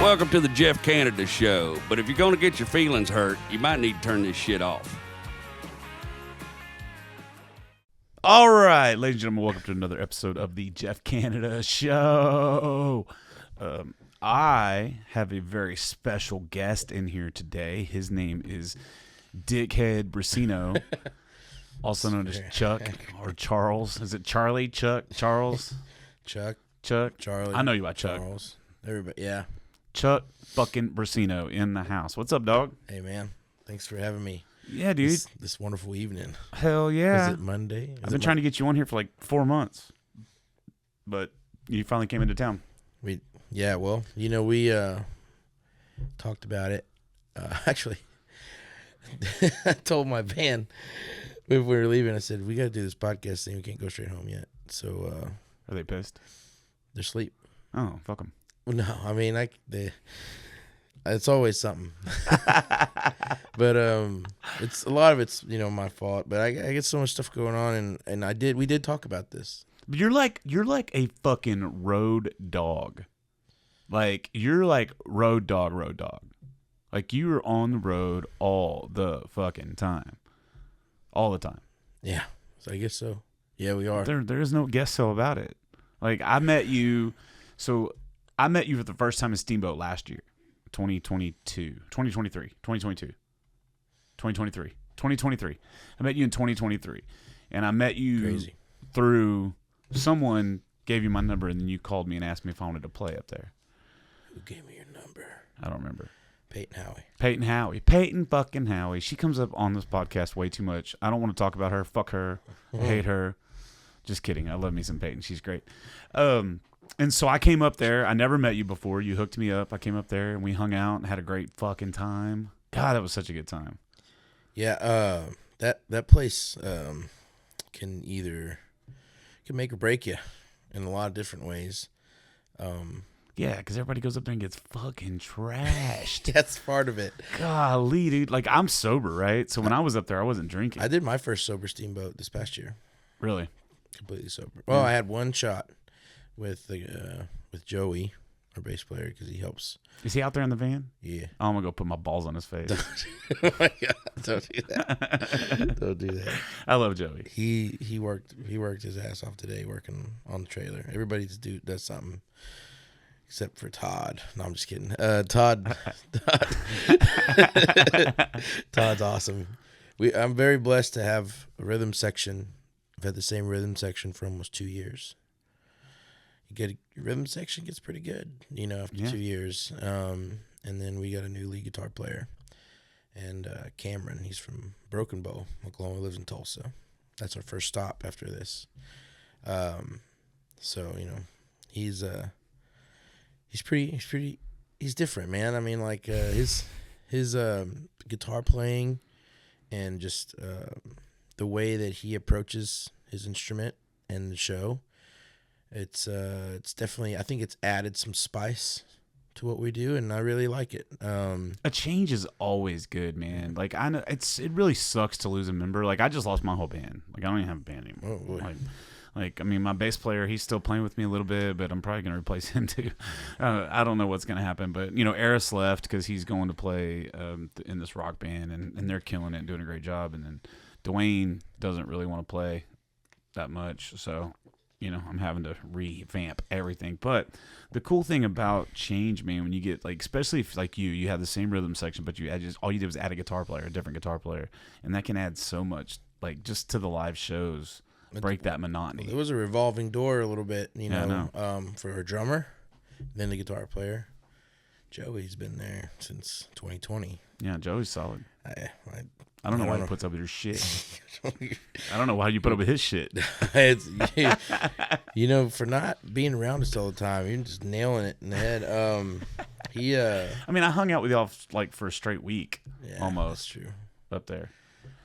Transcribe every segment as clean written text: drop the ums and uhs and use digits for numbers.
Welcome to the Jeff Canada Show. But if you're going to get your feelings hurt, you might need to turn this shit off. All right, ladies and gentlemen, welcome to another episode of the Jeff Canada Show. I have a very special guest in here today. His name is Dickhead Briseno, also known as Chuck or Charles. Is it Charlie, Chuck, Charles? Chuck, Charlie. I know you by Chuck. Charles. Everybody, yeah. Chuck fucking Briseno in the house. What's up, dog? Hey, man. Thanks for having me. Yeah, dude. This wonderful evening. Hell yeah. Is it Monday? I've been trying to get you on here for like 4 months, but you finally came into town. We talked about it. Actually, I told my band if we were leaving, I said, we got to do this podcast thing. We can't go straight home yet. So, Are they pissed? they're asleep. Oh, fuck them. Well, no, I mean, it's always something. But it's a lot of it's my fault. But I get so much stuff going on, and we did talk about this. But you're like a fucking road dog. Like you're like road dog. Like you are on the road all the fucking time, all the time. Yeah, so I guess so. Yeah, we are. There is no guess so about it. Like I met you for the first time in Steamboat last year. 2023. I met you in 2023. And I met you through someone gave you my number, and then you called me and asked me if I wanted to play up there. Who gave me your number? I don't remember. Peyton Howie. Peyton fucking Howie. She comes up on this podcast way too much. I don't want to talk about her. Fuck her. I hate her. Just kidding. I love me some Peyton. She's great. And so I came up there. I never met you before. You hooked me up. I came up there and we hung out and had a great fucking time. God, that was such a good time. Yeah, that place can make or break you in a lot of different ways. Yeah, because everybody goes up there and gets fucking trashed. That's part of it. Golly, dude. Like, I'm sober, right? So when I was up there, I wasn't drinking. I did my first sober Steamboat this past year. Really? Completely sober. Well, I had one shot with Joey, our bass player, because he helps. Is he out there in the van? Yeah. Oh, I'm going to go put my balls on his face. Oh, my God. Don't do that. Don't do that. I love Joey. He worked his ass off today working on the trailer. Everybody does something. Except for Todd. No, I'm just kidding. Todd's awesome. I'm very blessed to have a rhythm section. I've had the same rhythm section for almost 2 years. Your rhythm section gets pretty good, after 2 years. And then we got a new lead guitar player. And Cameron, he's from Broken Bow, Oklahoma, lives in Tulsa. That's our first stop after this. So, he's different, man. I mean, like his guitar playing and just the way that he approaches his instrument and the show, it's definitely, I think it's added some spice to what we do, and I really like it. A change is always good, man. Like I know it really sucks to lose a member. Like I just lost my whole band. Like I don't even have a band anymore. Oh, boy. Like, I mean, my bass player, he's still playing with me a little bit, but I'm probably going to replace him too. I don't know what's going to happen, but, Eris left because he's going to play in this rock band, and they're killing it and doing a great job. And then Dwayne doesn't really want to play that much, so, I'm having to revamp everything. But the cool thing about change, man, when you get, like, especially if, like, you have the same rhythm section, but all you did was add a guitar player, a different guitar player, and that can add so much, like, just to the live shows. Break that monotony. It was a revolving door a little bit, I know. For a drummer, then the guitar player. Joey's been there since 2020. Yeah, Joey's solid. I don't know why he puts up with your shit. I don't know why you put up with his shit. It's, for not being around us all the time, you're just nailing it in the head. I mean, I hung out with y'all like for a straight week, almost. That's true. Up there.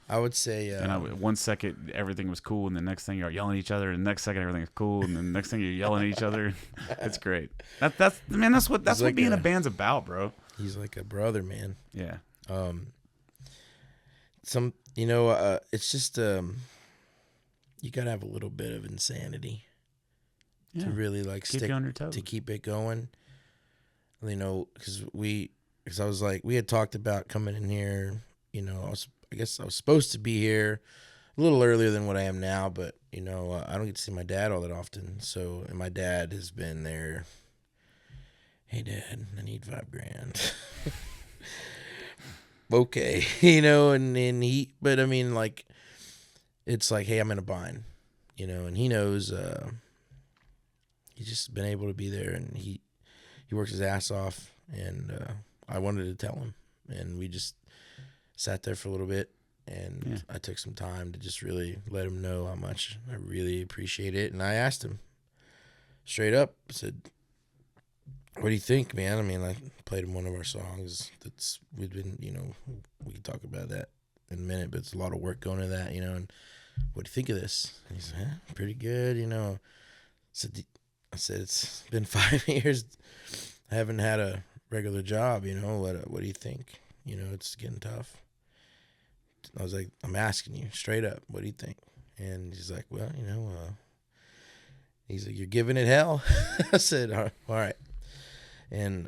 I would say, and 1 second everything was cool, and the next thing you're yelling at each other, and the next second everything's cool, and the next thing you're yelling at each other. It's great. That's what being a band's about, bro. He's like a brother, man. Yeah. It's just you gotta have a little bit of insanity to really like keep stick you on your toes. to keep it going. You know, because I was like, we had talked about coming in here. You know, I guess I was supposed to be here a little earlier than what I am now, but you know, I don't get to see my dad all that often. So, and my dad has been there. Hey, Dad, I need $5,000. Okay, you know, and he, but I mean, like, it's like, hey, I'm in a bind, you know, and he knows. He's just been able to be there, and he works his ass off, and I wanted to tell him, and we just sat there for a little bit, and I took some time to just really let him know how much I really appreciate it, and I asked him straight up, I said, what do you think, man? I mean, I played him one of our songs we've been, you know, we can talk about that in a minute, but it's a lot of work going into that, you know, and what do you think of this? And he said, pretty good, you know. I said, it's been 5 years. I haven't had a regular job, you know. What do you think? You know, it's getting tough. I was like, I'm asking you straight up, what do you think? And he's like, well, you know, he's like, you're giving it hell? I said, all right. And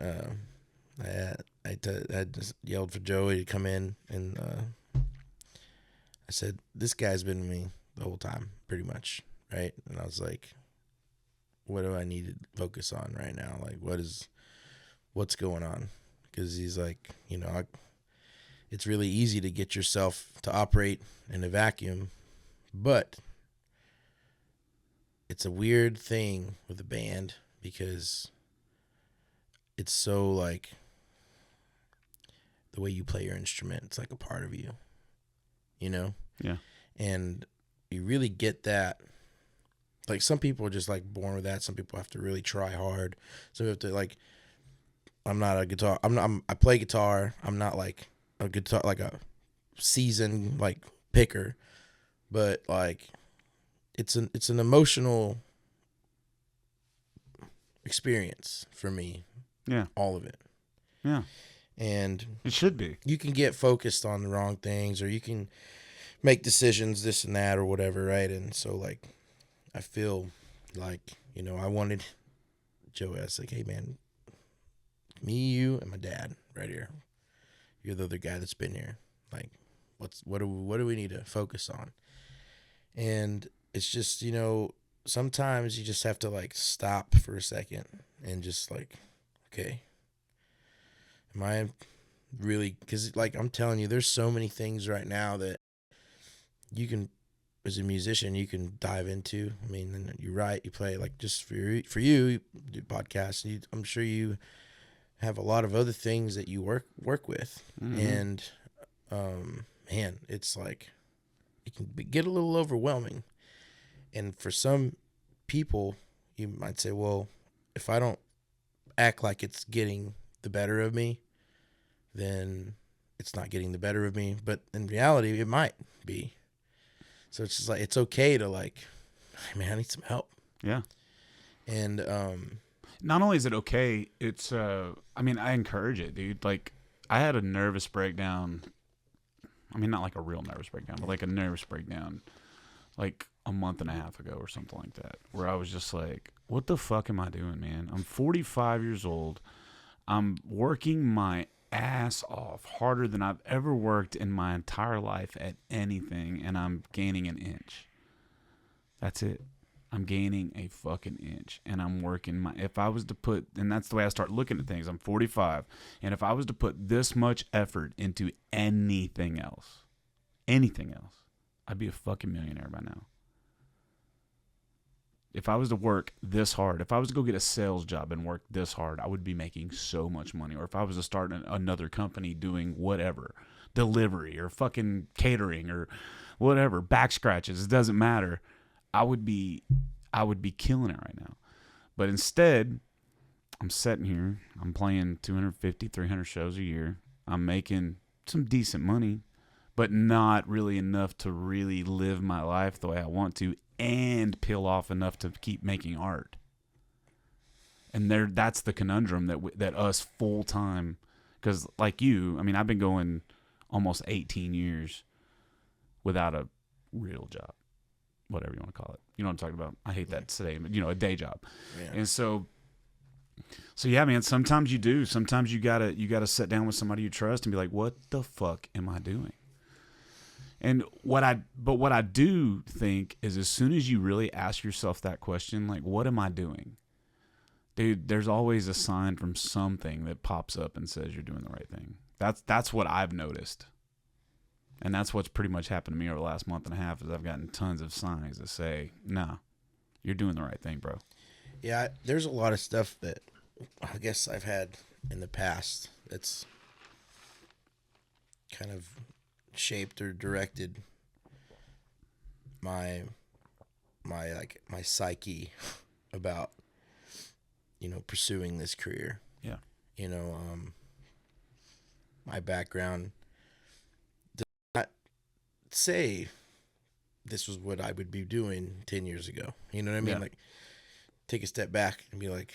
I just yelled for Joey to come in, and I said, this guy's been with me the whole time, pretty much, right? And I was like, what do I need to focus on right now? Like, what's going on? Because he's like, you know, it's really easy to get yourself to operate in a vacuum, but it's a weird thing with a band because it's so like the way you play your instrument, it's like a part of you, you know? Yeah. And you really get that. Like, some people are just like born with that. Some people have to really try hard. So you have to, like, I play guitar. I'm not like a guitar, like a seasoned like picker, but like it's an emotional experience for me. Yeah. All of it. Yeah. And it should be. You can get focused on the wrong things, or you can make decisions, this and that, or whatever, right? And so, like, I feel like, you know, I wanted Joey. I was like, hey, man, me, you, and my dad right here. You're the other guy that's been here. Like, what do we need to focus on? And it's just, you know, sometimes you just have to, like, stop for a second and just, like, okay, am I really, because, like, I'm telling you, there's so many things right now that you can, as a musician, you can dive into. I mean, you write, you play, like, just for you do podcasts. I'm sure you have a lot of other things that you work with. Mm-hmm. And, man, it's like, it can get a little overwhelming. And for some people, you might say, well, if I don't act like it's getting the better of me, then it's not getting the better of me. But in reality, it might be. So it's just like, it's okay to, like, hey, man, I need some help. Yeah. And not only is it okay, it's I mean, I encourage it, dude. Like, I had a nervous breakdown. I mean, not like a real nervous breakdown, but like a nervous breakdown like a month and a half ago or something like that, where I was just like, what the fuck am I doing, man? I'm 45 years old. I'm working my ass off harder than I've ever worked in my entire life at anything, and I'm gaining an inch. That's it. I'm gaining a fucking inch, and I'm working if I was to put, and that's the way I start looking at things. I'm 45, and if I was to put this much effort into anything else, I'd be a fucking millionaire by now. If I was to work this hard, if I was to go get a sales job and work this hard, I would be making so much money. Or if I was to start another company doing whatever, delivery or fucking catering or whatever, back scratches, it doesn't matter. I would be killing it right now. But instead, I'm sitting here, I'm playing 250, 300 shows a year. I'm making some decent money, but not really enough to really live my life the way I want to and peel off enough to keep making art. And that's the conundrum that us full-time, because like you, I mean, I've been going almost 18 years without a real job, whatever you want to call it. You know what I'm talking about? I hate that today, but, you know, a day job. Yeah. And so, So yeah, man, sometimes you do. Sometimes you gotta sit down with somebody you trust and be like, what the fuck am I doing? And what I do think is as soon as you really ask yourself that question, like, what am I doing? Dude, there's always a sign from something that pops up and says you're doing the right thing. That's what I've noticed. And that's what's pretty much happened to me over the last month and a half is I've gotten tons of signs that say, nah, you're doing the right thing, bro. Yeah, there's a lot of stuff that I guess I've had in the past that's kind of shaped or directed my psyche about, you know, pursuing this career. Yeah. You know, my background does not say this was what I would be doing 10 years ago. You know what I mean? Yeah. Like, take a step back and be like,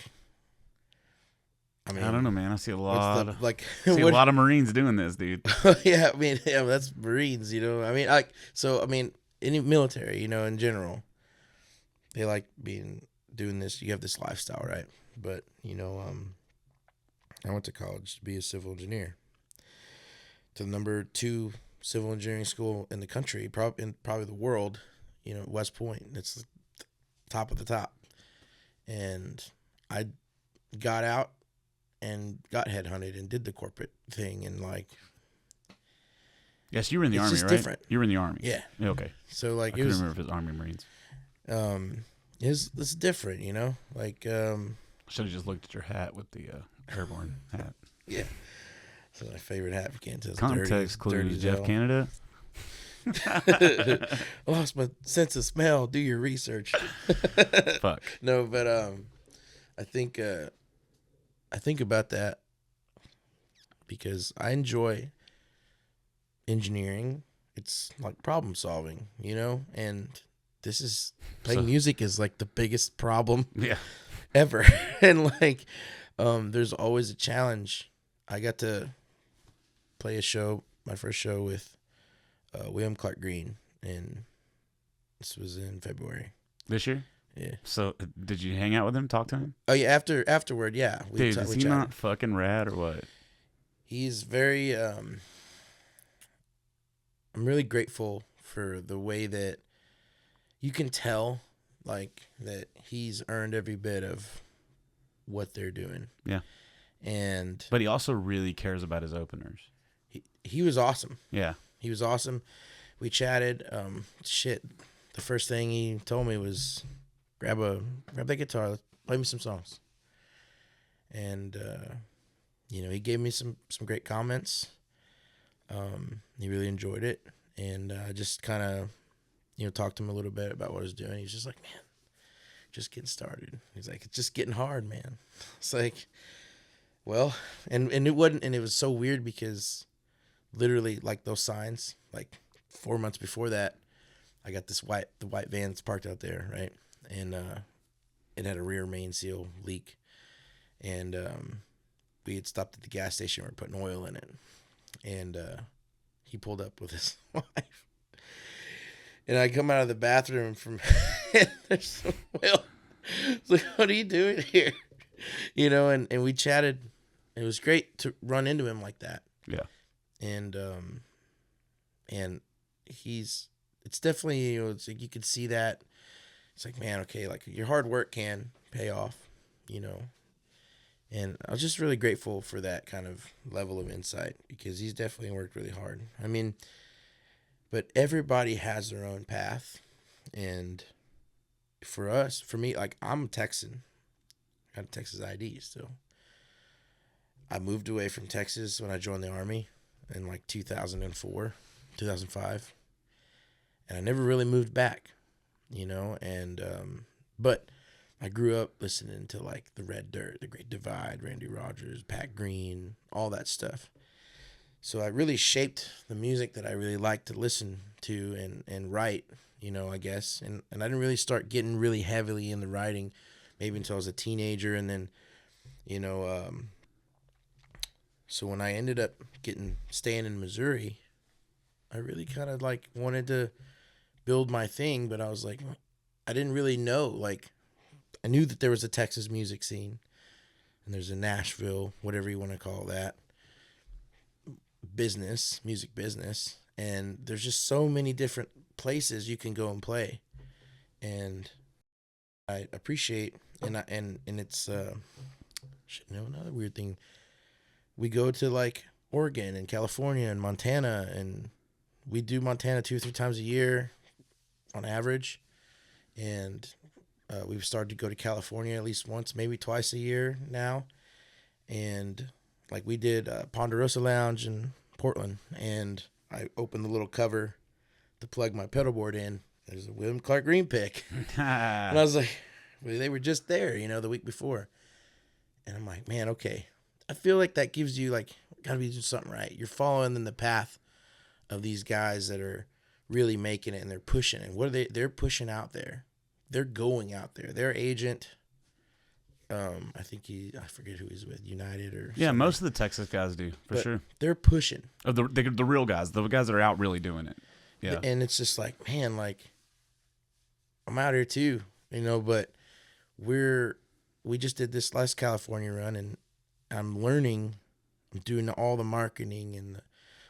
I mean, I don't know, man. I see a lot of a lot of Marines doing this, dude. yeah, I mean, yeah, that's Marines, you know. I mean, any military, you know, in general, they like doing this. You have this lifestyle, right? But you know, I went to college to be a civil engineer, to the number 2 civil engineering school in the country, probably the world. You know, West Point. It's the top of the top, and I got out and got headhunted and did the corporate thing and like. Yes, you were in the It's Army, just right? different. You were in the Army. Yeah. Okay. So like I couldn't remember if it was Army or Marines. It's different, you know. Like Should have just looked at your hat with the airborne hat. yeah. So my favorite hat. If you can't tell. Context clues. Jeff gel. Canada. I lost my sense of smell. Do your research. Fuck. No, but I think about that because I enjoy engineering. It's like problem solving, you know, and playing music is like the biggest problem ever. And like, there's always a challenge. I got to play my first show with William Clark Green, and this was in February. This year? Yeah. So did you hang out with him, talk to him? Oh yeah, afterward, yeah. Dude, is he not fucking rad or what? He's very I'm really grateful for the way that you can tell like that he's earned every bit of what they're doing. Yeah. But he also really cares about his openers. He was awesome. Yeah. He was awesome. We chatted. The first thing he told me was grab that guitar, play me some songs. And you know, he gave me some great comments. He really enjoyed it, and I just kind of, you know, talked to him a little bit about what I was doing. He's just like, man, just getting started. He's like, it's just getting hard, man. It's like, well, and it wasn't, and it was so weird because literally like those signs, like 4 months before that, I got the white van's parked out there, right, and it had a rear main seal leak, and we had stopped at the gas station. We were putting oil in it. And he pulled up with his wife. And I come out of the bathroom and there's some oil. It's like, what are you doing here? You know, and we chatted. It was great to run into him like that. Yeah. And it's definitely, you know, it's like you could see that. It's like, man, okay, like your hard work can pay off, you know. And I was just really grateful for that kind of level of insight because he's definitely worked really hard. I mean, but everybody has their own path. And for me, like I'm a Texan. I got a Texas ID still. I moved away from Texas when I joined the Army in like 2004, 2005. And I never really moved back, you know, and, but I grew up listening to like the Red Dirt, the Great Divide, Randy Rogers, Pat Green, all that stuff. So I really shaped the music that I really liked to listen to and write, you know, I guess. And I didn't really start getting really heavily in the writing maybe until I was a teenager. And then, you know, so when I ended up staying in Missouri, I really kind of like wanted to build my thing, but I was like, I didn't really know, like, I knew that there was a Texas music scene, and there's a Nashville, whatever you want to call that, music business, and there's just so many different places you can go and play, and I appreciate, and it's another weird thing. We go to like Oregon and California and Montana, and we do Montana 2 or 3 times a year on average, and we've started to go to California at least once, maybe twice a year now, and like we did Ponderosa Lounge in Portland, and I opened the little cover to plug my pedal board in. There's a William Clark Green pick. And I was like, well, they were just there, the week before. And I'm like, man, okay. I feel like that gives you, like, got to be doing something right. You're following in the path of these guys that are really making it, and they're pushing. And what are they? They're pushing out there. They're going out there. Their agent, I think I forget who he's with, United or yeah, something. most of the Texas guys do, for sure. They're pushing. The real guys, the guys that are out really doing it. Yeah. And it's just like, man, like, I'm out here too, but we just did this last California run, and I'm learning, I'm doing all the marketing and the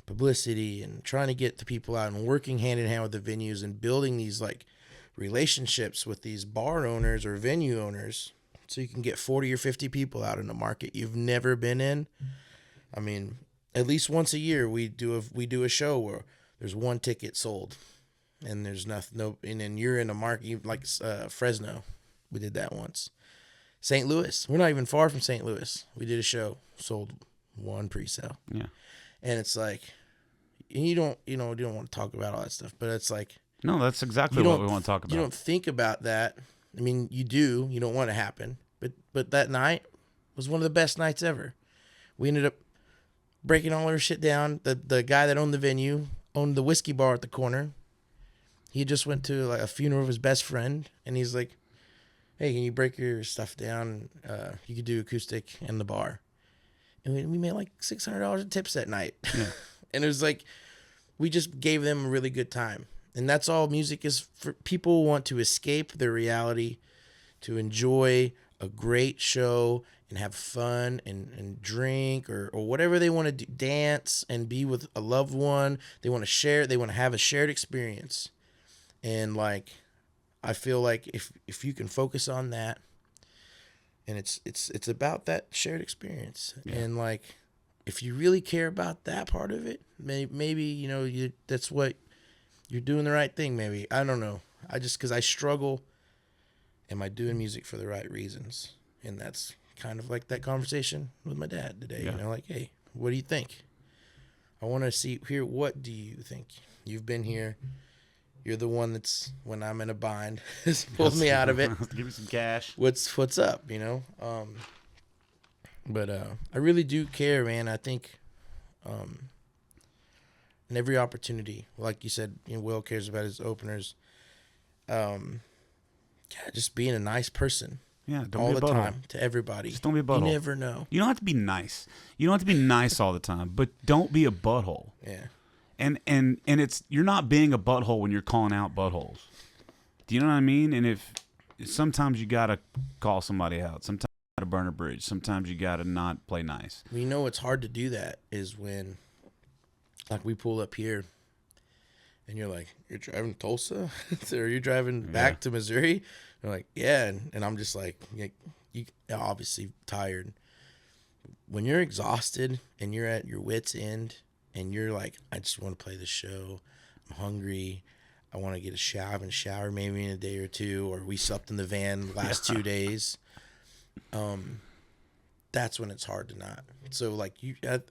publicity and trying to get the people out and working hand in hand with the venues and building these like relationships with these bar owners or venue owners so you can get 40 or 50 people out in a market you've never been in. I mean, at least once a year we do a show where there's one ticket sold and there's nothing, and then you're in a market like Fresno. We did that once. St. Louis. We're not even far from St. Louis. We did a show, sold one pre-sale. Yeah. And it's like, and you don't want to talk about all that stuff, but it's like, no, that's exactly what we want to talk about. You don't think about that. I mean, you do. You don't want it to happen. But that night was one of the best nights ever. We ended up breaking all our shit down. The guy that owned the venue owned the whiskey bar at the corner. He just went to like a funeral of his best friend, and he's like, hey, can you break your stuff down? You could do acoustic in the bar. And we made like $600 in tips that night. Yeah. And it was like, we just gave them a really good time. And that's all music is for. People want to escape their reality, to enjoy a great show and have fun and drink or whatever they want to do, dance and be with a loved one. They want to share. They want to have a shared experience. And like, I feel like if you can focus on that, and it's about that shared experience. Yeah. And like, if you really care about that part of it, maybe that's what you're doing the right thing. Maybe, I don't know. Because I struggle. Am I doing music for the right reasons? And that's kind of like that conversation with my dad today. Yeah. Like, hey, what do you think? I want to hear, what do you think? You've been here. You're the one that's, when I'm in a bind, pulls me out of it. Give me some cash. What's up, But I really do care, man. I think in every opportunity, like you said, Will cares about his openers. Just being a nice person. Yeah, don't all be a the butthole. time to everybody. Just don't be a butthole. You never know. You don't have to be nice. You don't have to be nice all the time, but don't be a butthole. Yeah. And it's, you're not being a butthole when you're calling out buttholes. Do you know what I mean? And if sometimes you gotta call somebody out. Sometimes you gotta burn a bridge. Sometimes you gotta not play nice. It's hard to do that is when, like, we pull up here, and you're like, you're driving to Tulsa, or you're driving back to Missouri. You're like, yeah, and I'm just like, you obviously tired. When you're exhausted and you're at your wit's end, and you're like, I just want to play the show. I'm hungry. I want to get a shower. I haven't showered maybe in a day or two, or we slept in the van the last 2 days. That's when it's hard to not. So like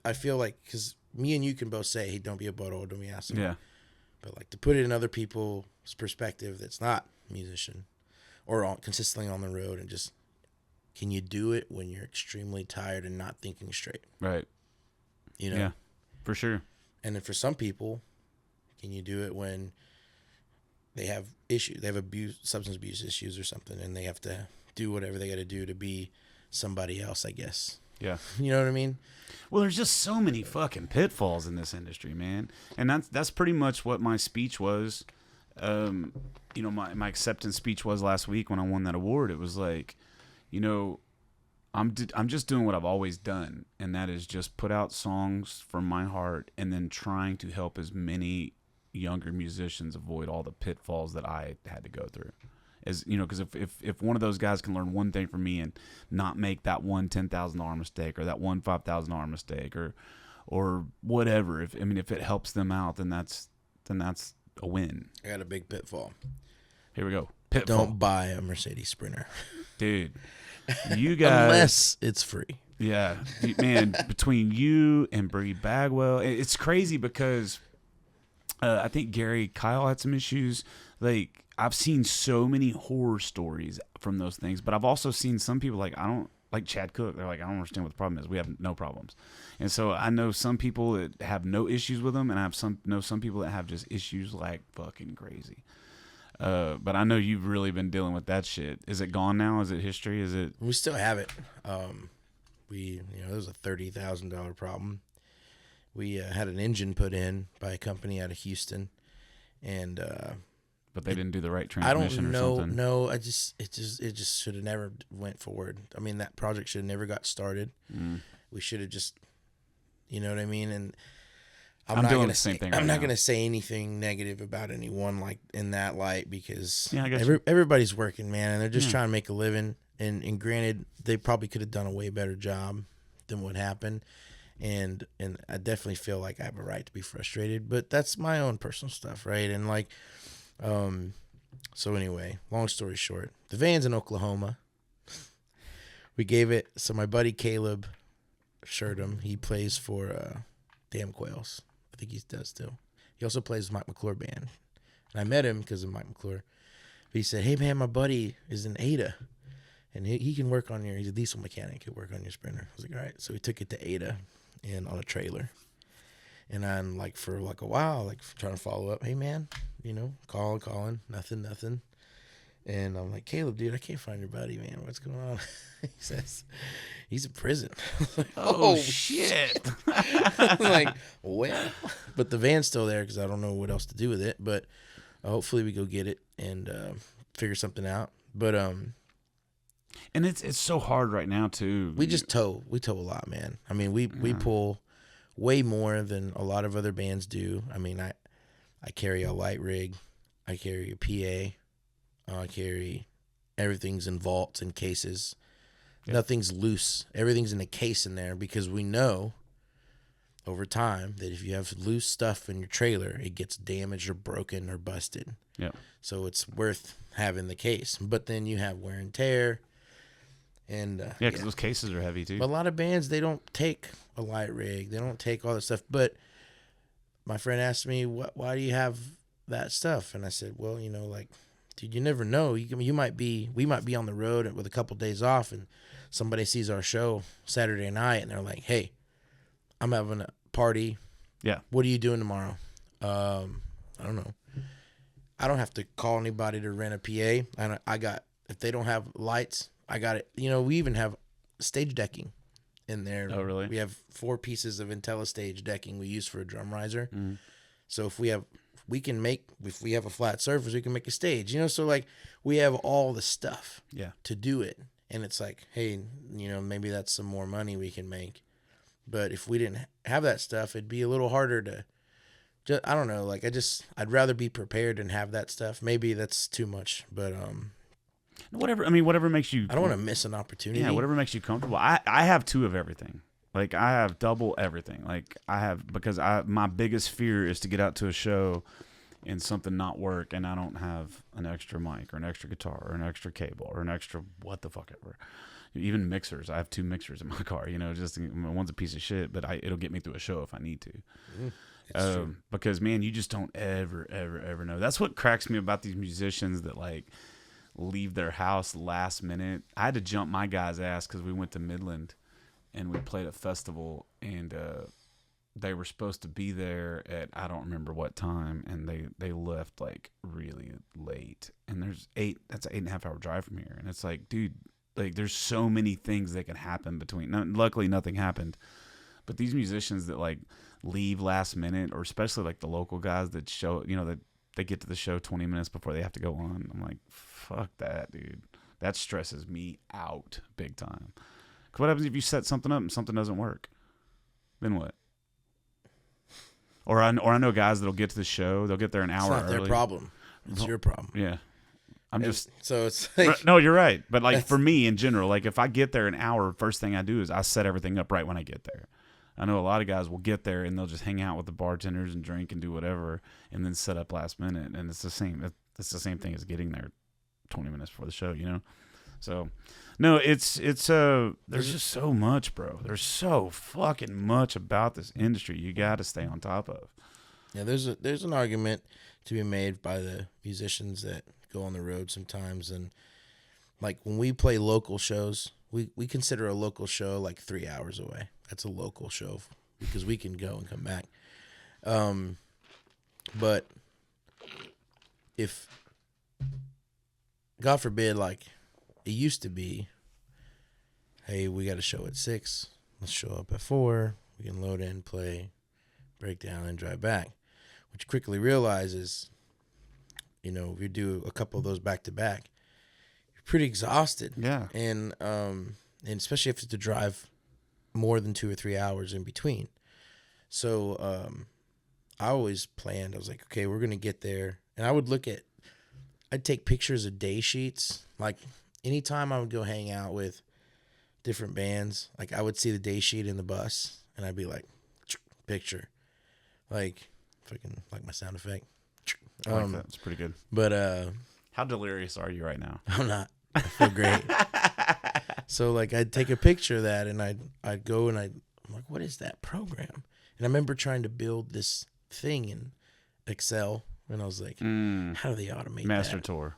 I feel like, because me and you can both say, hey, don't be a butthole, don't be an asshole. Yeah. But like to put it in other people's perspective that's not a musician or consistently on the road, and just, can you do it when you're extremely tired and not thinking straight? Right. Yeah, for sure. And then for some people, can you do it when they have issues? They have substance abuse issues or something, and they have to do whatever they got to do to be somebody else, I guess. Yeah. You know what I mean? Well, there's just so many fucking pitfalls in this industry, man. And that's pretty much what my speech was. My acceptance speech was last week when I won that award. It was like, I'm just doing what I've always done, and that is just put out songs from my heart, and then trying to help as many younger musicians avoid all the pitfalls that I had to go through. As you know, because if one of those guys can learn one thing from me and not make that one $10,000 mistake or that one $5,000 mistake or whatever, if it helps them out, then that's a win. I got a big pitfall. Here we go. Pitfall. Don't buy a Mercedes Sprinter, dude. You guys, unless it's free. Yeah, man. Between you and Bree Bagwell, it's crazy because I think Gary Kyle had some issues. Like, I've seen so many horror stories from those things, but I've also seen some people like Chad Cook. They're like, I don't understand what the problem is. We have no problems. And so I know some people that have no issues with them, and I know some people that have just issues like fucking crazy. But I know you've really been dealing with that shit. Is it gone now? Is it history? Is it? We still have it. It was a $30,000 problem. We had an engine put in by a company out of Houston, and but they didn't do the right transmission or something. No, it just should have never went forward. I mean, that project should have never got started. We should have just, you know what I mean? And I'm doing the same thing. I'm not going to say anything negative about anyone like in that light, because everybody's working, man, and they're just trying to make a living. And granted, they probably could have done a way better job than what happened. And I definitely feel like I have a right to be frustrated, but that's my own personal stuff, right? And like, so anyway, long story short, the van's in Oklahoma. We gave it, so my buddy Caleb Sherdam, he plays for Damn Quails. I think he does still. He also plays with Mike McClure band. And I met him because of Mike McClure. But he said, hey man, my buddy is in Ada, and he can work on he's a diesel mechanic, he'll work on your Sprinter. I was like, all right. So we took it to Ada and on a trailer. And I'm like, for like a while, like trying to follow up. Hey man, calling, nothing. And I'm like, Caleb, dude, I can't find your buddy, man. What's going on? He says, he's in prison. Like, oh shit. I'm like, well, but the van's still there because I don't know what else to do with it. But hopefully we go get it and figure something out. But and it's so hard right now too. We tow a lot, man. I mean, we pull way more than a lot of other bands do. I mean, I carry a light rig, I carry a PA, I carry everything's in vaults and cases. Yep. Nothing's loose. Everything's in a case in there, because we know over time that if you have loose stuff in your trailer, it gets damaged or broken or busted. Yeah. So it's worth having the case. But then you have wear and tear. And because those cases are heavy too. But a lot of bands, they don't take a light rig. They don't take all that stuff. But my friend asked me, why do you have that stuff? And I said, well, like, dude, you never know. We might be on the road with a couple days off, and somebody sees our show Saturday night, and they're like, hey, I'm having a party. Yeah. What are you doing tomorrow? I don't know. I don't have to call anybody to rent a PA. And if they don't have lights, I got it. We even have stage decking in there. Oh, really? We have 4 pieces of IntelliStage decking we use for a drum riser. Mm. So if we have a flat surface, we can make a stage, so like we have all the stuff to do it. And it's like, hey, maybe that's some more money we can make. But if we didn't have that stuff, it'd be a little harder to I don't know. Like I'd rather be prepared and have that stuff. Maybe that's too much, but, whatever makes you, I don't want to miss an opportunity. Yeah. Whatever makes you comfortable. I have 2 of everything. Like I have double everything. Like I have, because my biggest fear is to get out to a show and something not work, and I don't have an extra mic or an extra guitar or an extra cable or an extra what the fuck ever. Even mixers. I have 2 mixers in my car. Just one's a piece of shit, but it'll get me through a show if I need to. It's true. Because man, you just don't ever know. That's what cracks me about these musicians that like leave their house last minute. I had to jump my guy's ass because we went to Midland and we played a festival, and they were supposed to be there at I don't remember what time, and they left like really late. And that's an 8.5 hour drive from here, and it's like, dude, like there's so many things that can happen between. Luckily, nothing happened, but these musicians that like leave last minute, or especially like the local guys that show, that they get to the show 20 minutes before they have to go on. I'm like, fuck that, dude. That stresses me out big time. What happens if you set something up and something doesn't work? Then what? Or I know guys that'll get to the show. They'll get there an hour early. It's not their problem. It's your problem. Yeah. So it's like, no, you're right. But like for me in general, like if I get there an hour, first thing I do is I set everything up right when I get there. I know a lot of guys will get there and they'll just hang out with the bartenders and drink and do whatever, and then set up last minute. And it's the same. It's the same thing as getting there 20 minutes before the show, you know. So, no, it's there's just so much, bro. There's so fucking much about this industry you got to stay on top of. Yeah, there's an argument to be made by the musicians that go on the road sometimes, and like when we play local shows, we consider a local show like 3 hours away. That's a local show because we can go and come back. But if, God forbid, like it used to be, hey, we got a show at 6. Let's show up at 4. We can load in, play, break down, and drive back. Which quickly realizes, you know, if you do a couple of those back to back, you're pretty exhausted. Yeah. And especially if it's to drive more than 2 or 3 hours in between. So I always planned, I was like, okay, we're going to get there. And I'd take pictures of day sheets. Like anytime I would go hang out with different bands, like I would see the day sheet in the bus and I'd be like, picture. Like, freaking like my sound effect. I like that. It's pretty good. But how delirious are you right now? I'm not. I feel great. So like I'd take a picture of that and I'd go and I'm like, what is that program? And I remember trying to build this thing in Excel and I was like, how do they automate Master that? Tour.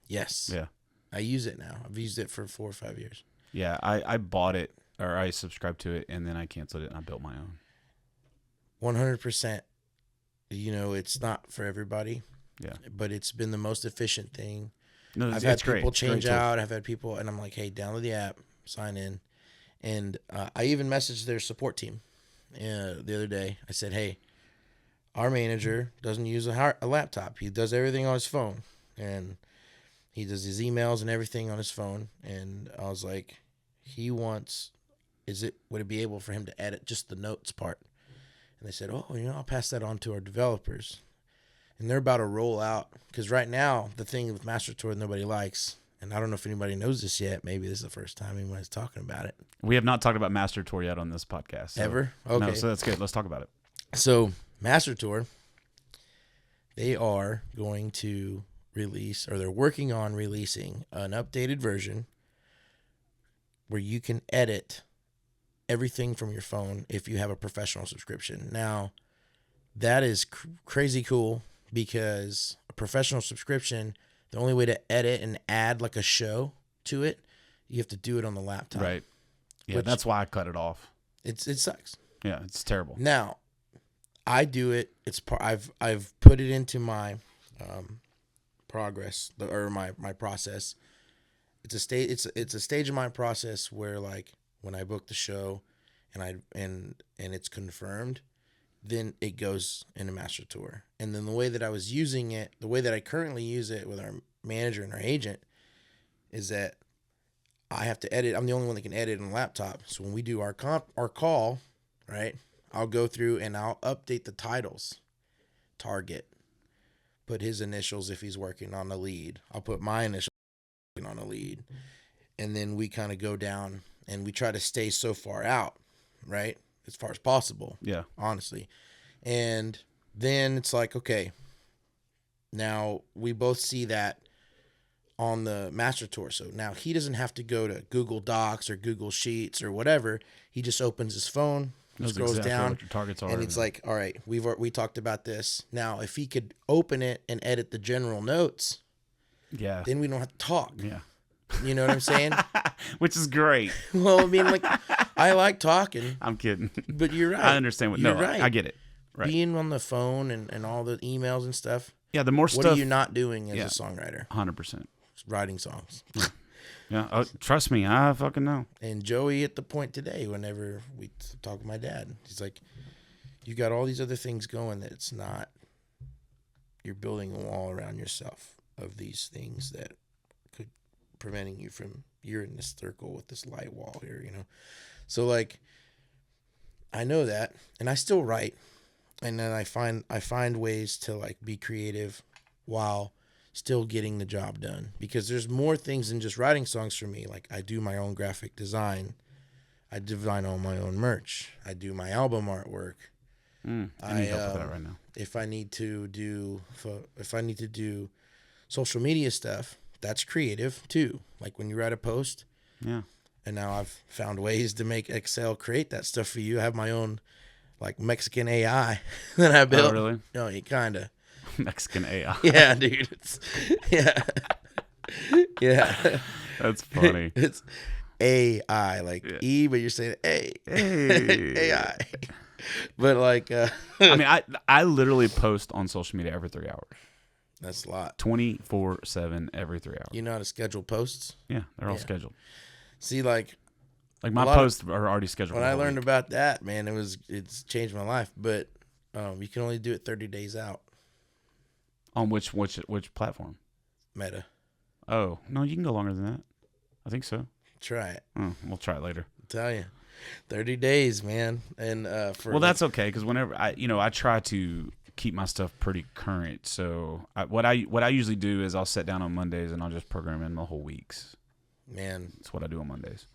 Yes. Yeah. I use it now. I've used it for 4 or 5 years. Yeah, I bought it or I subscribed to it and then I canceled it and I built my own. 100%. You know, it's not for everybody. Yeah. But it's been the most efficient thing. No, I've had great. people change out. I've had people, and I'm like, hey, download the app, sign in. And I even messaged their support team the other day. I said, hey, our manager doesn't use a laptop. He does everything on his phone. And he does his emails and everything on his phone. And I was like, would it be able for him to edit just the notes part? And they said, oh, I'll pass that on to our developers. And they're about to roll out. Because right now, the thing with Master Tour nobody likes, and I don't know if anybody knows this yet. Maybe this is the first time anybody's talking about it. We have not talked about Master Tour yet on this podcast. So. Ever? Okay. No, so that's good. Let's talk about it. So Master Tour, they are going to release, or they're working on releasing an updated version where you can edit everything from your phone if you have a professional subscription. Now, that is crazy cool because a professional subscription, the only way to edit and add like a show to it, you have to do it on the laptop. Right. Yeah, that's why I cut it off. It sucks. Yeah, it's terrible. Now, I do it. I've put it into my progress or my process. It's a stage of my process where like when I book the show and it's confirmed, then it goes into Master Tour. And then the way that I was using it, the way that I currently use it with our manager and our agent is that I have to edit. I'm the only one that can edit on a laptop. So when we do our call, right, I'll go through and I'll update the titles. Target. Put his initials if he's working on a lead. I'll put my initials on a lead. And then we kind of go down and we try to stay so far out, right, as far as possible. Yeah. Honestly. And then it's like, okay, now we both see that on the Master Tour. So now he doesn't have to go to Google Docs or Google Sheets or whatever. He just opens his phone, scrolls exactly down, what your targets are, and it's like, all right, we talked about this. Now, if he could open it and edit the general notes, yeah, then we don't have to talk. Yeah. You know what I'm saying? Which is great. Well, I mean, like, I like talking. I'm kidding. But you're right. I understand you're right. I get it. Right. Being on the phone and all the emails and stuff. Yeah, the more what stuff. What are you not doing as a songwriter? 100%. Writing songs. Yeah, trust me, I fucking know. And Joey at the point today, whenever we talk with my dad, he's like, you got all these other things going that it's not, you're building a wall around yourself of these things that could preventing you from you're in this circle with this light wall here, you know. So like, I know that, and I still write, and then I find ways to like be creative while still getting the job done, because there's more things than just writing songs for me. Like I do my own graphic design, I design all my own merch, I do my album artwork. I need help with that right now. If I need to do social media stuff, that's creative too. Like when you write a post. Yeah. And now I've found ways to make Excel create that stuff for you. I have my own like Mexican AI that I built. Oh, really? No, you kind of. Mexican AI. Yeah, dude. Yeah. Yeah. That's funny. It's AI, like E, but you're saying A. Hey. AI. But like, I mean, I literally post on social media every 3 hours. that's a lot. 24/7 every 3 hours. You know how to schedule posts? Yeah, they're all scheduled. See, like my posts are already scheduled. when I learned about that, man, it's changed my life. But you can only do it 30 days out. On which platform? Meta. Oh no, you can go longer than that. I think so. Try it. We'll try it later. I'll tell you, 30 days, man. And well, that's okay, because whenever I try to keep my stuff pretty current. So what I usually do is I'll sit down on Mondays and I'll just program in the whole weeks. Man, that's what I do on Mondays.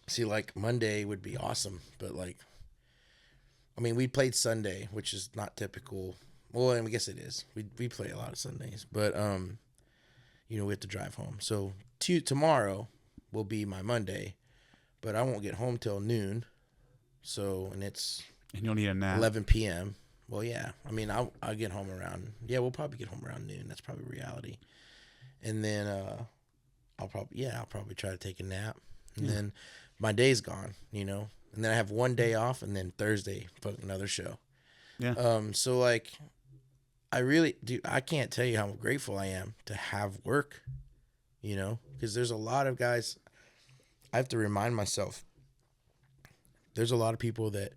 See, like Monday would be awesome, but like, I mean, we played Sunday, which is not typical. Well, I guess it is. We play a lot of Sundays, but we have to drive home. So tomorrow will be my Monday, but I won't get home till noon. So and you'll need a nap. 11 p.m. Well, yeah. I mean, I'll get home around. Yeah, we'll probably get home around noon. That's probably reality. And then I'll probably try to take a nap, and then my day's gone. And then I have one day off, and then Thursday, fuck, another show. Yeah. So like, I really do. I can't tell you how grateful I am to have work, because there's a lot of guys. I have to remind myself. There's a lot of people that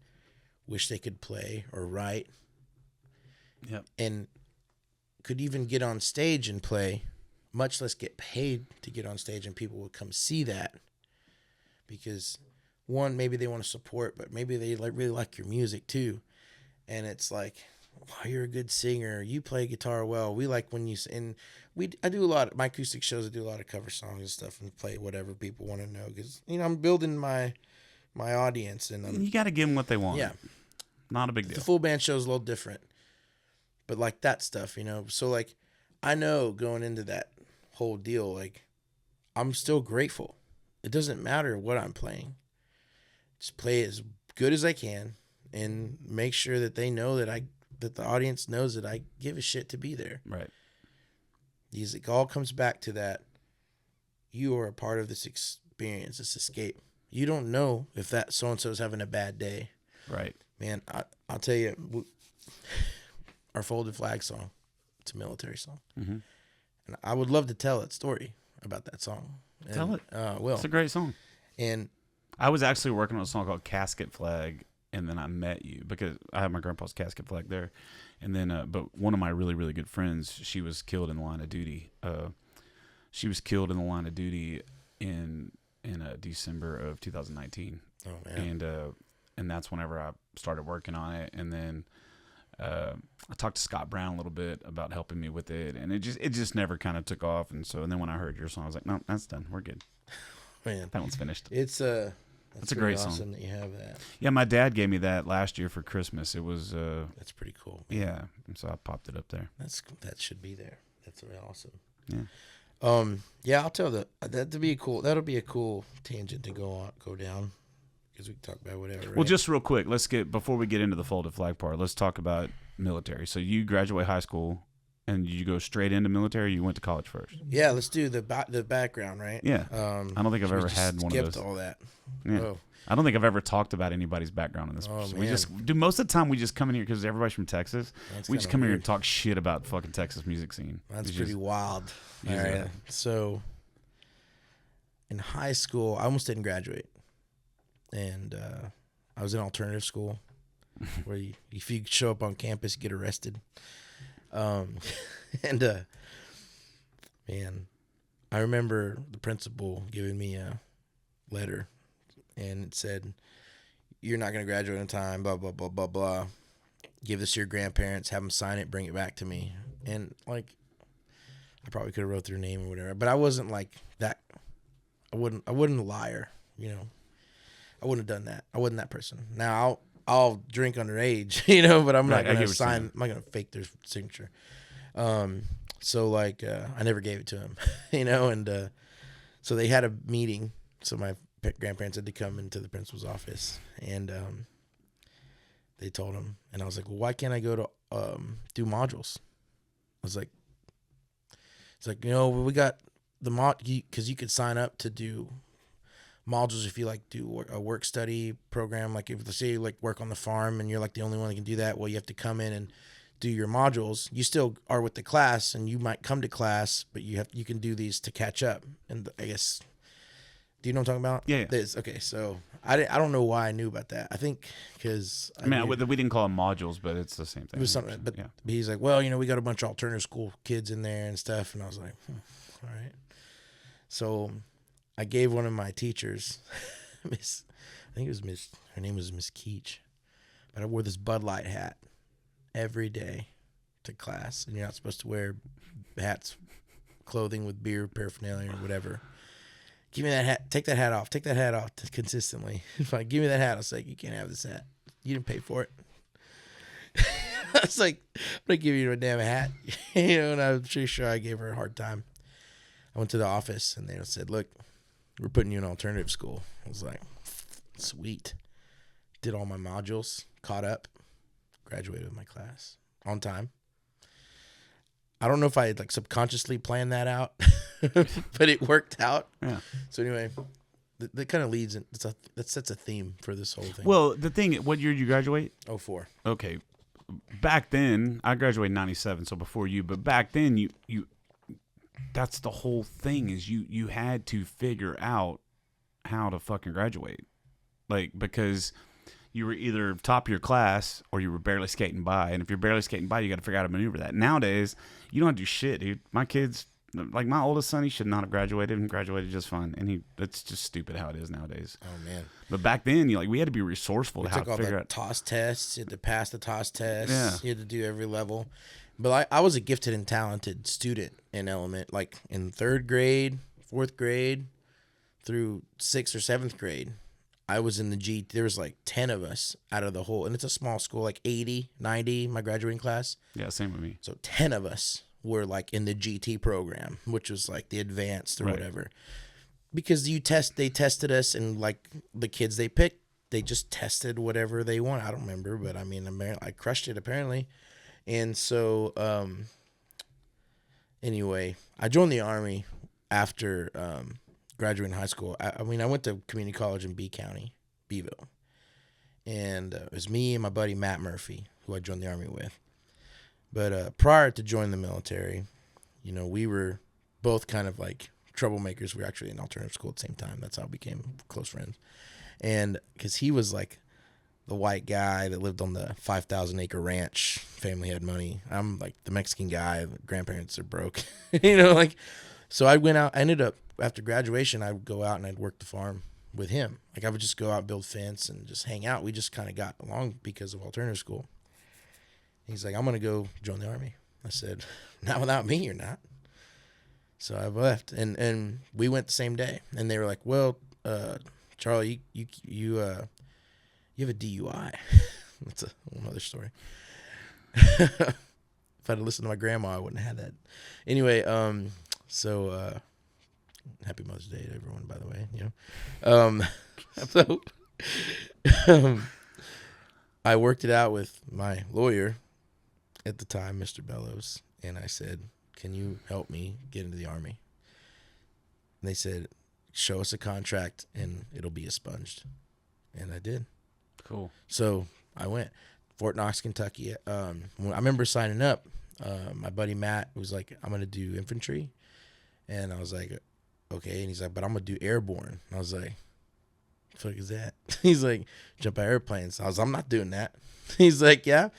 wish they could play or write. Yep. And could even get on stage and play, much less get paid to get on stage, and people would come see that. Because one, maybe they want to support, but maybe they really like your music too. And it's like, wow, you're a good singer. You play guitar well. We like when you and I do a lot of my acoustic shows. I do a lot of cover songs and stuff, and play whatever people want to know, because I'm building my audience, and you got to give them what they want. Yeah, not a big deal. The full band show is a little different, but like that stuff, So like, I know going into that whole deal, like, I'm still grateful. It doesn't matter what I'm playing. Just play as good as I can, and make sure that they know that the audience knows that I give a shit to be there. Right. It all comes back to that. You are a part of this experience, this escape. You don't know if that so-and-so is having a bad day. Right. Man, I'll tell you, our Folded Flag song, it's a military song. Mm-hmm. And I would love to tell that story about that song. Tell it. Will. It's a great song. And I was actually working on a song called Casket Flag, and then I met you because I had my grandpa's casket flag there. And then, but one of my really, really good friends, she was killed in the line of duty. She was killed in the line of duty in December of 2019. Oh man. And that's whenever I started working on it. And then I talked to Scott Brown a little bit about helping me with it, and it just never kind of took off. And then when I heard your song, I was like, no, that's done. We're good. Man, that one's finished. That's a great awesome song. That you have that. Yeah, my dad gave me that last year for Christmas. It was that's pretty cool. Man. Yeah, and so I popped it up there. That should be there. That's really awesome. Yeah. Yeah, I'll tell that'll be a cool tangent to go down, because we can talk about whatever. Right? Well, just real quick, before we get into the Folded Flag part, let's talk about military. So you graduate high school, and you go straight into military. Or you went to college first. Yeah, let's do the background, right? Yeah. I don't think I've ever had one of those. Skipped all that. Yeah. Oh. I don't think I've ever talked about anybody's background in this. Oh, We just do most of the time. We just come in here because everybody's from Texas. We just come here and talk shit about fucking Texas music scene. That's pretty wild. All right. So in high school, I almost didn't graduate, and I was in alternative school, where if you show up on campus, you get arrested. And man, I remember the principal giving me a letter, and it said, "You're not going to graduate in time, blah, blah, blah, blah, blah. Give this to your grandparents, have them sign it, bring it back to me." And, like, I probably could have wrote their name or whatever, but I wasn't like that. I wasn't a liar, you know. I wouldn't have done that. I wasn't that person. Now I'll drink underage, you know, but I'm not going to sign. I'm not going to fake their signature. So like, I never gave it to him, you know, and so they had a meeting. So my grandparents had to come into the principal's office, and they told him, and I was like, well, why can't I go to do modules? I was like, it's like, you know, we got the because you could sign up to do modules if you like do a work study program. Like if let's say you like work on the farm and you're like the only one that can do that, well, you have to come in and do your modules. You still are with the class, and you might come to class, but you can do these to catch up. And I guess, do you know what I'm talking about? Yeah. This okay. So I don't know why I knew about that. I think because I mean, we didn't call them modules, but it's the same thing. It was something, but he's like, well, you know, we got a bunch of alternative school kids in there and stuff, and I was like, all right. So I gave one of my teachers, her name was Miss Keach, but I wore this Bud Light hat every day to class, and you're not supposed to wear hats, clothing with beer paraphernalia or whatever. Give me that hat. Take that hat off. Take that hat off consistently. If I give me that hat, I was like, you can't have this hat. You didn't pay for it. I was like, I'm gonna give you a damn hat, you know. And I was pretty sure I gave her a hard time. I went to the office, and they said, look, we're putting you in alternative school. I was like, sweet. Did all my modules, caught up, graduated with my class on time. I don't know if I had like subconsciously planned that out, but it worked out. Yeah. So anyway, that kind of leads in. That sets a theme for this whole thing. Well, the thing, what year did you graduate? 2004. Okay. Back then, I graduated in 97, so before you. But back then, you that's the whole thing is you had to figure out how to fucking graduate, like because you were either top of your class or you were barely skating by. And if you're barely skating by, you got to figure out how to maneuver that. Nowadays, you don't have to do shit, dude. My kids, like my oldest son, he should not have graduated and graduated just fine. And it's just stupid how it is nowadays. Oh, man. But back then, we had to be resourceful to how to figure out. TOS tests. You had to pass the TOS tests. Yeah. You had to do every level. But I was a gifted and talented student in element, like in 3rd grade, 4th grade, through 6th or 7th grade. I was in the G. There was like 10 of us out of the whole, and it's a small school, like 80, 90, my graduating class. Yeah, same with me. So 10 of us were like in the GT program, which was like the advanced or whatever. Because they tested us, and like the kids they picked, they just tested whatever they want. I don't remember, but I mean, I crushed it apparently. And so, anyway, I joined the Army after graduating high school. I went to community college in Beeville. And it was me and my buddy Matt Murphy, who I joined the Army with. But prior to joining the military, you know, we were both kind of like troublemakers. We were actually in alternative school at the same time. That's how we became close friends. And because he was like the white guy that lived on the 5,000-acre ranch, family had money. I'm like the Mexican guy, grandparents are broke, you know, like. So I went out. I ended up after graduation, I would go out and I'd work the farm with him. Like I would just go out, build fence, and just hang out. We just kind of got along because of alternative school. He's like, I'm going to go join the Army. I said, not without me, you're not. So I left, and we went the same day. And they were like, well, Charlie, you have a DUI. That's another story. If I'd listened to my grandma, I wouldn't have had that. Anyway, so happy Mother's Day to everyone, by the way. You know, I worked it out with my lawyer at the time, Mr. Bellows, and I said, "Can you help me get into the Army?" And they said, "Show us a contract, and it'll be expunged." And I did. Cool. So I went Fort Knox, Kentucky. I remember signing up. My buddy Matt was like, "I'm gonna do infantry," and I was like, "Okay." And he's like, "But I'm gonna do airborne." And I was like, "The fuck is that?" He's like, "Jump out of airplanes." I'm not doing that. He's like, "Yeah."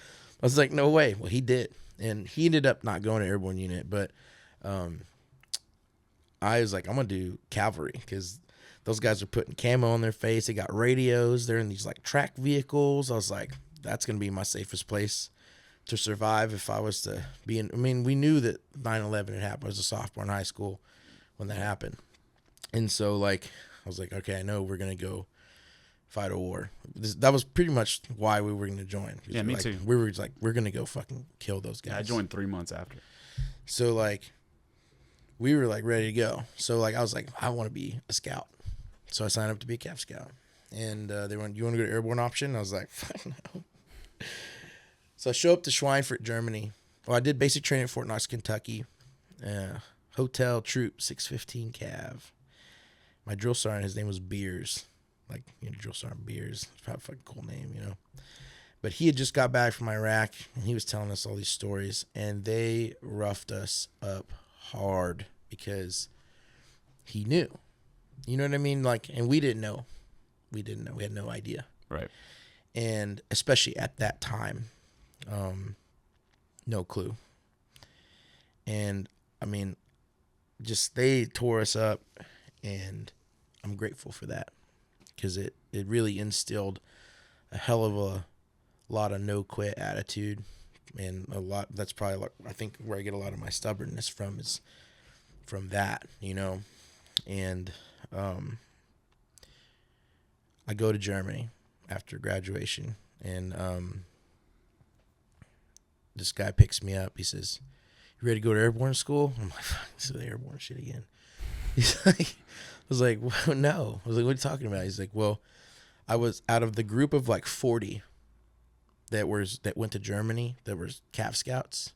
I was like, "No way." Well, he did, and he ended up not going to airborne unit, but I was like, I'm gonna do cavalry because those guys are putting camo on their face. They got radios. They're in these like track vehicles. I was like, that's gonna be my safest place to survive if I was to be in. I mean, we knew that 9/11 had happened. I was a sophomore in high school when that happened, and so like I was like, okay, I know we're gonna go fight a war. That was pretty much why we were gonna join. Yeah, me like, too. We were just like, we're gonna go fucking kill those guys. Yeah, I joined 3 months after. So like, we were like ready to go. So like, I was like, I want to be a scout. So I signed up to be a Cav Scout, and they went, "You want to go to airborne option?" I was like, "Fuck no." So I show up to Schweinfurt, Germany. Well, I did basic training at Fort Knox, Kentucky. Hotel Troop 615 Cav. My drill sergeant, his name was Beers. Like, drill sergeant Beers. It's probably a fucking cool name, But he had just got back from Iraq, and he was telling us all these stories, and they roughed us up hard because he knew. You know what I mean? Like, and we didn't know. We had no idea. Right. And especially at that time, no clue. And I mean, just they tore us up, and I'm grateful for that because it really instilled a hell of a lot of no quit attitude, and a lot. That's probably like, I think where I get a lot of my stubbornness from is from that, and I go to Germany after graduation, and this guy picks me up. He says, "You ready to go to airborne school?" I'm like, "Fuck, this is the airborne shit again." He's like, I was like, well, no. I was like, "What are you talking about?" He's like, "Well, I was out of the group of like 40 that went to Germany that were Cav Scouts.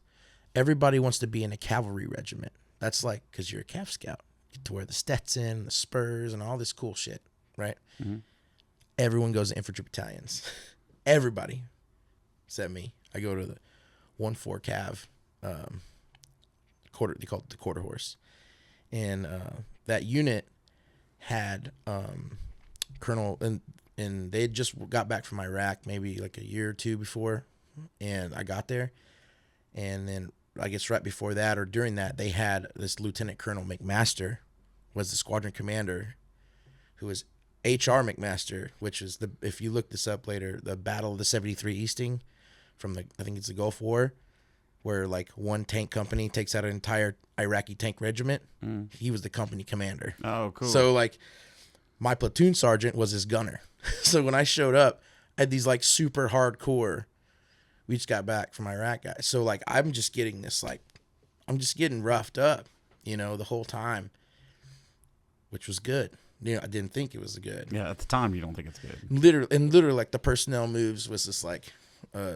Everybody wants to be in a cavalry regiment. That's like, because you're a Cav Scout. You get to wear the Stetson, the spurs, and all this cool shit, right?" Mm-hmm. Everyone goes to infantry battalions. Everybody, except me. I go to the 1-4 Cav, quarter. They call it the quarter horse, and that unit had Colonel, and they had just got back from Iraq maybe like a year or two before, and I got there, and then I guess right before that or during that, they had this Lieutenant Colonel McMaster was the squadron commander, who was H.R. McMaster, which is if you look this up later, the Battle of the 73 Easting from I think it's the Gulf War, where like one tank company takes out an entire Iraqi tank regiment. He was the company commander. Oh, cool. So like my platoon sergeant was his gunner. So when I showed up, I had these like super hardcore, we just got back from Iraq guys. So like I'm just getting this I'm just getting roughed up, the whole time, which was good. I didn't think it was good. Yeah, at the time you don't think it's good. Literally like the personnel moves was just like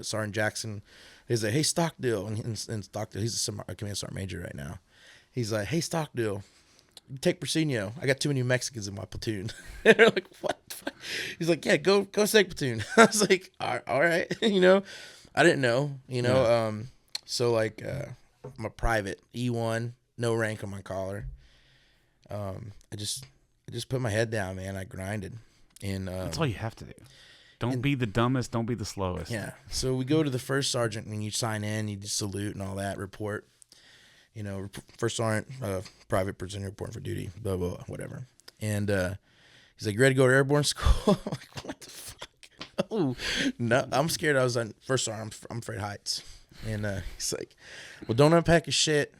Sergeant Jackson. He's like, "Hey, Stockdale," and Stockdale, he's a command sergeant major right now. He's like, "Hey, Stockdale, take Briseno. I got too many Mexicans in my platoon." And they're like, "What the fuck?" He's like, "Yeah, go second platoon." I was like, all right. I didn't know, Yeah. So like, I'm a private E1, no rank on my collar. I just put my head down, man. I grinded. And that's all you have to do. Don't be the dumbest. Don't be the slowest. Yeah. So we go to the first sergeant, and you sign in, you just salute and all that, report. First sergeant, private prisoner reporting for duty, blah, blah, blah, whatever. And he's like, "You ready to go to airborne school?" I'm like, "What the fuck?" Oh, no, I'm scared. I was on first sergeant. I'm afraid of heights. And he's like, "Well, don't unpack your shit.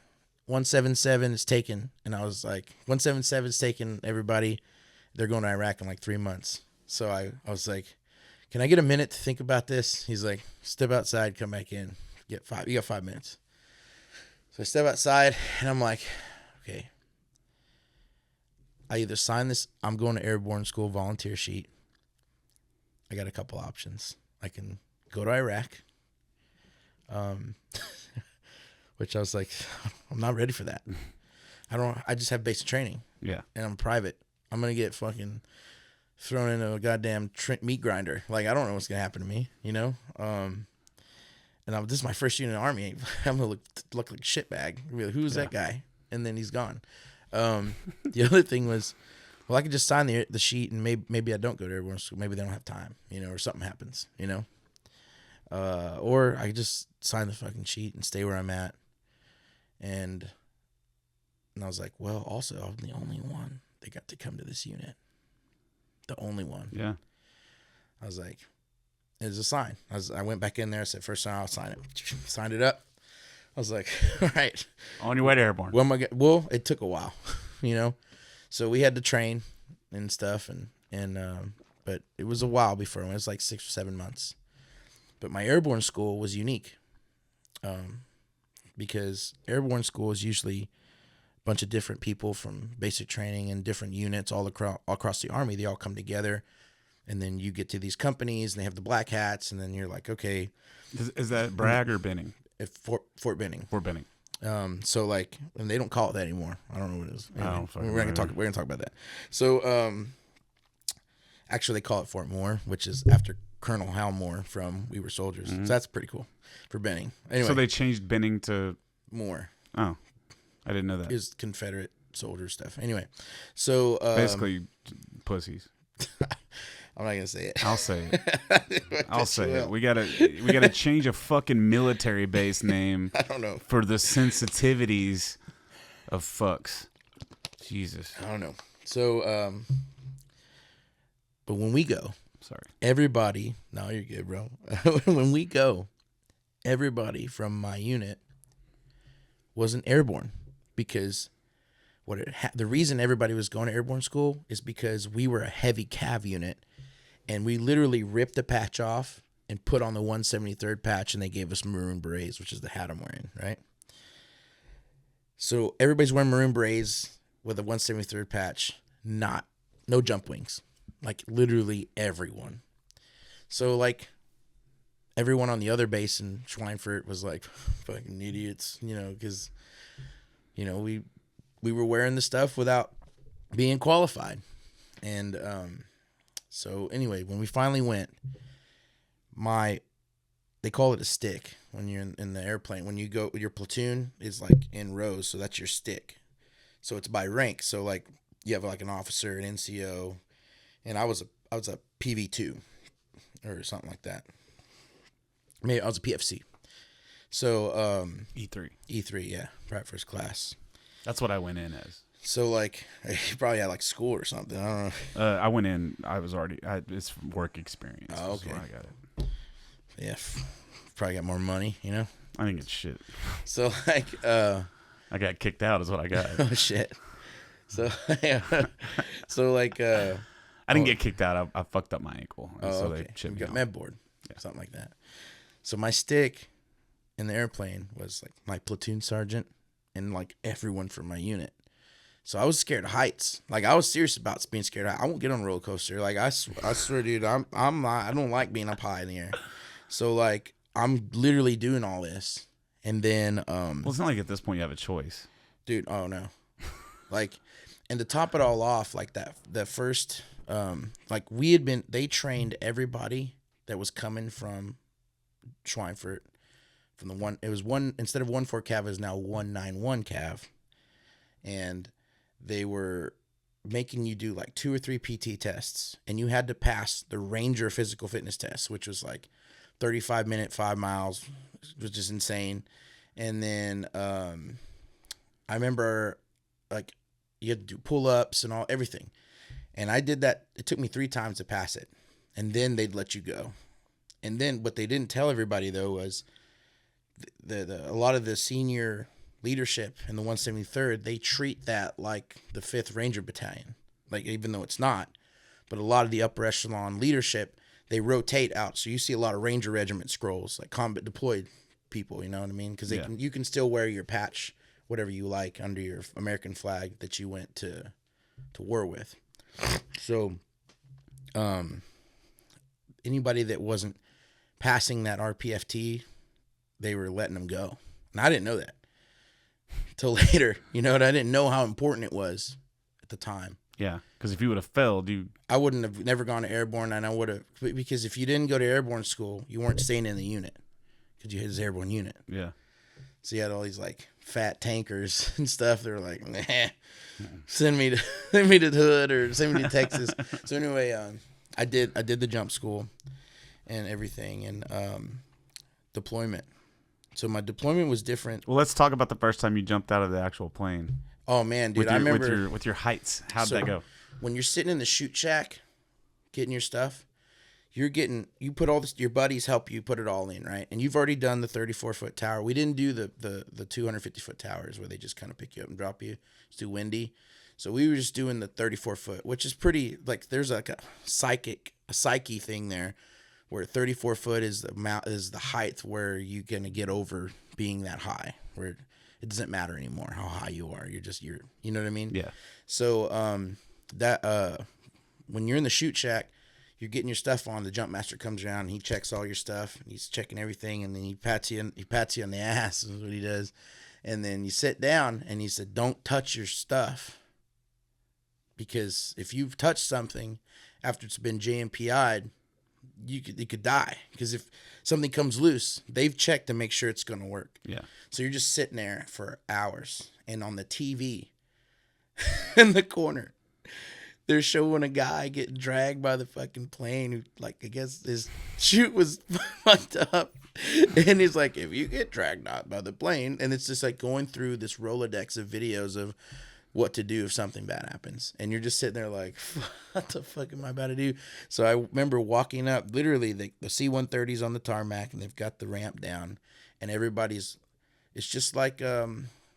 177 is taken." And I was like, 177 is taken, everybody. They're going to Iraq in like 3 months. So I was like, "Can I get a minute to think about this?" He's like, "Step outside, come back in. You got 5 minutes." So I step outside, and I'm like, okay, I either sign this, I'm going to airborne school volunteer sheet. I got a couple options. I can go to Iraq, which I was like, I'm not ready for that. I just have basic training. Yeah. And I'm private. I'm going to get fucking thrown into a goddamn meat grinder. Like, I don't know what's going to happen to me, And this is my first year in the Army. I'm going to look like a shitbag. Like, who's that guy? And then he's gone. The other thing was, well, I could just sign the sheet, and maybe I don't go to airborne school. Maybe they don't have time, or something happens, Or I could just sign the fucking sheet and stay where I'm at. And And I was like, well, also, I'm the only one that got to come to this unit. The only one. Yeah. I was like, it was a sign. I went back in there. I said, first time I'll sign it. Signed it up. I was like, all right. On your way to airborne. Well, it took a while, you know. So we had to train and stuff, but it was a while before. It was like 6 or 7 months. But my airborne school was unique, because airborne school is usually a bunch of different people from basic training and different units all across the Army. They all come together, and then you get to these companies, and they have the black hats, and then you're like, okay. Is that Bragg or Benning? At Fort Benning. Fort Benning. So like, and they don't call it that anymore. I don't know what it is. Anyway, Oh, we're gonna talk about that. So, actually, they call it Fort Moore, which is after Colonel Hal Moore from We Were Soldiers. So that's pretty cool for Benning. Anyway, So they changed Benning to Moore. Oh, I didn't know that. Is Confederate soldier stuff. Anyway, so Basically, pussies. I'm not gonna say it. I'll say it. I'll say it. We gotta change a fucking military base name. I don't know. For the sensitivities of fucks. Jesus. I don't know. So, but when we go, Sorry. everybody. No, you're good, bro. When we go, everybody from my unit wasn't airborne, because the reason everybody was going to airborne school is because we were a heavy cav unit, and we literally ripped the patch off and put on the 173rd patch, and they gave us maroon berets, which is the hat I'm wearing, right? So everybody's wearing maroon berets with a 173rd patch, no jump wings, like literally everyone. So like everyone on the other base in Schweinfurt was like fucking idiots, because we were wearing the stuff without being qualified. And so anyway, when we finally went, they call it a stick when you're in the airplane. When you go, your platoon is like in rows, so that's your stick. So it's by rank. So like you have like an officer, an NCO, and I was a PV2 or something like that. Maybe I was a PFC. So E3, yeah, right, first class. That's what I went in as. So like you probably had like school or something. I don't know. I went in. It's work experience. Oh, okay. I got it. Yeah, probably got more money, I think it's shit. So like, I got kicked out, is what I got. oh shit. So yeah, so like, I didn't get kicked out. I fucked up my ankle. And so okay. they shipped We me got home. med board, something like that. So my stick in the airplane was like my platoon sergeant and like everyone from my unit. So I was scared of heights. Like I was serious about being scared of heights. I won't get on a roller coaster. Like I swear, dude, I'm not. I don't like being up high in the air. So like I'm literally doing all this, and then Well, it's not like at this point you have a choice, dude. Oh no, like, and to top it all off, like the first like they trained everybody that was coming from Schweinfurt, from the one. It was one instead of 1-4 Cav, it was now 191 Cav, and they were making you do like 2 or 3 PT tests, and you had to pass the Ranger physical fitness test, which was like 35-minute 5 miles, which is insane. And then I remember like you had to do pull-ups and everything, and I did that. It took me 3 times to pass it, and then they'd let you go. And then what they didn't tell everybody though was a lot of the senior leadership in the 173rd, they treat that like the 5th Ranger Battalion, like even though it's not. But a lot of the upper echelon leadership, they rotate out, so you see a lot of Ranger Regiment scrolls, like combat deployed people. You know what I mean? Because you can still wear your patch, whatever you like, under your American flag that you went to war with. So, anybody that wasn't passing that RPFT, they were letting them go, and I didn't know that till later. You know, and I didn't know how important it was at the time. Yeah, because if you would have failed, I wouldn't have never gone to airborne, and I would have, because if you didn't go to airborne school, you weren't staying in the unit because you had this airborne unit. Yeah. So you had all these like fat tankers and stuff. They were like, nah, send me to the hood or send me to Texas. So anyway, I did the jump school and everything, and deployment. So my deployment was different. Well, let's talk about the first time you jumped out of the actual plane. Oh man, dude, with your, I remember with your heights. How'd So- that go? when you're sitting in the shoot shack, getting your stuff. You put all this. Your buddies help you put it all in, right? And you've already done the 34-foot tower. We didn't do the 250-foot towers where they just kind of pick you up and drop you. It's too windy, so we were just doing the 34-foot, which is pretty. Like there's like a psyche thing there, where 34-foot is the height where you're gonna get over being that high, where it doesn't matter anymore how high you are. You're you know what I mean? Yeah. So when you're in the shoot shack, you're getting your stuff on. The jump master comes around and he checks all your stuff. And he's checking everything, and then he pats you on the ass is what he does. And then you sit down and he said, "Don't touch your stuff, because if you've touched something after it's been JMPI'd, you could die, because if something comes loose, they've checked to make sure it's going to work." Yeah. So you're just sitting there for hours, and on the TV in the corner, they're showing a guy getting dragged by the fucking plane who, like, I guess his chute was fucked up. And he's like, if you get dragged out by the plane, and it's just like going through this Rolodex of videos of what to do if something bad happens. And you're just sitting there like, what the fuck am I about to do? So I remember walking up, literally the C-130's on the tarmac, and they've got the ramp down, and it's just like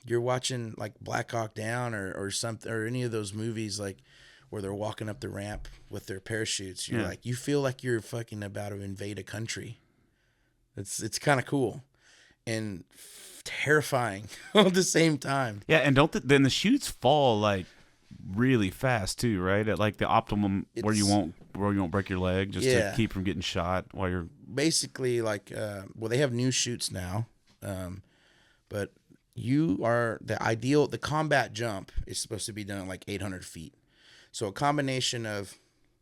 you're watching like Black Hawk Down or something, or any of those movies like where they're walking up the ramp with their parachutes. You're like, you feel like you're fucking about to invade a country. It's kind of cool and terrifying at the same time. Yeah, and then the chutes fall like really fast too, right? At like the optimum where you won't break your leg, just to keep from getting shot while you're basically like they have new chutes now, but the combat jump is supposed to be done at like 800 feet. So a combination of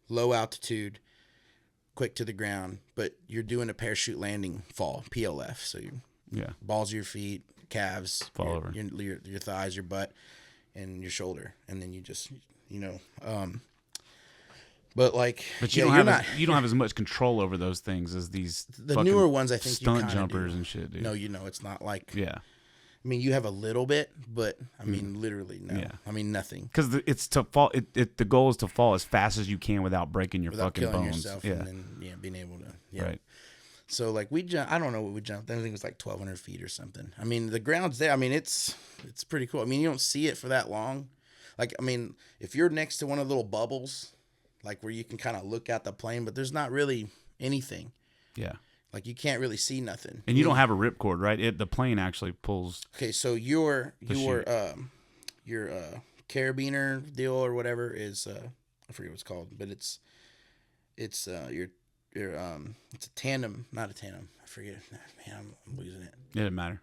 low altitude, quick to the ground, but you're doing a parachute landing fall, PLF. So you balls of your feet, calves, fall over your thighs, your butt, and your shoulder, and then you just But you don't have as much control over those things as these the newer ones. I think stunt jumpers and shit, dude. No, it's not like I Yeah. mean, you have a little bit, but I mean, literally no. Yeah. I mean, nothing. Because it's to fall. The goal is to fall as fast as you can without breaking your fucking killing bones. yourself, Yeah. and then being able to. Yeah. Right. So like we jump. I don't know what we jumped. I think it was like 1,200 feet or something. I mean, the ground's there. I mean, it's pretty cool. I mean, you don't see it for that long. Like, I mean, if you're next to one of the little bubbles, like where you can kind of look at the plane, but there's not really anything. Yeah. Like you can't really see nothing. And you don't have a ripcord, right? The plane actually pulls. Okay, so your carabiner deal or whatever is I forget what it's called, but it's it's a tandem, not a tandem. I forget. Man, I'm losing it. It didn't matter.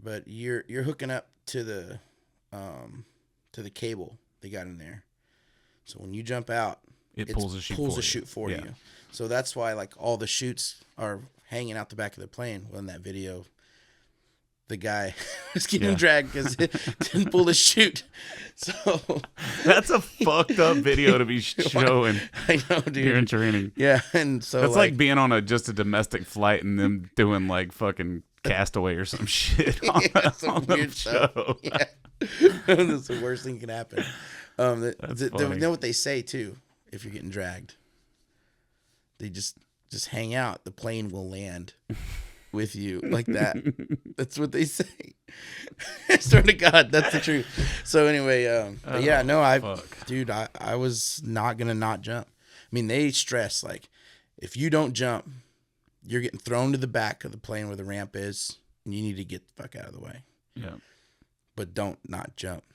But you're hooking up to the cable they got in there. So when you jump out, it pulls a chute for you. So that's why like all the chutes are hanging out the back of the plane. Well, in that video, the guy was getting dragged because it didn't pull the chute. So that's a fucked up video to be showing. I know, dude. You're in training. Yeah, and so that's like being on just a domestic flight and them doing like fucking Castaway or some shit on, some weird show. Stuff. Yeah, that's the worst thing can happen. You know what they say too? If you're getting dragged, they just hang out. The plane will land with you like that. That's what they say. I swear to God, that's the truth. So anyway, dude, I was not gonna not jump. I mean, they stress like if you don't jump, you're getting thrown to the back of the plane where the ramp is, and you need to get the fuck out of the way. Yeah. But don't not jump.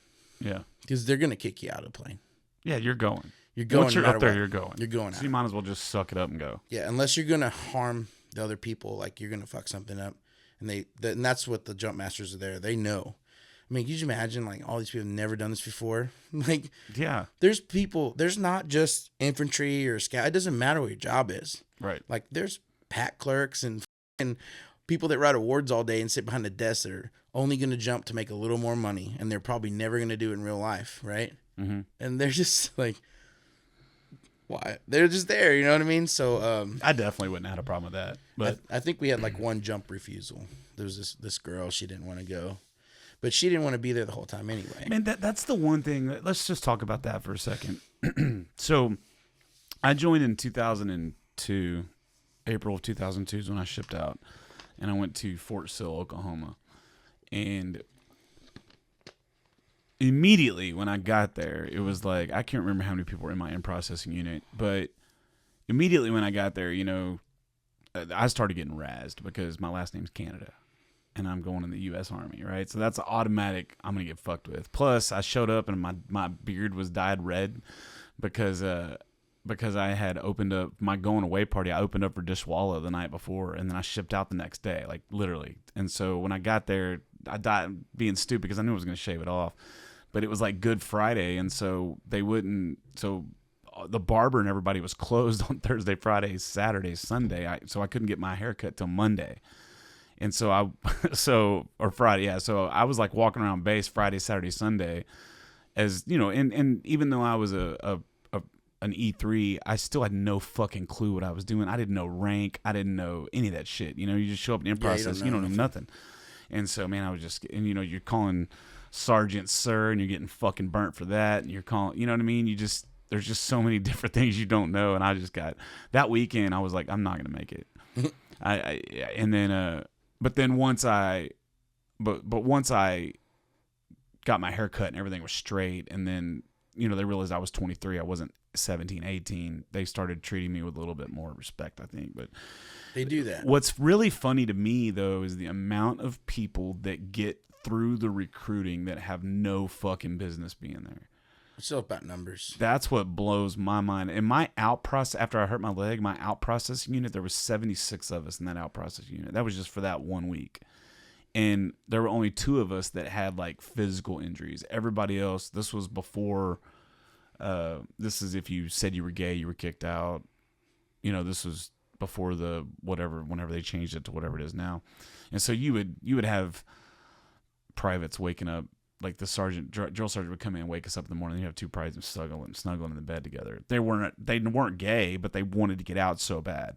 Yeah. Because they're gonna kick you out of the plane. Yeah, you're going. You're going. Once you're no up there, what. you're going. You're going. So out. you might as well just suck it up and go. Yeah, unless you're gonna harm the other people, like you're gonna fuck something up, and and that's what the jump masters are there. They know. I mean, could you imagine like all these people have never done this before? Like, yeah, there's people. There's not just infantry or scout. It doesn't matter what your job is. Right. Like, there's pack clerks and people that write awards all day and sit behind a desk that are only gonna jump to make a little more money, and they're probably never gonna do it in real life, right? Mm-hmm. And they're just like. Why? They're just there, you know what I mean? So I definitely wouldn't have had a problem with that. But I think we had like one jump refusal. There was this girl, she didn't want to go. But she didn't want to be there the whole time anyway. Man, that's the one thing. Let's just talk about that for a second. So I joined in 2002. April of 2002 is when I shipped out. And I went to Fort Sill, Oklahoma. And immediately when I got there, it was like, I can't remember how many people were in my in-processing unit, but immediately when I got there, you know, I started getting razzed because my last name's Canada and I'm going in the U.S. Army, right? So that's automatic, I'm going to get fucked with. Plus, I showed up and my beard was dyed red because I had opened up my going away party. I opened up for Dishwalla the night before, and then I shipped out the next day, like literally. And so when I got there, I died being stupid because I knew I was going to shave it off. But it was like Good Friday, and so they wouldn't. So the barber and everybody was closed on Thursday, Friday, Saturday, Sunday. So I couldn't get my hair cut till Monday. And so or Friday, yeah. So I was like walking around base Friday, Saturday, Sunday, as you know. And even though I was an E3, I still had no fucking clue what I was doing. I didn't know rank. I didn't know any of that shit. You know, you just show up in process, you don't know nothing. And so, man, I was just, and you know, you're calling Sergeant Sir, and you're getting fucking burnt for that, and you're calling, you know what I mean? There's just so many different things you don't know, and I just got, that weekend, I was like, I'm not gonna make it. Once I got my hair cut and everything was straight, and then, you know, they realized I was 23, I wasn't 17, 18, they started treating me with a little bit more respect, I think. But they do that. What's really funny to me, though, is the amount of people that get through the recruiting that have no fucking business being there. It's all about numbers. That's what blows my mind. In my out process, after I hurt my leg, my out processing unit, there was 76 of us in that out processing unit. That was just for that 1 week. And there were only 2 of us that had like physical injuries. Everybody else, this was before, this is if you said you were gay, you were kicked out. You know, this was before the whenever they changed it to whatever it is now. And so you would have privates waking up, like the drill sergeant would come in and wake us up in the morning. You have 2 privates snuggling in the bed together. They weren't gay, but they wanted to get out so bad.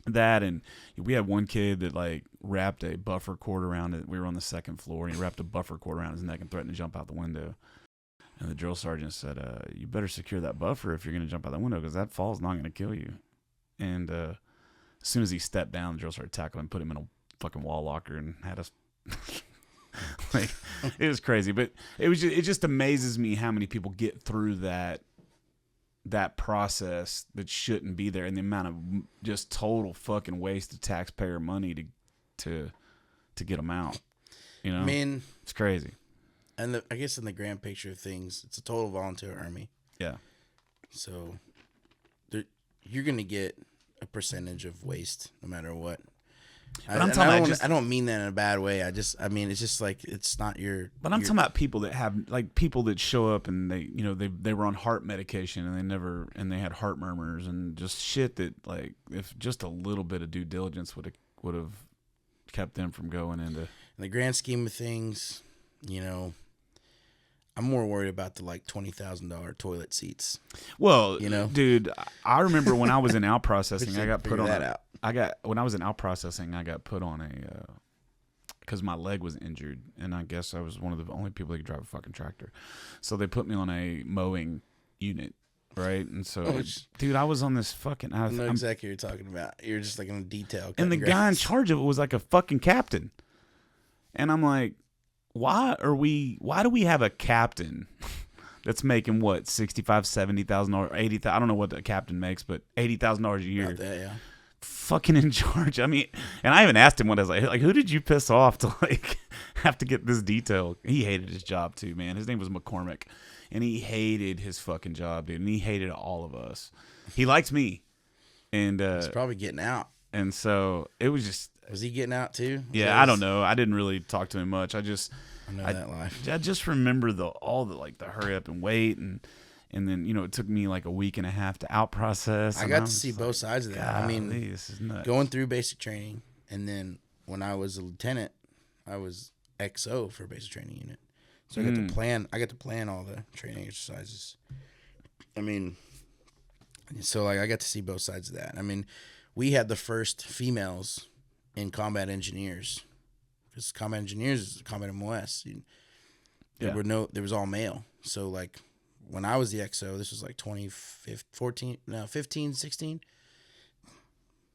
That, and we had one kid that like wrapped a buffer cord around it. We were on the 2nd floor, and he wrapped a buffer cord around his neck and threatened to jump out the window. And the drill sergeant said, "You better secure that buffer if you're going to jump out the window, because that fall is not going to kill you." And as soon as he stepped down, the drill sergeant tackled him, put him in a fucking wall locker, and had us. Like, it was crazy, but it just amazes me how many people get through that process that shouldn't be there, and the amount of just total fucking waste of taxpayer money to get them out. You know, I mean, it's crazy. And I guess in the grand picture of things, it's a total volunteer army. Yeah. So you're gonna get a percentage of waste no matter what. But I don't mean that in a bad way. I mean it's just like it's not your. But I'm talking about people that have, like, people that show up and they were on heart medication and they had heart murmurs and just shit that, like, if just a little bit of due diligence would have kept them from going into. In the grand scheme of things, you know, I'm more worried about the like $20,000 toilet seats. Well, you know, dude, I remember when I was in out processing, I got put on that out. When I was in out processing, I got put on a because my leg was injured, and I guess I was one of the only people that could drive a fucking tractor. So they put me on a mowing unit, right? And so, dude, I was on this fucking. I know exactly what you're talking about. You're just like in detail. And the guy in charge of it was like a fucking captain, and I'm like, why do we have a captain that's making what, $65,000, $70,000, $80,000? I don't know what the captain makes, but $80,000 a year. About that, yeah. Fucking in charge. I mean, and I even asked him what I was like, who did you piss off to like have to get this detail? He hated his job too, man. His name was McCormick, and he hated his fucking job, dude. And he hated all of us. He liked me, and he's probably getting out. And so it was just. Was he getting out too? Yeah, I don't know. I didn't really talk to him much. I know that life. I just remember the hurry up and wait, and then, you know, it took me like a week and a half to out process. I got to see both sides of that. I mean, this is nuts. Going through basic training, and then when I was a lieutenant, I was XO for basic training unit. So I got to plan. I got to plan all the training exercises. I mean, so like I got to see both sides of that. I mean, we had the first females in combat engineers, because combat engineers is combat MOS. Yeah. There was all male. So like when I was the XO, this was like 15, 16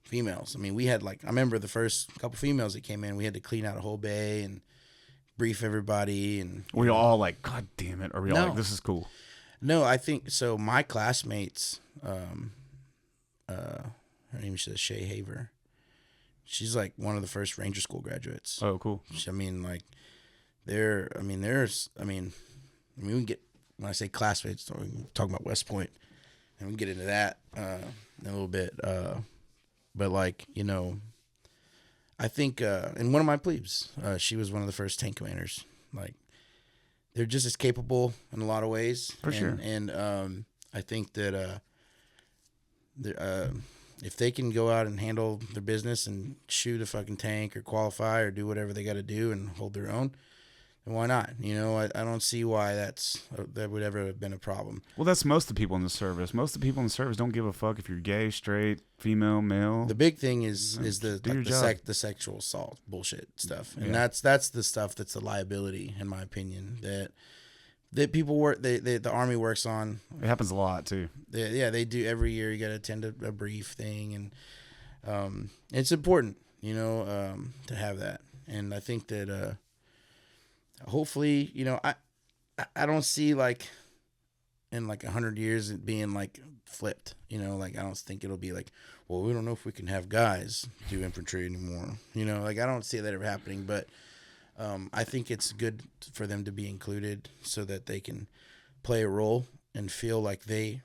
females. I mean, we had like, I remember the first couple females that came in, we had to clean out a whole bay and brief everybody. And were you all like, God damn it? Or were you all No. like, this is cool? no, I think so. My classmates, her name is Shay Haver. She's like one of the first Ranger School graduates. Oh, cool. I mean, like, we can get, when I say classmates, we're talking about West Point, and we can get into that in a little bit. But like, you know, I think, and one of my plebes, she was one of the first tank commanders. Like, they're just as capable in a lot of ways. For sure. And I think that if they can go out and handle their business and shoot a fucking tank or qualify or do whatever they got to do and hold their own, then why not? You know, I don't see why that would ever have been a problem. Well, that's most of the people in the service. Most of the people in the service don't give a fuck if you're gay, straight, female, male. The big thing is the sexual assault bullshit stuff, and that's the stuff that's a liability, in my opinion. That people work, the Army works on. It happens a lot too. They do every year. You got to attend a brief thing, and it's important, you know, to have that. And I think that hopefully, you know, I don't see like in like 100 years it being like flipped, you know, like I don't think it'll be like, well, we don't know if we can have guys do infantry anymore, you know, like I don't see that ever happening. But I think it's good for them to be included so that they can play a role and feel like they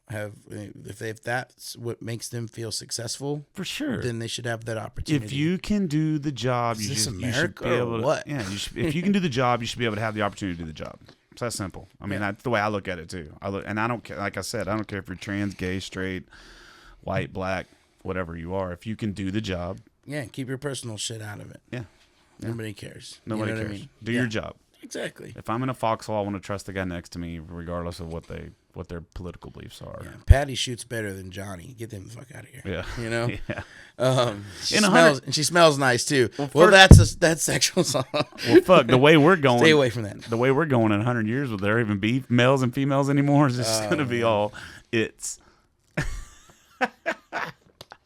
have, if that's what makes them feel successful, for sure, then they should have that opportunity. If you can do the job, you should be able to. What? Yeah, if you can do the job, you should be able to have the opportunity to do the job. It's that simple. I mean, that's the way I look at it too. I don't care. Like I said, I don't care if you're trans, gay, straight, white, black, whatever you are. If you can do the job, keep your personal shit out of it. Yeah. Nobody cares. Nobody you know cares. What I mean? Do your job. Exactly. If I'm in a foxhole, I want to trust the guy next to me, regardless of what their political beliefs are. Yeah. Patty shoots better than Johnny. Get them the fuck out of here. Yeah. You know. Yeah. She smells nice too. Well, that's sexual assault. Well, fuck, the way we're going. Stay away from that. The way we're going in 100 years, will there even be males and females anymore? Is just going to be all it's.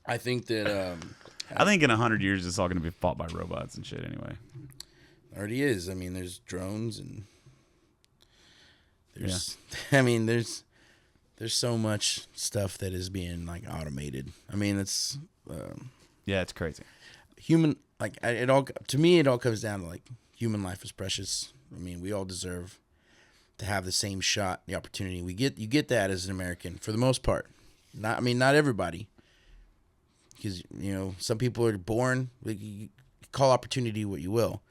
I think that. I think in 100 years, it's all going to be fought by robots and shit anyway. Already is. I mean, there's drones and there's. Yeah. I mean, there's so much stuff that is being like automated. I mean, it's. Yeah, it's crazy. Human, like it all. To me, it all comes down to like human life is precious. I mean, we all deserve to have the same shot, the opportunity we get. You get that as an American for the most part. Not everybody. Because, you know, some people are born, you call opportunity what you will.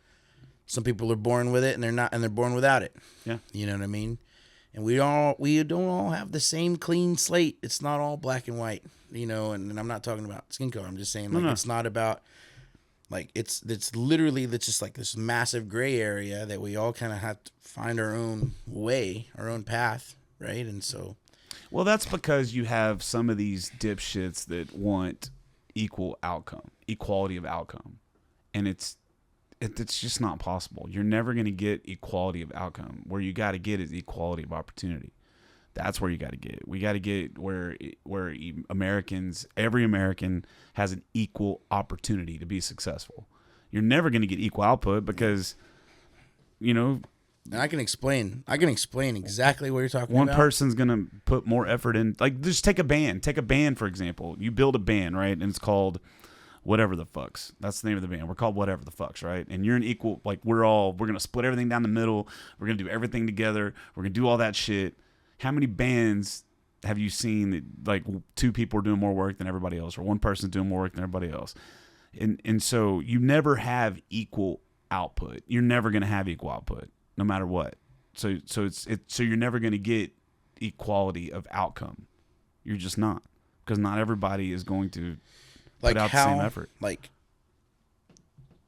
Some people are born with it and they're born without it. Yeah. You know what I mean? And we don't all have the same clean slate. It's not all black and white, you know, and I'm not talking about skin color. I'm just saying like it's not about like it's literally just like this massive gray area that we all kind of have to find our own way, our own path, right? And so well, that's because you have some of these dipshits that want equality of outcome, and it's just not possible. You're never going to get equality of outcome. Where you got to get is equality of opportunity. That's where you got to get. We got to get where Americans, every American has an equal opportunity to be successful. You're never going to get equal output because, you know. And I can explain exactly what you're talking about. One person's going to put more effort in. Like, just take a band. Take a band, for example. You build a band, right? And it's called Whatever the Fucks. That's the name of the band. We're called Whatever the Fucks, right? And you're an equal, like, we're going to split everything down the middle. We're going to do everything together. We're going to do all that shit. How many bands have you seen that, like, two people are doing more work than everybody else, or one person's doing more work than everybody else? And so you never have equal output. You're never going to have equal output. No matter what, so you're never going to get equality of outcome. You're just not, because not everybody is going to put out the same effort. Like,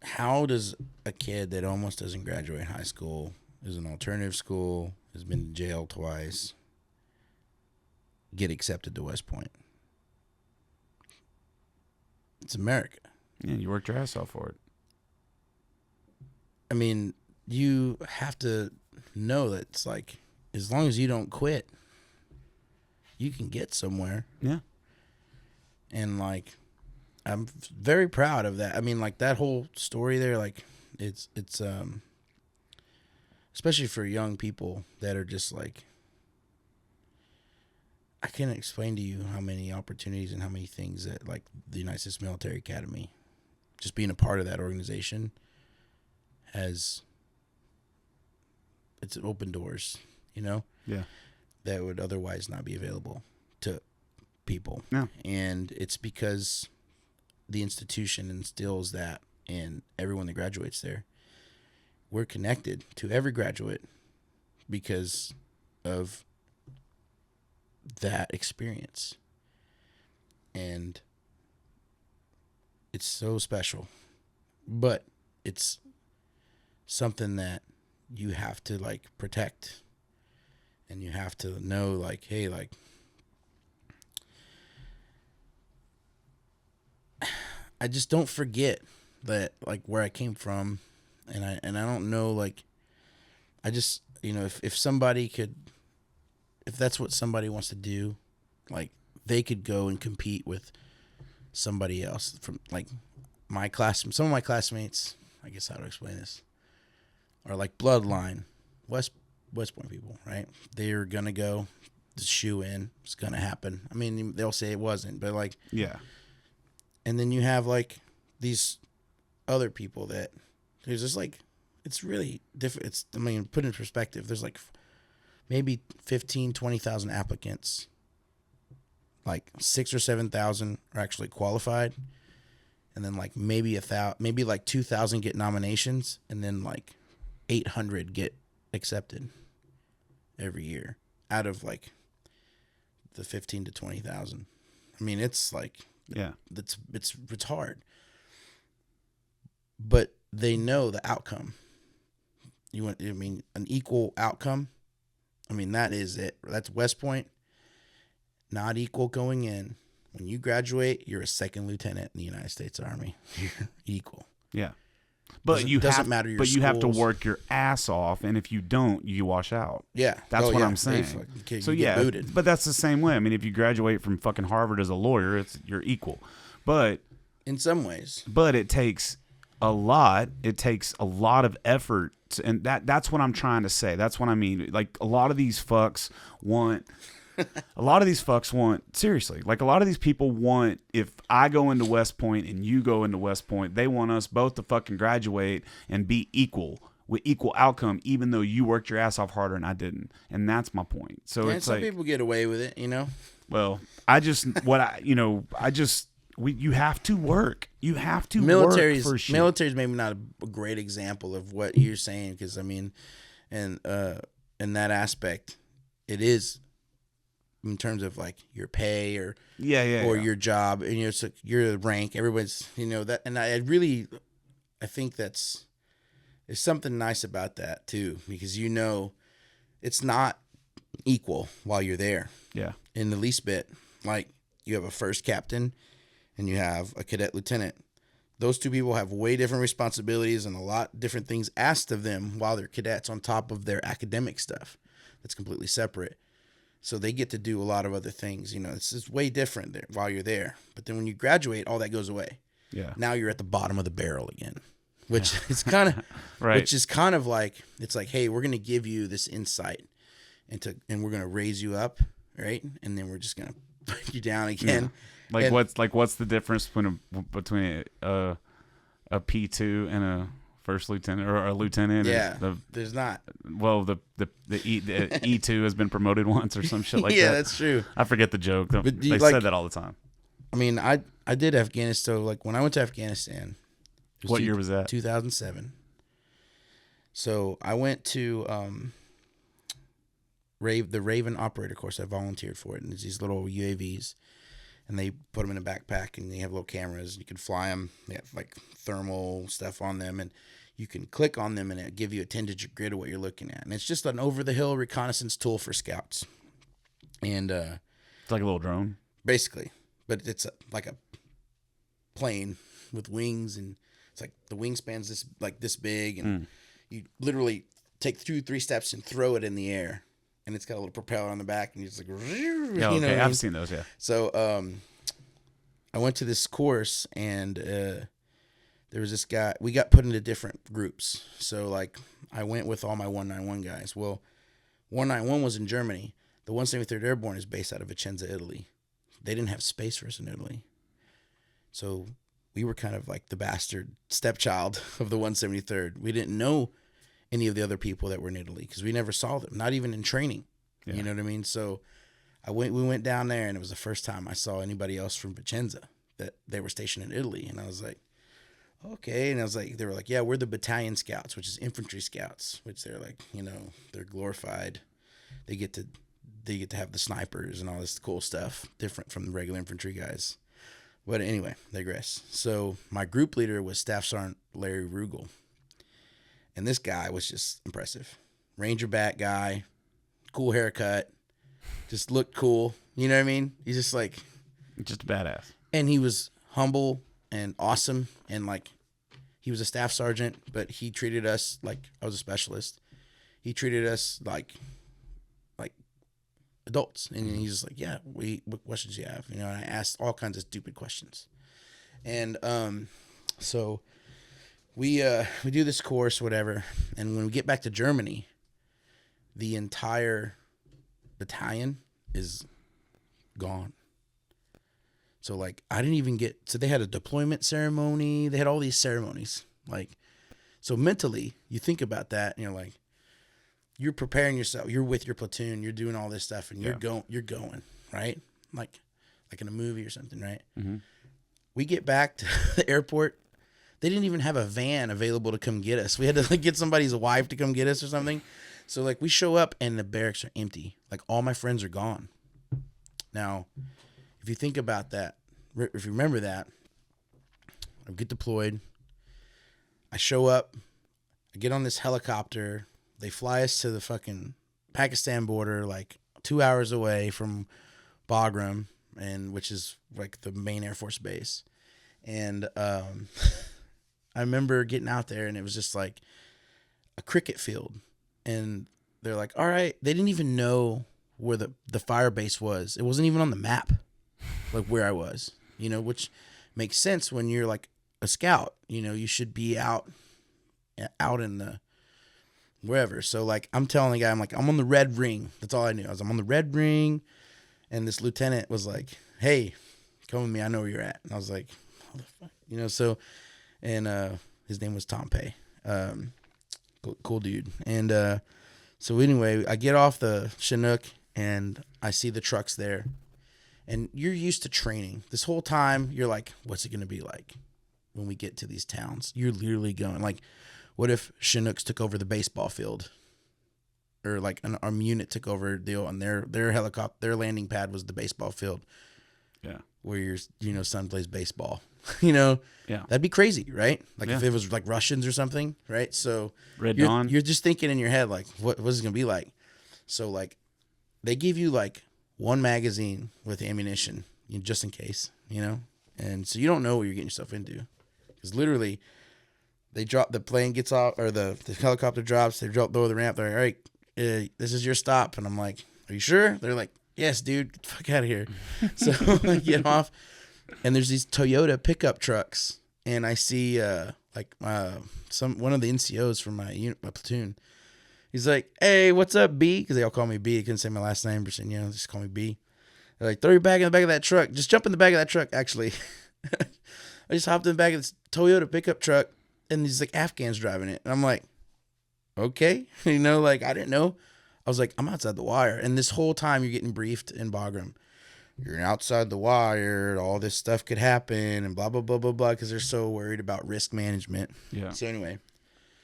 how does a kid that almost doesn't graduate high school, is an alternative school, has been to jail twice, get accepted to West Point? It's America. Yeah, you worked your ass off for it. I mean, you have to know that it's like, as long as you don't quit, you can get somewhere. Yeah. And like, I'm very proud of that. I mean, like that whole story there, like it's especially for young people that are just like, I can't explain to you how many opportunities and how many things that like the United States Military Academy, just being a part of that organization, has. It's open doors, you know. Yeah. That would otherwise not be available to people. Yeah. And it's because the institution instills that in everyone that graduates there. We're connected to every graduate because of that experience. And it's so special. But it's something that you have to like protect. And you have to know like, hey, like, I just don't forget that like where I came from, and I don't know, like, I just, you know, if somebody could, if that's what somebody wants to do, like they could go and compete with somebody else from like my class. Some of my classmates, I guess how to explain this, are like bloodline West Point people, right? They're gonna go, the shoe in, it's gonna happen. I mean, they'll say it wasn't, but like, Yeah. and then you have like these other people that there's just like, it's really different. It's, I mean, put in perspective, there's like maybe 15, 20,000 applicants. Like 6,000 or 7,000 are actually qualified. And then like maybe maybe like 2,000 get nominations, and then like 800 get accepted every year out of like the 15 to 20,000. I mean, it's like, Yeah. it's hard, but they know the outcome. I mean, an equal outcome. I mean, that is it. That's West Point. Not equal going in. When you graduate, you're a second lieutenant in the United States Army. You're equal. Yeah. But Doesn't matter your you have to schools. work your ass off, and if you don't, you wash out. Yeah. That's what yeah. I'm saying. So you get yeah, booted. but that's the same way. I mean, if you graduate from fucking Harvard as a lawyer, you're equal. But in some ways. But it takes a lot. It takes a lot of effort, and that's what I'm trying to say. That's what I mean. Like a lot of these fucks want. Seriously, like a lot of these people want, if I go into West Point and you go into West Point, they want us both to fucking graduate and be equal with equal outcome, even though you worked your ass off harder and I didn't. And that's my point. So And it's some like, people get away with it, you know? well, you have to work. You have to Military's work for shit. Military's maybe not a great example of what you're saying, because I mean, and in that aspect, it is in terms of like your pay or your job, and your rank. Everybody's, you know, that, and I think there's something nice about that too, because you know it's not equal while you're there. Yeah. In the least bit. Like you have a first captain and you have a cadet lieutenant. Those two people have way different responsibilities and a lot different things asked of them while they're cadets, on top of their academic stuff that's completely separate. So they get to do a lot of other things. You know, it's way different there while you're there. But then when you graduate, all that goes away. Yeah. Now you're at the bottom of the barrel again, which is kind of right. Which is kind of like, it's like, hey, we're going to give you this insight and we're going to raise you up, right? And then we're just going to put you down again. Yeah. What's the difference between a P2 and a first lieutenant or a lieutenant? Yeah, there's not. Well, the E2 has been promoted once or some shit like that. Yeah, that's true. I forget the joke. But they said that all the time. I mean, I did Afghanistan. So like when I went to Afghanistan, what year was that? 2007. So I went to the Raven operator course. I volunteered for it, and it's these little UAVs, and they put them in a backpack, and they have little cameras. You can fly them. They have like thermal stuff on them, and you can click on them, and it'll give you a 10-digit grid of what you're looking at. And it's just an over-the-hill reconnaissance tool for scouts. And it's like a little drone, basically, but it's like a plane with wings, and it's like the wingspan's this big, and you literally take 2-3 steps and throw it in the air, and it's got a little propeller on the back, and you just like, Yeah, you okay. know what I mean? I've seen those. Yeah. So I went to this course, and there was this guy. We got put into different groups. So like I went with all my 191 guys. Well, 191 was in Germany. The 173rd Airborne is based out of Vicenza, Italy. They didn't have space for us in Italy. So we were kind of like the bastard stepchild of the 173rd. We didn't know any of the other people that were in Italy because we never saw them, not even in training. Yeah. You know what I mean? So we went down there, and it was the first time I saw anybody else from Vicenza that they were stationed in Italy. And I was like, okay. And I was like, they were like, yeah, we're the battalion scouts, which is infantry scouts, which they're like, you know, they're glorified. They get to have the snipers and all this cool stuff, different from the regular infantry guys. But anyway, digress. So my group leader was Staff Sergeant Larry Rugel. And this guy was just impressive. Ranger bat guy, cool haircut, just looked cool. You know what I mean? He's just like... Just a badass. And he was humble and awesome. And like, he was a staff sergeant, but he treated us like I was a specialist. He treated us like adults. And he's just like, yeah, what questions do you have? You know, and I asked all kinds of stupid questions. And so we do this course, whatever. And when we get back to Germany, the entire battalion is gone. So like, I didn't even so they had a deployment ceremony. They had all these ceremonies. Like, so mentally you think about that and you're like, you're preparing yourself. You're with your platoon. You're doing all this stuff, and you're going, right? Like in a movie or something, right? Mm-hmm. We get back to the airport. They didn't even have a van available to come get us. We had to like get somebody's wife to come get us or something. So like we show up and the barracks are empty. Like all my friends are gone. Now, if you think about that, if you remember that, I get deployed. I show up. I get on this helicopter. They fly us to the fucking Pakistan border, like 2 hours away from Bagram, which is like the main Air Force base. And I remember getting out there, and it was just like a cricket field. And they're like, all right. They didn't even know where the fire base was. It wasn't even on the map, like where I was, you know, which makes sense when you're like a scout. You know, you should be out in the wherever. So like I'm telling the guy, I'm like, I'm on the red ring. That's all I knew. I'm on the red ring. And this lieutenant was like, hey, come with me. I know where you're at. And I was like, how the fuck? You know, so, and his name was Tom Pay. Cool dude. And so anyway, I get off the Chinook and I see the trucks there. And you're used to training. This whole time, you're like, what's it going to be like when we get to these towns? You're literally going like, what if Chinooks took over the baseball field, or like an arm unit took over a deal and their helicopter, their landing pad was the baseball field. Yeah. Where your son plays baseball, you know? Yeah. That'd be crazy, right? Like if it was like Russians or something, right? So Red Dawn. You're just thinking in your head, like, what is it going to be like? So like they give you like one magazine with ammunition, just in case, you know? And so you don't know what you're getting yourself into. Because literally, the plane gets off, or the helicopter drops, they drop lower the ramp, they're like, all right, this is your stop. And I'm like, are you sure? They're like, yes, dude, get the fuck out of here. So I get off, and there's these Toyota pickup trucks, and I see one of the NCOs from my platoon. He's like, hey, what's up, B? Because they all call me B. I couldn't say my last name, Briseno, just call me B. They're like, throw your bag in the back of that truck. Just jump in the back of that truck, actually. I just hopped in the back of this Toyota pickup truck, and these like Afghans driving it. And I'm like, okay. You know, like I didn't know. I was like, I'm outside the wire. And this whole time you're getting briefed in Bagram. You're outside the wire. All this stuff could happen and blah, blah, blah, blah, blah. Because they're so worried about risk management. Yeah. So anyway.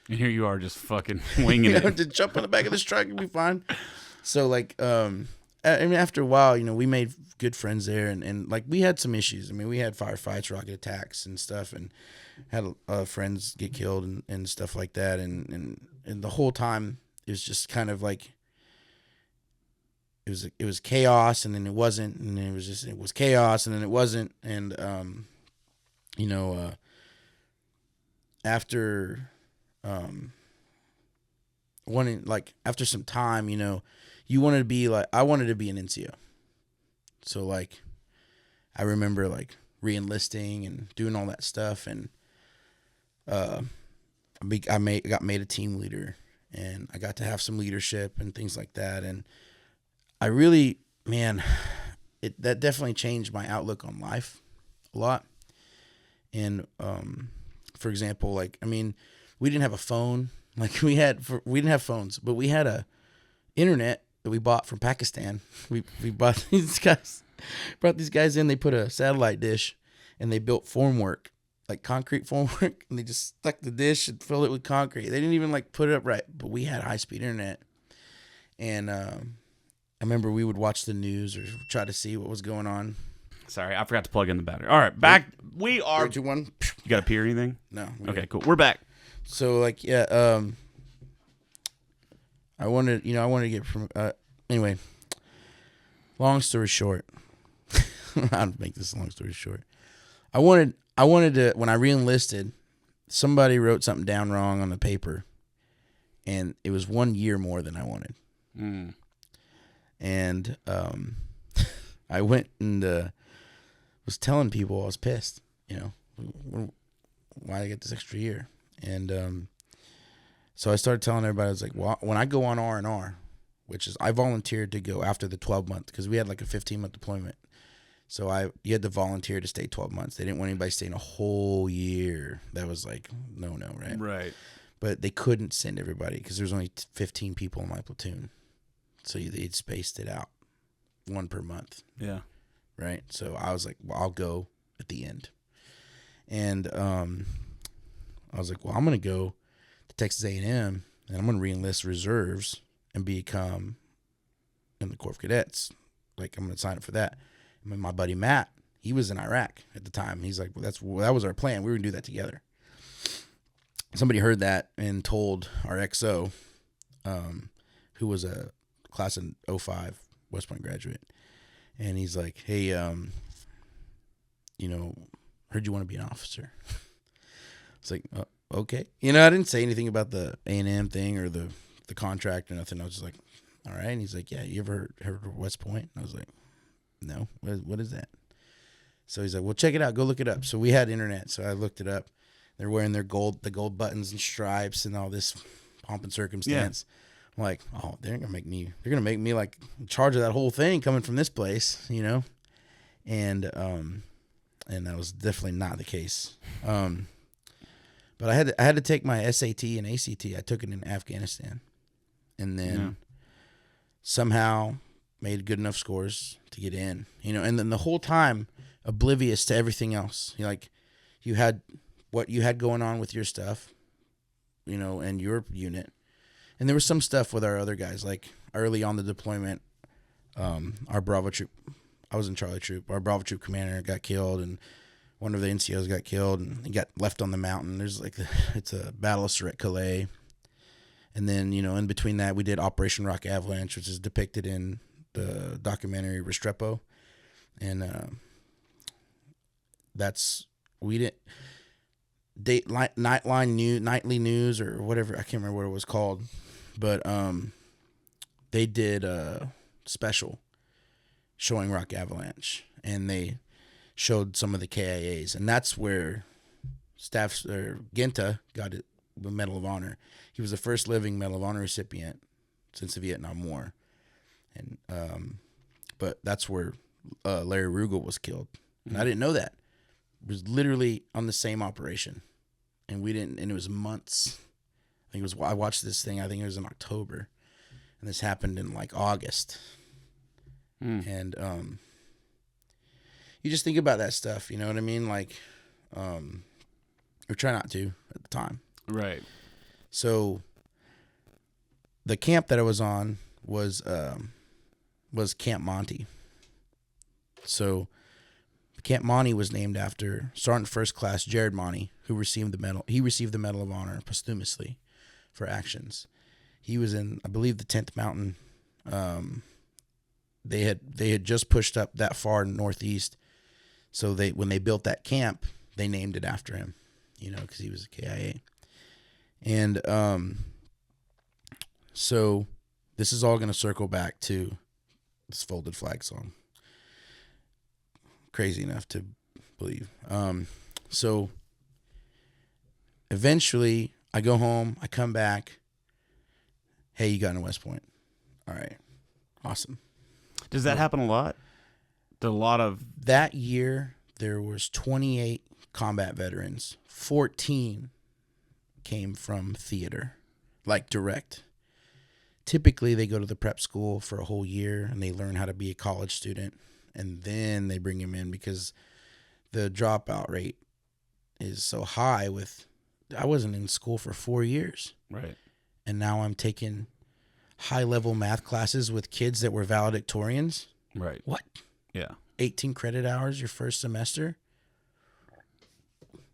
And here you are just fucking winging it. To jump on the back of this truck and be fine. So like, I mean, after a while, you know, we made good friends there, and like we had some issues. I mean, we had firefights, rocket attacks, and stuff, and had friends get killed and stuff like that. And the whole time it was just kind of like it was chaos, and then it wasn't, and then it was chaos, and then it wasn't, and after wanting, like, after some time, you know, you wanted to be like, I wanted to be an NCO. So, like, I remember, like, re-enlisting and doing all that stuff. And I got made a team leader, and I got to have some leadership and things like that. And I really, man, that definitely changed my outlook on life a lot. And, for example, like, I mean, we didn't have a phone. Like, we didn't have phones, but we had a internet that we bought from Pakistan. We bought brought these guys in. They put a satellite dish, and they built formwork, like concrete formwork, and they just stuck the dish and filled it with concrete. They didn't even, like, put it up right, but we had high-speed internet. And I remember we would watch the news or try to see what was going on. Sorry, I forgot to plug in the battery. All right, back. We are. 3, 2, 1. You got to pee or anything? No. Okay, cool. We're back. So, like, yeah, I wanted to get from, anyway, long story short, I'll make this a long story short. I wanted to, when I re-enlisted, somebody wrote something down wrong on the paper, and it was 1 year more than I wanted. And, I went and, was telling people I was pissed, you know, why did I get this extra year? And so I started telling everybody, I was like, well, when I go on R&R, which is, I volunteered to go after the 12 month, because we had like a 15-month deployment. So you had to volunteer to stay 12 months. They didn't want anybody staying a whole year. That was like, no, right? Right. But they couldn't send everybody because there was only 15 people in my platoon. So they'd spaced it out, 1 per month. Yeah. Right. So I was like, well, I'll go at the end. And I was like, well, I'm going to go to Texas A&M, and I'm going to re-enlist reserves and become in the Corps of Cadets. Like, I'm going to sign up for that. And my buddy Matt, he was in Iraq at the time. He's like, well, that was our plan. We were going to do that together. Somebody heard that and told our XO, who was a class in 05 West Point graduate. And he's like, hey, you know, heard you want to be an officer. It's like, okay. You know, I didn't say anything about the A&M thing or the contract or nothing. I was just like, all right. And he's like, yeah, you ever heard of West Point? And I was like, no. What is that? So he's like, well, check it out. Go look it up. So we had internet. So I looked it up. They're wearing the gold buttons and stripes and all this pomp and circumstance. Yeah. I'm like, oh, they're gonna make me like in charge of that whole thing coming from this place, you know? And that was definitely not the case. But I had to take my SAT and ACT. I took it in Afghanistan, and then somehow made good enough scores to get in, you know. And then the whole time oblivious to everything else. You had what you had going on with your stuff, you know, and your unit. And there was some stuff with our other guys, like early on the deployment, our Bravo troop, I was in Charlie troop, our Bravo troop commander got killed, and one of the NCOs got killed, and he got left on the mountain. There's like, it's a Battle of Suret-Calais. And then, you know, in between that, we did Operation Rock Avalanche, which is depicted in the documentary Restrepo. And nightly news or whatever, I can't remember what it was called, but they did a special showing Rock Avalanche, and they showed some of the KIAs, and that's where Genta got it, the Medal of Honor. He was the first living Medal of Honor recipient since the Vietnam War, and but that's where Larry Rugal was killed, and I didn't know that. It was literally on the same operation, and it was months. I watched this thing, I think it was in October, and this happened in like August. And you just think about that stuff, you know what I mean? Like, or try not to at the time. Right. So the camp that I was on was Camp Monty. So Camp Monty was named after Sergeant First Class Jared Monty, who received the medal. He received the Medal of Honor posthumously for actions. He was in, I believe, the 10th Mountain. They had just pushed up that far northeast, so when they built that camp, they named it after him, you know, because he was a KIA. And So this is all going to circle back to this Folded Flag song. Crazy enough to believe. So eventually I go home, I come back. Hey, you got into West Point. All right. Awesome. Does that happen a lot? A lot of That year there was 28 combat veterans. 14 came from theater, like direct. Typically they go to the prep school for a whole year and they learn how to be a college student, and then they bring them in because the dropout rate is so high. I wasn't in school for 4 years. right. And now I'm taking high-level math classes with kids that were valedictorians. Right. What? Yeah. 18 credit hours your first semester?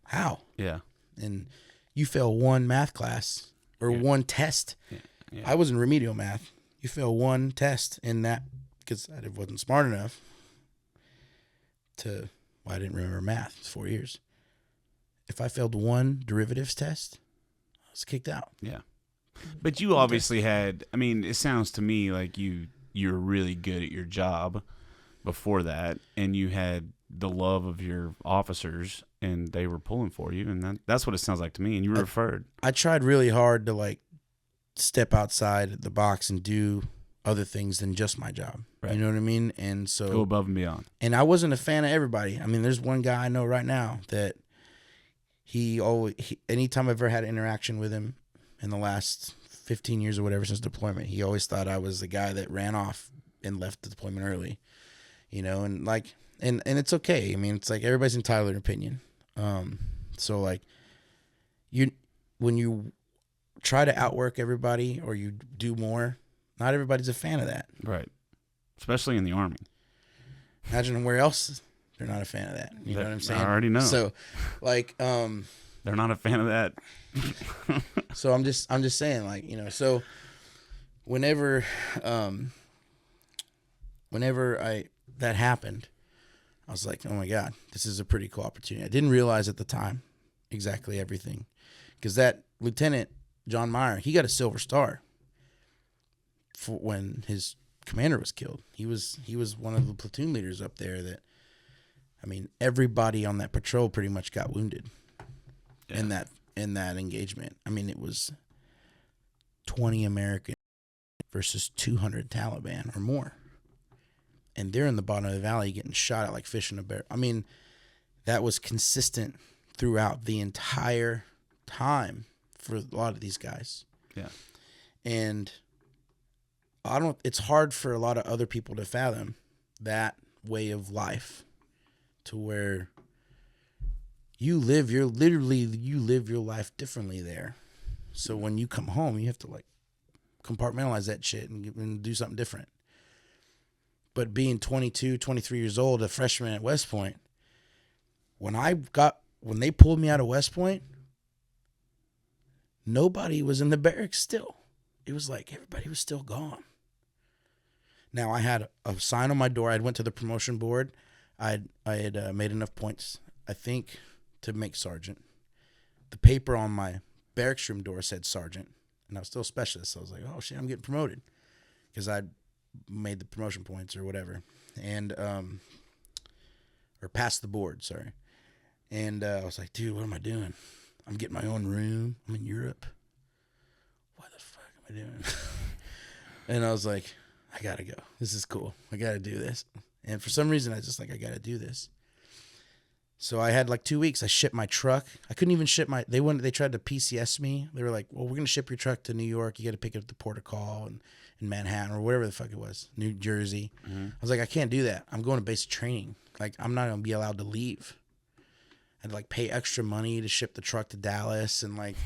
How? Yeah. And you fail one math class or one test. Yeah. I was in remedial math. You fail one test in that because I wasn't smart enough I didn't remember math. It's 4 years. If I failed one derivatives test, I was kicked out. Yeah. But you obviously had, I mean, it sounds to me like you're really good at your job before that, and you had the love of your officers, and they were pulling for you, and that's what it sounds like to me, and you were referred. I tried really hard to like step outside the box and do other things than just my job. Right. You know what I mean? And so Go above and beyond. And I wasn't a fan of everybody. I mean, there's one guy I know right now that anytime I've ever had interaction with him in the last 15 years or whatever since deployment, he always thought I was the guy that ran off and left the deployment early, you know, and like, and it's okay. I mean, it's like everybody's entitled to their opinion. So like when you try to outwork everybody or you do more, not everybody's a fan of that. Right. Especially in the Army. Imagine where else they're not a fan of that. You know what I'm saying? I already know. So like, they're not a fan of that. so I'm just saying, like, you know, so whenever that happened, I was like, oh my God, this is a pretty cool opportunity. I didn't realize at the time exactly everything, because that Lieutenant John Meyer, he got a Silver Star for when his commander was killed. He was one of the platoon leaders up there that, I mean, everybody on that patrol pretty much got wounded in that engagement. I mean, it was 20 American versus 200 Taliban or more. And they're in the bottom of the valley getting shot at like fish in a barrel. I mean, that was consistent throughout the entire time for a lot of these guys. Yeah. And it's hard for a lot of other people to fathom that way of life, to where you live your life differently there. So when you come home, you have to like compartmentalize that shit and do something different. But being 22, 23 years old, a freshman at West Point, when they pulled me out of West Point, nobody was in the barracks still. It was like everybody was still gone. Now, I had a sign on my door. I went to the promotion board. I had made enough points, I think, to make sergeant. The paper on my barracks room door said sergeant, and I was still a specialist. So I was like, oh, shit, I'm getting promoted, because I'd made the promotion points or whatever, and or passed the board, sorry. And I was like, dude, what am I doing? I'm getting my own room. I'm in Europe. What the fuck am I doing? And I was like, I gotta go. This is cool. I gotta do this. And for some reason, I just like, I gotta do this. So I had like 2 weeks. I shipped my truck. I couldn't even ship they tried to PCS me. They were like, well, we're gonna ship your truck to New York. You got to pick it up at the Port of Call in Manhattan or whatever the fuck it was, New Jersey. Mm-hmm. I was like, I can't do that. I'm going to basic training. Like, I'm not gonna be allowed to leave. I'd like pay extra money to ship the truck to Dallas, and like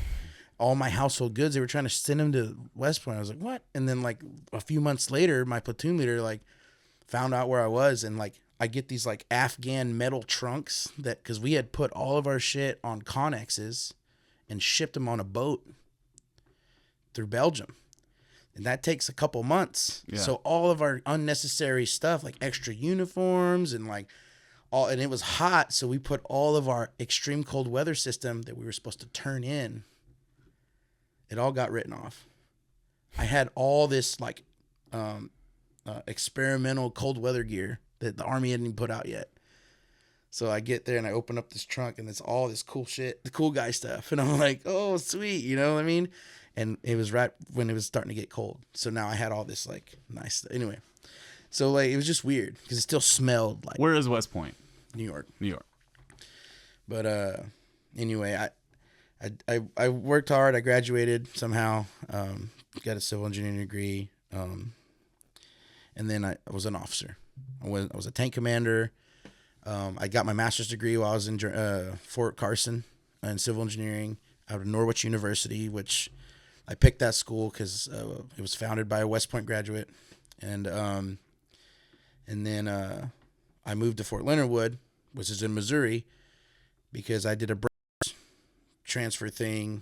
all my household goods, they were trying to send them to West Point. I was like, what? And then like a few months later, my platoon leader like found out where I was, and like I get these like Afghan metal trunks because we had put all of our shit on Connexes and shipped them on a boat through Belgium. And that takes a couple months. Yeah. So all of our unnecessary stuff, like extra uniforms and like and it was hot, so we put all of our extreme cold weather system that we were supposed to turn in, it all got written off. I had all this like experimental cold weather gear that the Army hadn't even put out yet. So I get there and I open up this trunk and it's all this cool shit, the cool guy stuff. And I'm like, oh, sweet. You know what I mean? And it was right when it was starting to get cold. So now I had all this like nice stuff. Anyway, so like it was just weird because it still smelled like Where is West Point? New York. New York. But anyway, I worked hard. I graduated somehow, got a civil engineering degree, and then I was an officer. I was a tank commander. I got my master's degree while I was in Fort Carson in civil engineering out of Norwich University, which I picked that school because it was founded by a West Point graduate, and then I moved to Fort Leonard Wood, which is in Missouri, because I did a branch transfer thing,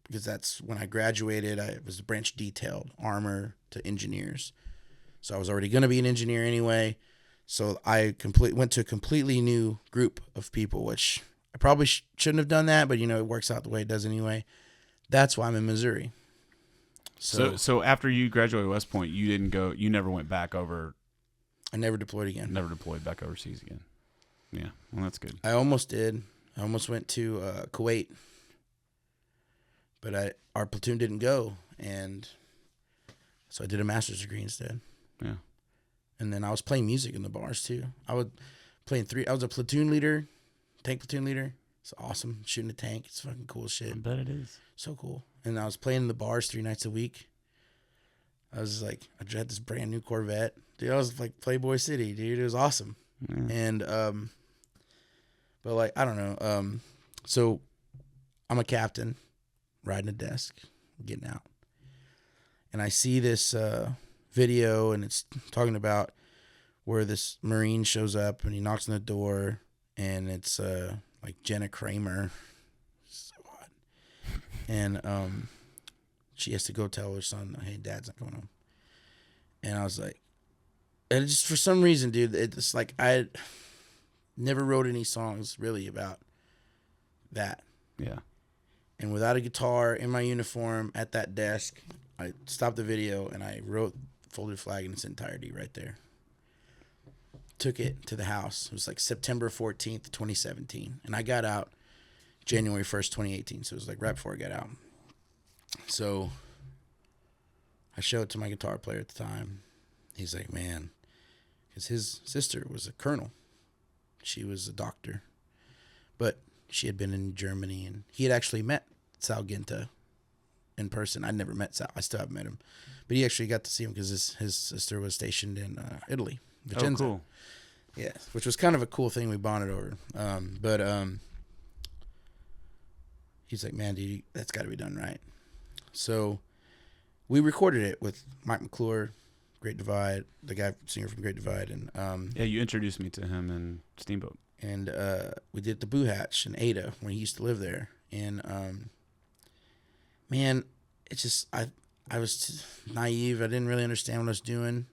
because that's when I graduated. I was branch detailed armor to engineers, so I was already going to be an engineer anyway. So I went to a completely new group of people, which I probably shouldn't have done that, but it works out the way it does anyway. That's why I'm in Missouri. So after you graduated West Point, you never went back over. I never deployed again. Never deployed back overseas again. Yeah, well, that's good. I almost did. I almost went to Kuwait, but our platoon didn't go, and so I did a master's degree instead. Yeah. And then I was playing music in the bars too. I was a platoon leader, tank platoon leader. It's awesome. Shooting a tank. It's fucking cool shit. I bet it is. So cool. And I was playing in the bars 3 nights a week. I was like, I had this brand new Corvette. Dude, I was like Playboy City, dude. It was awesome. Yeah. And, but like, I don't know. So I'm a captain riding a desk, getting out. And I see this, video, and it's talking about where this Marine shows up and he knocks on the door, and it's like Jenna Kramer. So hot. And she has to go tell her son, hey, Dad's not coming home. And I was like, and just for some reason, dude, it's like I never wrote any songs really about that. Yeah. And without a guitar in my uniform at that desk, I stopped the video and I wrote Folded Flag in its entirety right there. Took it to the house. It was like September 14th, 2017. And I got out January 1st, 2018. So it was like right before I got out. So I showed it to my guitar player at the time. He's like, man, because his sister was a colonel. She was a doctor. But she had been in Germany, and he had actually met Sal Ginta in person. I'd never met Sal. I still haven't met him. But he actually got to see him because his sister was stationed in Italy, Vicenza. Oh, cool. Yeah, which was kind of a cool thing we bonded over. But he's like, man, dude, that's got to be done right. So we recorded it with Mike McClure, Great Divide, the guy singer from Great Divide, and Yeah, you introduced me to him in Steamboat. And we did the Boo Hatch in Ada when he used to live there. And man, it's just I was naive. I didn't really understand what I was doing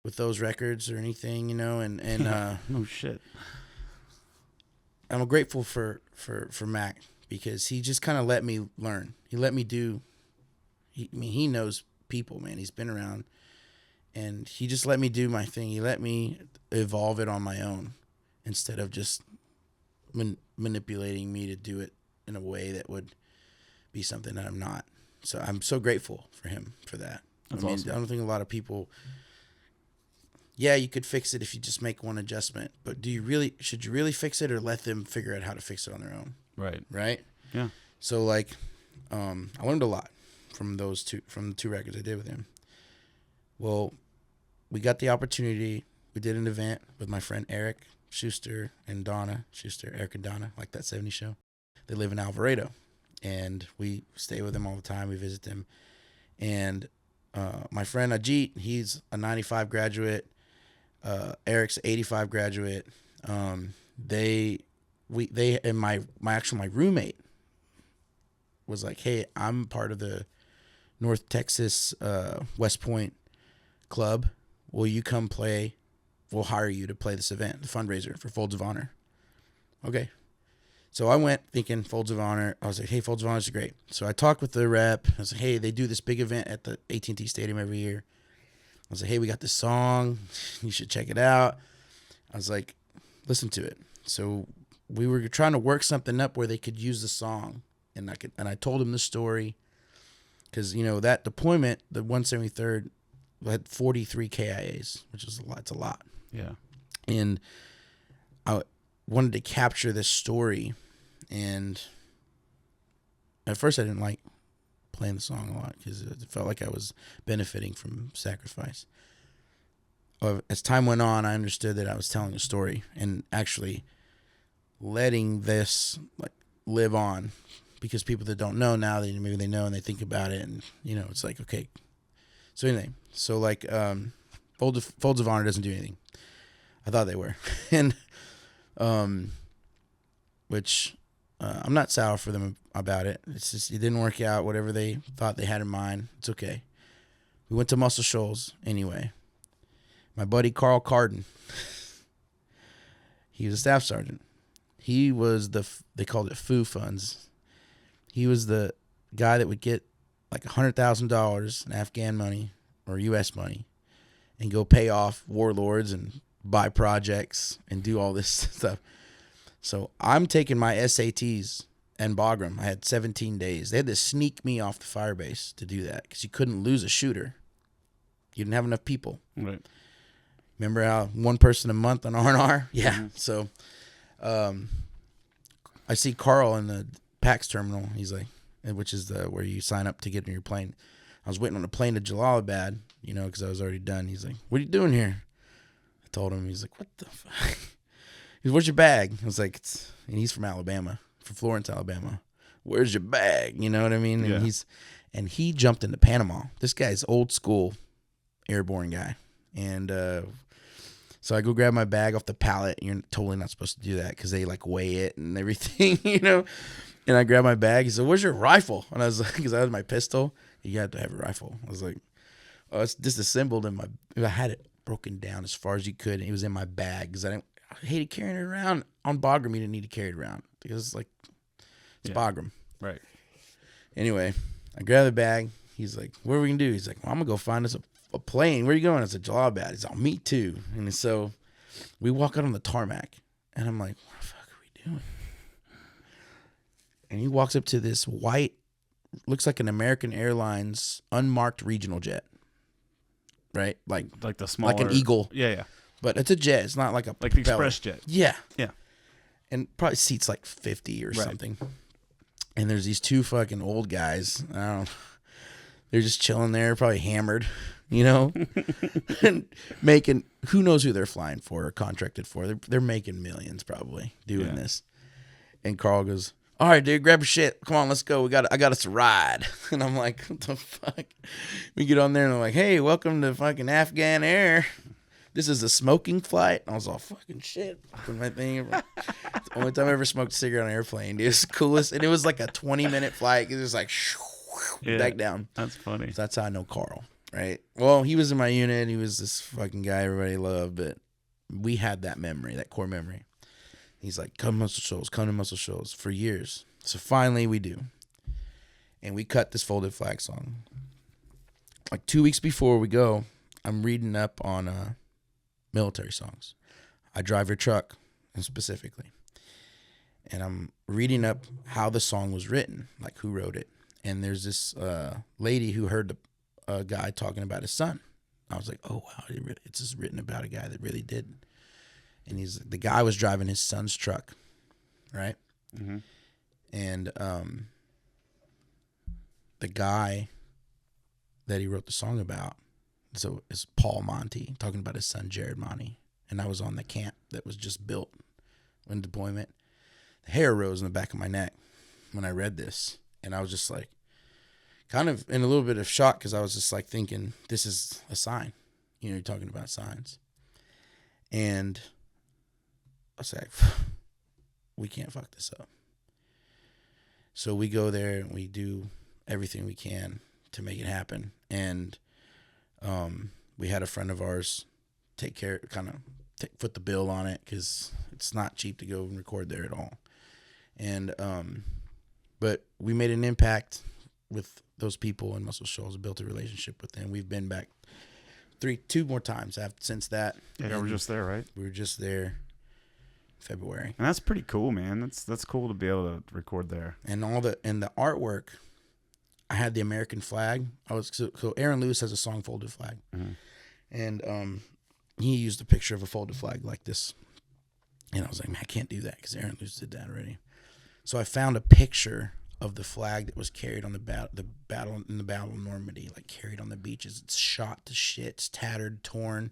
with those records or anything, and No shit. I'm grateful for Mac, because he just kind of let me learn. He let me do. He knows people, man. He's been around, and he just let me do my thing. He let me evolve it on my own instead of just manipulating me to do it in a way that would be something that I'm not. So I'm so grateful for him for that. That's awesome. I don't think a lot of people. Yeah, you could fix it if you just make one adjustment, but should you really fix it, or let them figure out how to fix it on their own? Right. Right. Yeah. So like, I learned a lot from the 2 records I did with him. Well, we got the opportunity. We did an event with my friend Eric Schuster and Donna Schuster, Eric and Donna, like that 70s show. They live in Alvarado, and we stay with them all the time. We visit them. And my friend Ajit, he's a 95 graduate. Eric's 85 graduate. My roommate was like, hey, I'm part of the North Texas West Point Club. Will you come play? We'll hire you to play this event, the fundraiser for Folds of Honor. Okay. So I went thinking Folds of Honor. I was like, hey, Folds of Honor is great. So I talked with the rep. I was like, hey, they do this big event at the AT&T Stadium every year. I was like, hey, we got this song. You should check it out. I was like, listen to it. So we were trying to work something up where they could use the song. And I told him the story. Because, you know, that deployment, the 173rd, had 43 KIAs, which is a lot. It's a lot. Yeah. And I wanted to capture this story. And at first I didn't like playing the song a lot because it felt like I was benefiting from sacrifice. As time went on, I understood that I was telling a story and actually letting this like live on, because people that don't know now, maybe they know and they think about it, and you know, it's like, okay. So anyway, so like Folds of Honor doesn't do anything. I thought they were, and which I'm not sour for them about it. It's just it didn't work out. Whatever they thought they had in mind, it's okay. We went to Muscle Shoals anyway. My buddy Carl Carden, he was a staff sergeant. He was they called it foo funds. He was the guy that would get like $100,000 in Afghan money or U.S. money and go pay off warlords and buy projects and do all this stuff. So I'm taking my SATs and Bagram. I had 17 days. They had to sneak me off the fire base to do that because you couldn't lose a shooter. You didn't have enough people. Right. Remember how one person a month on R&R? Yeah. Mm-hmm. So I see Carl in the PAX terminal. He's like, which is where you sign up to get in your plane. I was waiting on a plane to Jalalabad, you know, because I was already done. He's like, what are you doing here? I told him. He's like, what the fuck? He goes, where's your bag? I was like, and he's from Alabama, from Florence, Alabama. Where's your bag? You know what I mean? Yeah. And he jumped into Panama. This guy's old school airborne guy. And so I go grab my bag off the pallet. You're totally not supposed to do that because they like weigh it and everything, you know. And I grab my bag. He said, where's your rifle? And I was like, because I had my pistol. You had to have a rifle. I was like, oh, it's disassembled in my. I had it broken down as far as you could, and it was in my bag because I hated carrying it around. On Bagram, you didn't need to carry it around because it's like it's Bagram. Right. Anyway, I grab the bag. He's like, what are we gonna do? He's like, well, I'm gonna go find us a plane. Where are you going? I said, Jalalabad. He's like, me too. And so we walk out on the tarmac, and I'm like, what the fuck are we doing? And he walks up to this white, looks like an American Airlines unmarked regional jet, right? Like the smaller, like an Eagle. Yeah. But it's a jet. It's not like a like the express jet. Yeah. Yeah. And probably seats like 50 or something. And there's these two fucking old guys. They're just chilling there, probably hammered, you know, and making, who knows who they're flying for or contracted for. They're making millions probably doing this. And Carl goes, all right, dude, grab your shit. Come on, let's go. I got us a ride. And I'm like, what the fuck? We get on there and I'm like, hey, welcome to fucking Afghan Air. This is a smoking flight. And I was all fucking shit. Put my thing. The only time I ever smoked a cigarette on an airplane. Dude, it was the coolest. And it was like a 20-minute flight. It was like back down. That's funny. So that's how I know Carl, right? Well, he was in my unit. He was this fucking guy everybody loved. But we had that memory, that core memory. He's like, come to Muscle Shoals for years. So finally we do. And we cut this Folded Flag song. Like 2 weeks before we go, I'm reading up on military songs. I Drive Your Truck, specifically. And I'm reading up how the song was written, like who wrote it. And there's this lady who heard a guy talking about his son. I was like, oh, wow, it's just written about a guy that really did. And the guy was driving his son's truck, right? Mm-hmm. And the guy that he wrote the song about is Paul Monty, talking about his son Jared Monty. And I was on the camp that was just built in deployment. The hair rose in the back of my neck when I read this. And I was just like, kind of in a little bit of shock because I was just like thinking, this is a sign. You know, you're talking about signs. And I was like, we can't fuck this up. So we go there and we do everything we can to make it happen. And we had a friend of ours foot the bill on it because it's not cheap to go and record there at all. And but we made an impact with those people in Muscle Shoals, built a relationship with them. We've been back two more times since that. Yeah, we're just there, right? We were just there February. And that's pretty cool, man. That's cool to be able to record there. And the artwork, I had the American flag. So Aaron Lewis has a song, Folded Flag. Mm-hmm. And he used a picture of a folded flag like this. And I was like, man, I can't do that because Aaron Lewis did that already. So I found a picture of the flag that was carried on the battle of Normandy, like carried on the beaches. It's shot to shit, it's tattered, torn.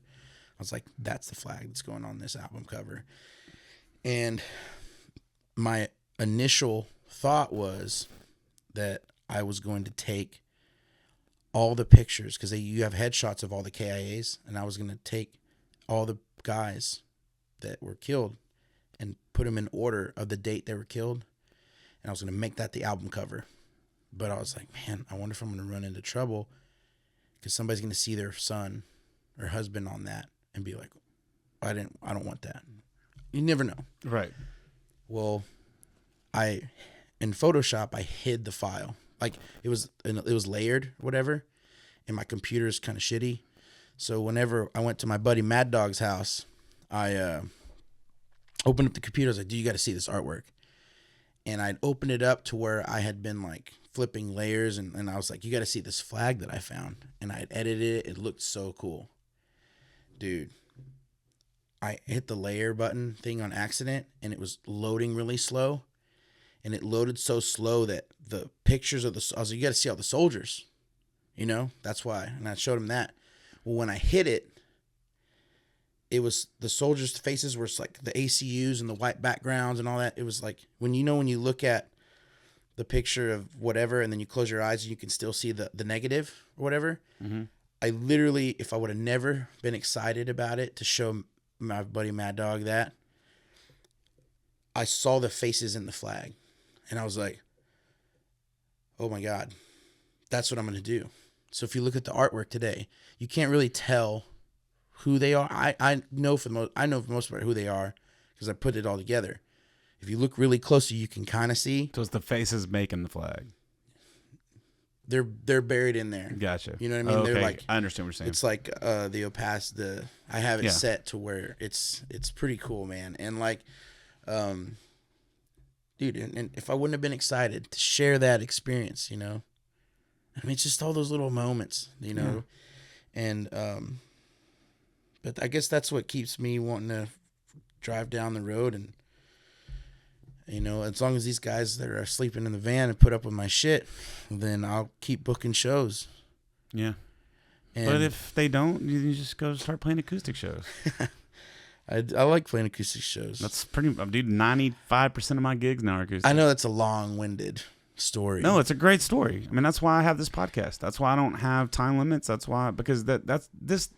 I was like, that's the flag that's going on this album cover. And my initial thought was that I was going to take all the pictures, because you have headshots of all the KIAs, and I was going to take all the guys that were killed and put them in order of the date they were killed. And I was going to make that the album cover. But I was like, man, I wonder if I'm going to run into trouble, because somebody's going to see their son or husband on that and be like, I don't want that. You never know. Right. Well, in Photoshop, I hid the file. Like it was layered or whatever, and my computer's kind of shitty. So whenever I went to my buddy Mad Dog's house, I opened up the computer. I was like, dude, you got to see this artwork. And I'd opened it up to where I had been like flipping layers, and I was like, you got to see this flag that I found. And I had edited it. It looked so cool. Dude, I hit the layer button thing on accident, and it was loading really slow. And it loaded so slow that the pictures of I was like, you got to see all the soldiers. You know, that's why. And I showed him that. Well, when I hit it, it was the soldiers' faces were like the ACUs and the white backgrounds and all that. It was like when you look at the picture of whatever and then you close your eyes and you can still see the negative or whatever. Mm-hmm. I literally, if I would have never been excited about it to show my buddy Mad Dog that, I saw the faces in the flag and I was like, oh my God, that's what I'm going to do. So if you look at the artwork today, you can't really tell who they are. I know for the most part who they are because I put it all together. If you look really closely, you can kind of see. So it's the faces making the flag. They're buried in there. Gotcha. You know what I mean? Oh, okay. They're like, I understand what you're saying. it's like the opacity. I have it set to where it's pretty cool, man. And like, dude, and if I wouldn't have been excited to share that experience, you know, I mean, it's just all those little moments, you know, and but I guess that's what keeps me wanting to drive down the road. And, you know, as long as these guys that are sleeping in the van and put up with my shit, then I'll keep booking shows. Yeah. And But if they don't, you just go start playing acoustic shows. I like playing acoustic shows. That's pretty, dude, 95% of my gigs now are acoustic. I know that's a long-winded story. No, it's a great story. I mean, that's why I have this podcast. That's why I don't have time limits. That's why, because this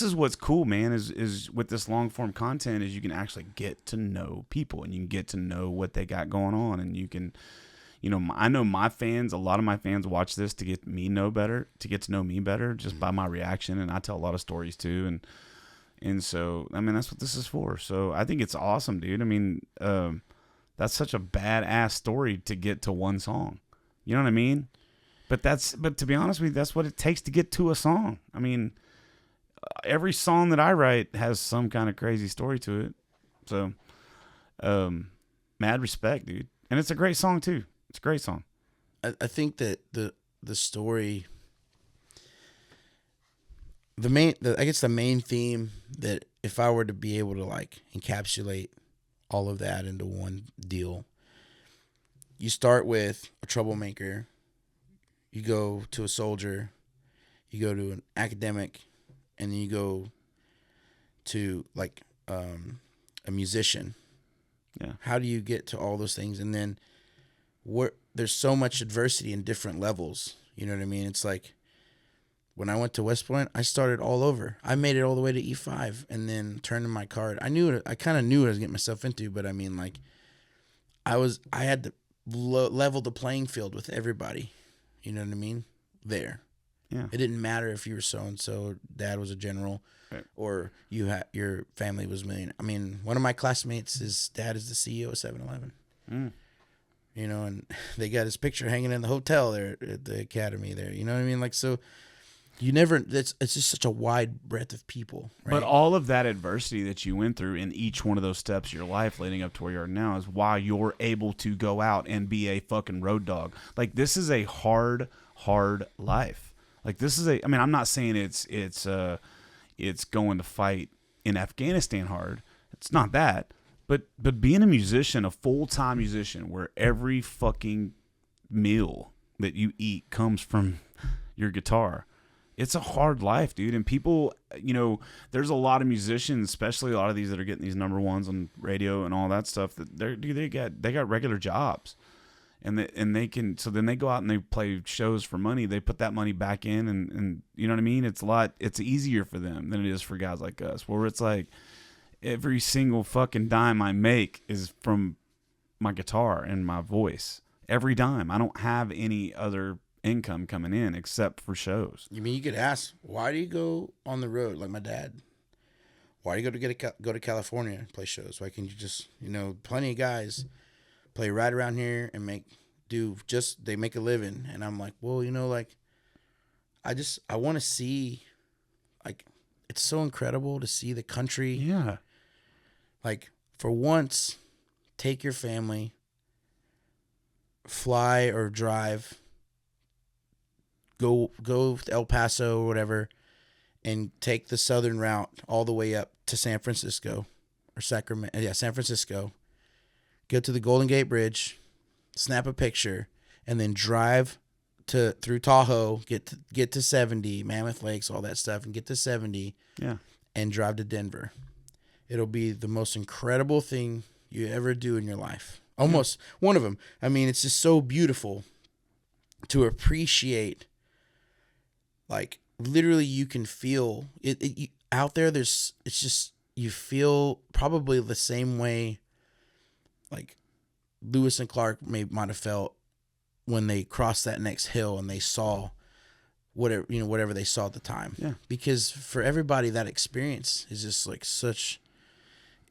is what's cool, man, is with this long form content is you can actually get to know people and you can get to know what they got going on. And you can, you know, I know my fans, a lot of my fans watch this to get to know me better just by my reaction. And I tell a lot of stories too. And so, I mean, that's what this is for. So I think it's awesome, dude. I mean, that's such a badass story to get to one song. You know what I mean? But to be honest with you, that's what it takes to get to a song. I mean, every song that I write has some kind of crazy story to it. So, mad respect, dude. And it's a great song too. It's a great song. I think that the story, I guess the main theme that if I were to be able to like encapsulate all of that into one deal, you start with a troublemaker, you go to a soldier, you go to an academic, and then you go to like a musician. Yeah. How do you get to all those things? And then there's so much adversity in different levels. You know what I mean? It's like when I went to West Point, I started all over. I made it all the way to E5 and then turned in my card. I kind of knew what I was getting myself into, but I mean, like, I had to level the playing field with everybody. You know what I mean? There. Yeah. It didn't matter if you were so-and-so, dad was a general, right, or your family was million. I mean, one of my classmates, his dad is the CEO of 7-Eleven. You know, and they got his picture hanging in the hotel there at the academy there. You know what I mean? Like, so you never, it's just such a wide breadth of people. Right? But all of that adversity that you went through in each one of those steps of your life leading up to where you are now is why you're able to go out and be a fucking road dog. Like, this is a hard life. Like, this is I mean, I'm not saying it's going to fight in Afghanistan hard. It's not that. But being a musician, a full-time musician, where every fucking meal that you eat comes from your guitar, it's a hard life, dude. And people, you know, there's a lot of musicians, especially a lot of these that are getting these number ones on radio and all that stuff, that they got regular jobs, and they can, so then they go out and they play shows for money. They put that money back in, and you know what I mean. It's easier for them than it is for guys like us, where it's like, every single fucking dime I make is from my guitar and my voice. Every dime. I don't have any other income coming in except for shows. You mean, you could ask, why do you go on the road like my dad? Why do you go to California and play shows? Why can't you just, you know, plenty of guys play right around here and they make a living. And I'm like, well, you know, like, I want to see, like, it's so incredible to see the country. Yeah. Like, for once, take your family, fly or drive, go to El Paso or whatever, and take the southern route all the way up to San Francisco or Sacramento. Yeah, San Francisco. Get to the Golden Gate Bridge, snap a picture, and then drive through Tahoe, get to 70, Mammoth Lakes, all that stuff, and get to 70. Yeah. And drive to Denver. It'll be the most incredible thing you ever do in your life. Almost one of them. I mean, it's just so beautiful to appreciate. Like, literally, you can feel it out there. It's just, you feel probably the same way like Lewis and Clark might have felt when they crossed that next hill and they saw whatever they saw at the time. Yeah. Because for everybody, that experience is just like such,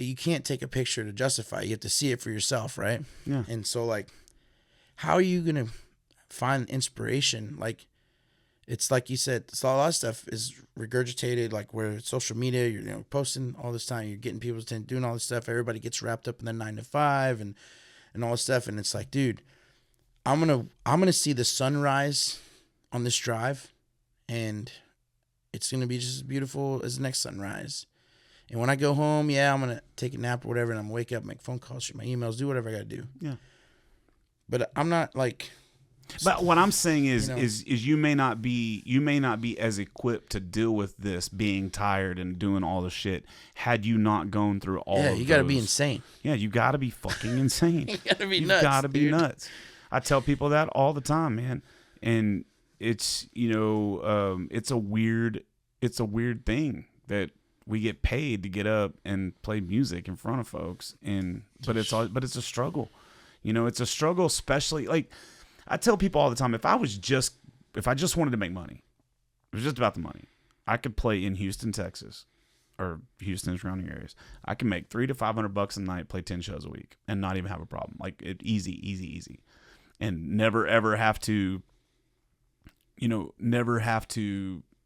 you can't take a picture to justify it. You have to see it for yourself, right? Yeah. And so, like, how are you going to find inspiration? Like, it's like you said, it's a lot of stuff is regurgitated, like where social media, you're posting all this time, you're getting people's attention, doing all this stuff. Everybody gets wrapped up in their 9 to 5 and all this stuff. And it's like, dude, I'm gonna see the sunrise on this drive, and it's gonna be just as beautiful as the next sunrise. And when I go home, yeah, I'm gonna take a nap or whatever, and I'm gonna wake up, make phone calls, shoot my emails, do whatever I gotta do. Yeah. But I'm not like. But what I'm saying is you may not be as equipped to deal with this, being tired and doing all the shit, had you not gone through all. Yeah, you got to be insane. Yeah, you got to be fucking insane. You got to be You've nuts. got to be nuts. I tell people that all the time, man, and it's it's a weird thing that we get paid to get up and play music in front of folks, but it's a struggle. It's a struggle, especially like. I tell people all the time, if I just wanted to make money, it was just about the money. I could play in Houston, Texas, or Houston and surrounding areas. I can make $300 to $500 a night, play 10 shows a week, and not even have a problem. Like easy, and never ever have to,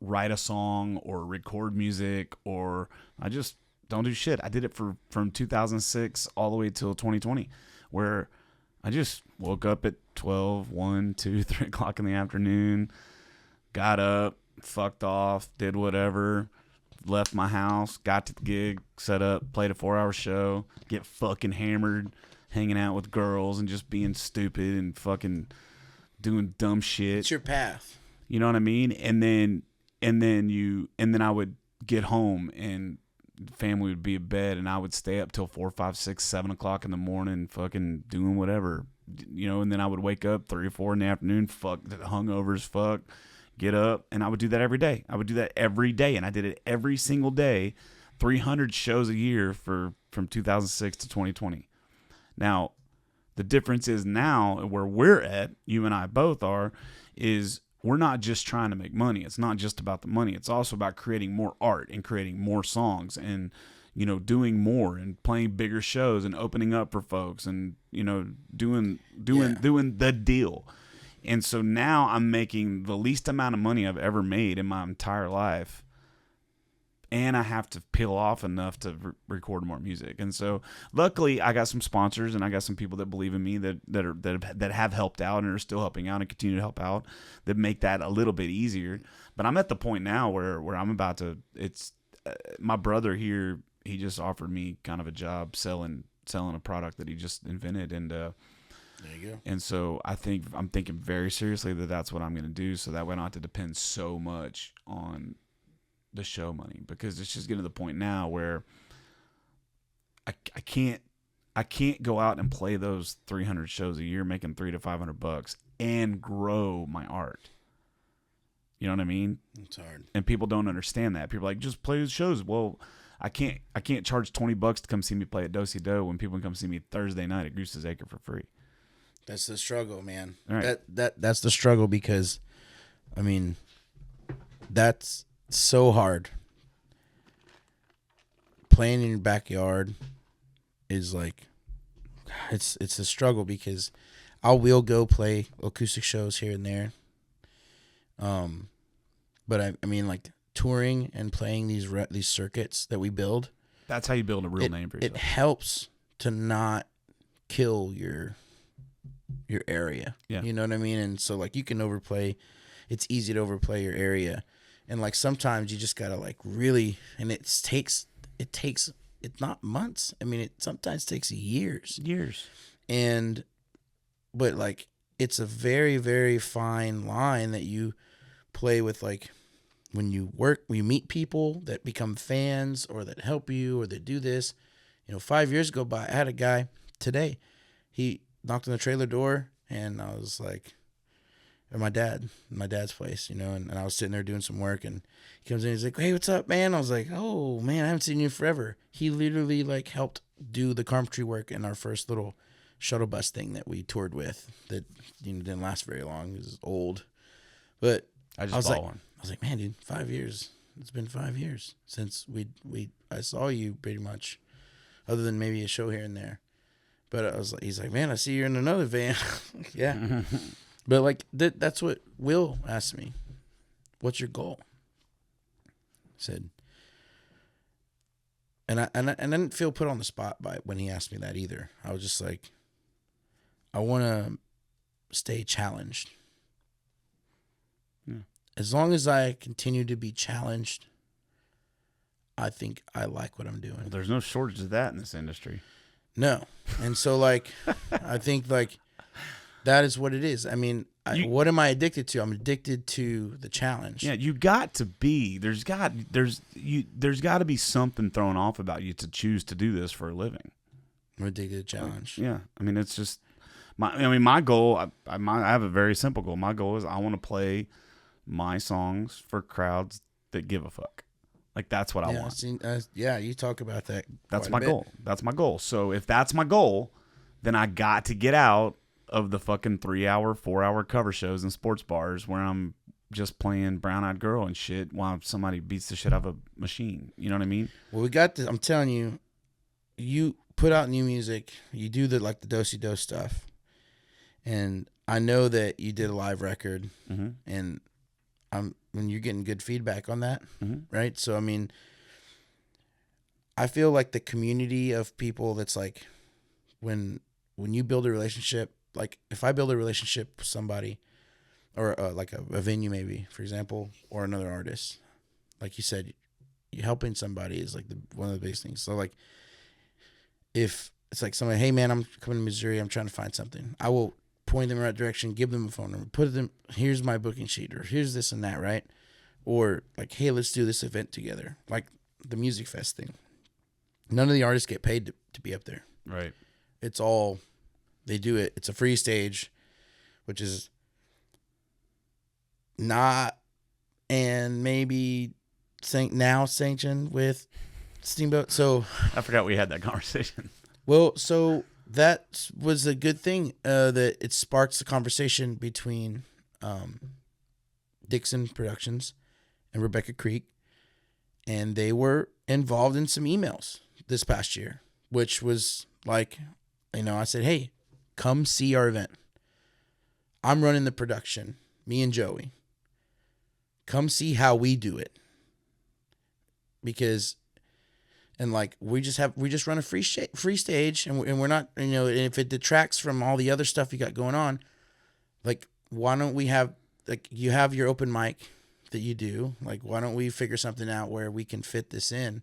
write a song or record music, or I just don't do shit. I did it from 2006 all the way till 2020, where I just woke up at 12, 1, 2, 3 o'clock in the afternoon, got up, fucked off, did whatever, left my house, got to the gig, set up, played a 4-hour show, get fucking hammered, hanging out with girls and just being stupid and fucking doing dumb shit. It's your path. You know what I mean? And then I would get home and family would be in bed, and I would stay up till 4, 5, 6, 7 o'clock in the morning, fucking doing whatever, and then I would wake up 3 or 4 in the afternoon, hungover as fuck, get up, and I would do that every day. And I did it every single day, 300 shows a year from 2006 to 2020. Now, the difference is now where we're at, you and I both are, is we're not just trying to make money. It's not just about the money. It's also about creating more art and creating more songs and, doing more and playing bigger shows and opening up for folks and, doing the deal. And so now I'm making the least amount of money I've ever made in my entire life. And I have to peel off enough to record more music. And so luckily I got some sponsors and I got some people that believe in me that have helped out and are still helping out and continue to help out, that make that a little bit easier. But I'm at the point now where I'm about to, my brother here, he just offered me kind of a job selling a product that he just invented. And, there you go. And so I'm thinking very seriously that that's what I'm going to do. So that way I don't have to depend so much on the show money, because it's just getting to the point now where I can't go out and play those 300 shows a year making $300 to $500 and grow my art. You know what I mean? It's hard. And people don't understand that. People are like, just play the shows. Well, I can't charge $20 to come see me play at Do-Si Do when people can come see me Thursday night at Goose's Acre for free. That's the struggle, man. Right. That's the struggle, because I mean, that's so hard. Playing in your backyard is like, it's a struggle, because I will go play acoustic shows here and there. But I mean, like, touring and playing these circuits that we build. That's how you build a real name for yourself. It helps to not kill your area. Yeah. You know what I mean? And so, like, you can overplay. It's easy to overplay your area. And, like, sometimes you just got to, like, really, and it takes, it's not months. I mean, it sometimes takes years. But, like, it's a very, very fine line that you play with, like, when you meet people that become fans or that help you or that do this. 5 years go by, I had a guy today, he knocked on the trailer door, and I was like, at my dad's place, and I was sitting there doing some work, and he comes in, he's like, hey, what's up, man? I was like, oh, man, I haven't seen you forever. He literally, like, helped do the carpentry work in our first little shuttle bus thing that we toured with that didn't last very long. It was old. But I was like, man, dude, 5 years. It's been 5 years since I saw you, pretty much, other than maybe a show here and there. But he's like, man, I see you're in another van. Yeah. But, like, that's what Will asked me. What's your goal? I said, and I didn't feel put on the spot by when he asked me that either. I was just like, I want to stay challenged. Yeah. As long as I continue to be challenged, I think I like what I'm doing. Well, there's no shortage of that in this industry. No. And so, like, I think, like, that is what it is. I mean, what am I addicted to? I'm addicted to the challenge. Yeah, you got to be. There's got to be something thrown off about you to choose to do this for a living. I'm addicted to challenge. Yeah, I mean, it's just my goal. I have a very simple goal. My goal is I want to play my songs for crowds that give a fuck. Like, that's what I want. You talk about that. That's my goal. That's my goal. So if that's my goal, then I got to get out of the fucking 3-hour, 4-hour cover shows in sports bars where I'm just playing Brown Eyed Girl and shit while somebody beats the shit out of a machine. You know what I mean? Well, we got this. I'm telling you, you put out new music. You do the Do-Si Do stuff. And I know that you did a live record. Mm-hmm. And when you're getting good feedback on that, right? So, I mean, I feel like the community of people that's like, when you build a relationship, like if I build a relationship with somebody, or like a venue maybe, for example, or another artist, like you said, you helping somebody is like one of the biggest things. So, like, if it's like somebody, hey man, I'm coming to Missouri, I'm trying to find something, I will point them in the right direction, give them a phone number, here's my booking sheet, or here's this and that, right? Or like, hey, let's do this event together, like the Music Fest thing. None of the artists get paid to be up there. Right. It's all, they do it. It's a free stage, which is not, and maybe now sanctioned with Steamboat. So I forgot we had that conversation. Well, so that was a good thing, that it sparks the conversation between Dixon Productions and Rebecca Creek. and they were involved in some emails this past year, which was like, I said, hey, come see our event. I'm running the production, me and Joey. Come see how we do it. Because, and like, we just run a free stage, and we're not, and if it detracts from all the other stuff you got going on, like, why don't we have, like, you have your open mic that you do, like, why don't we figure something out where we can fit this in?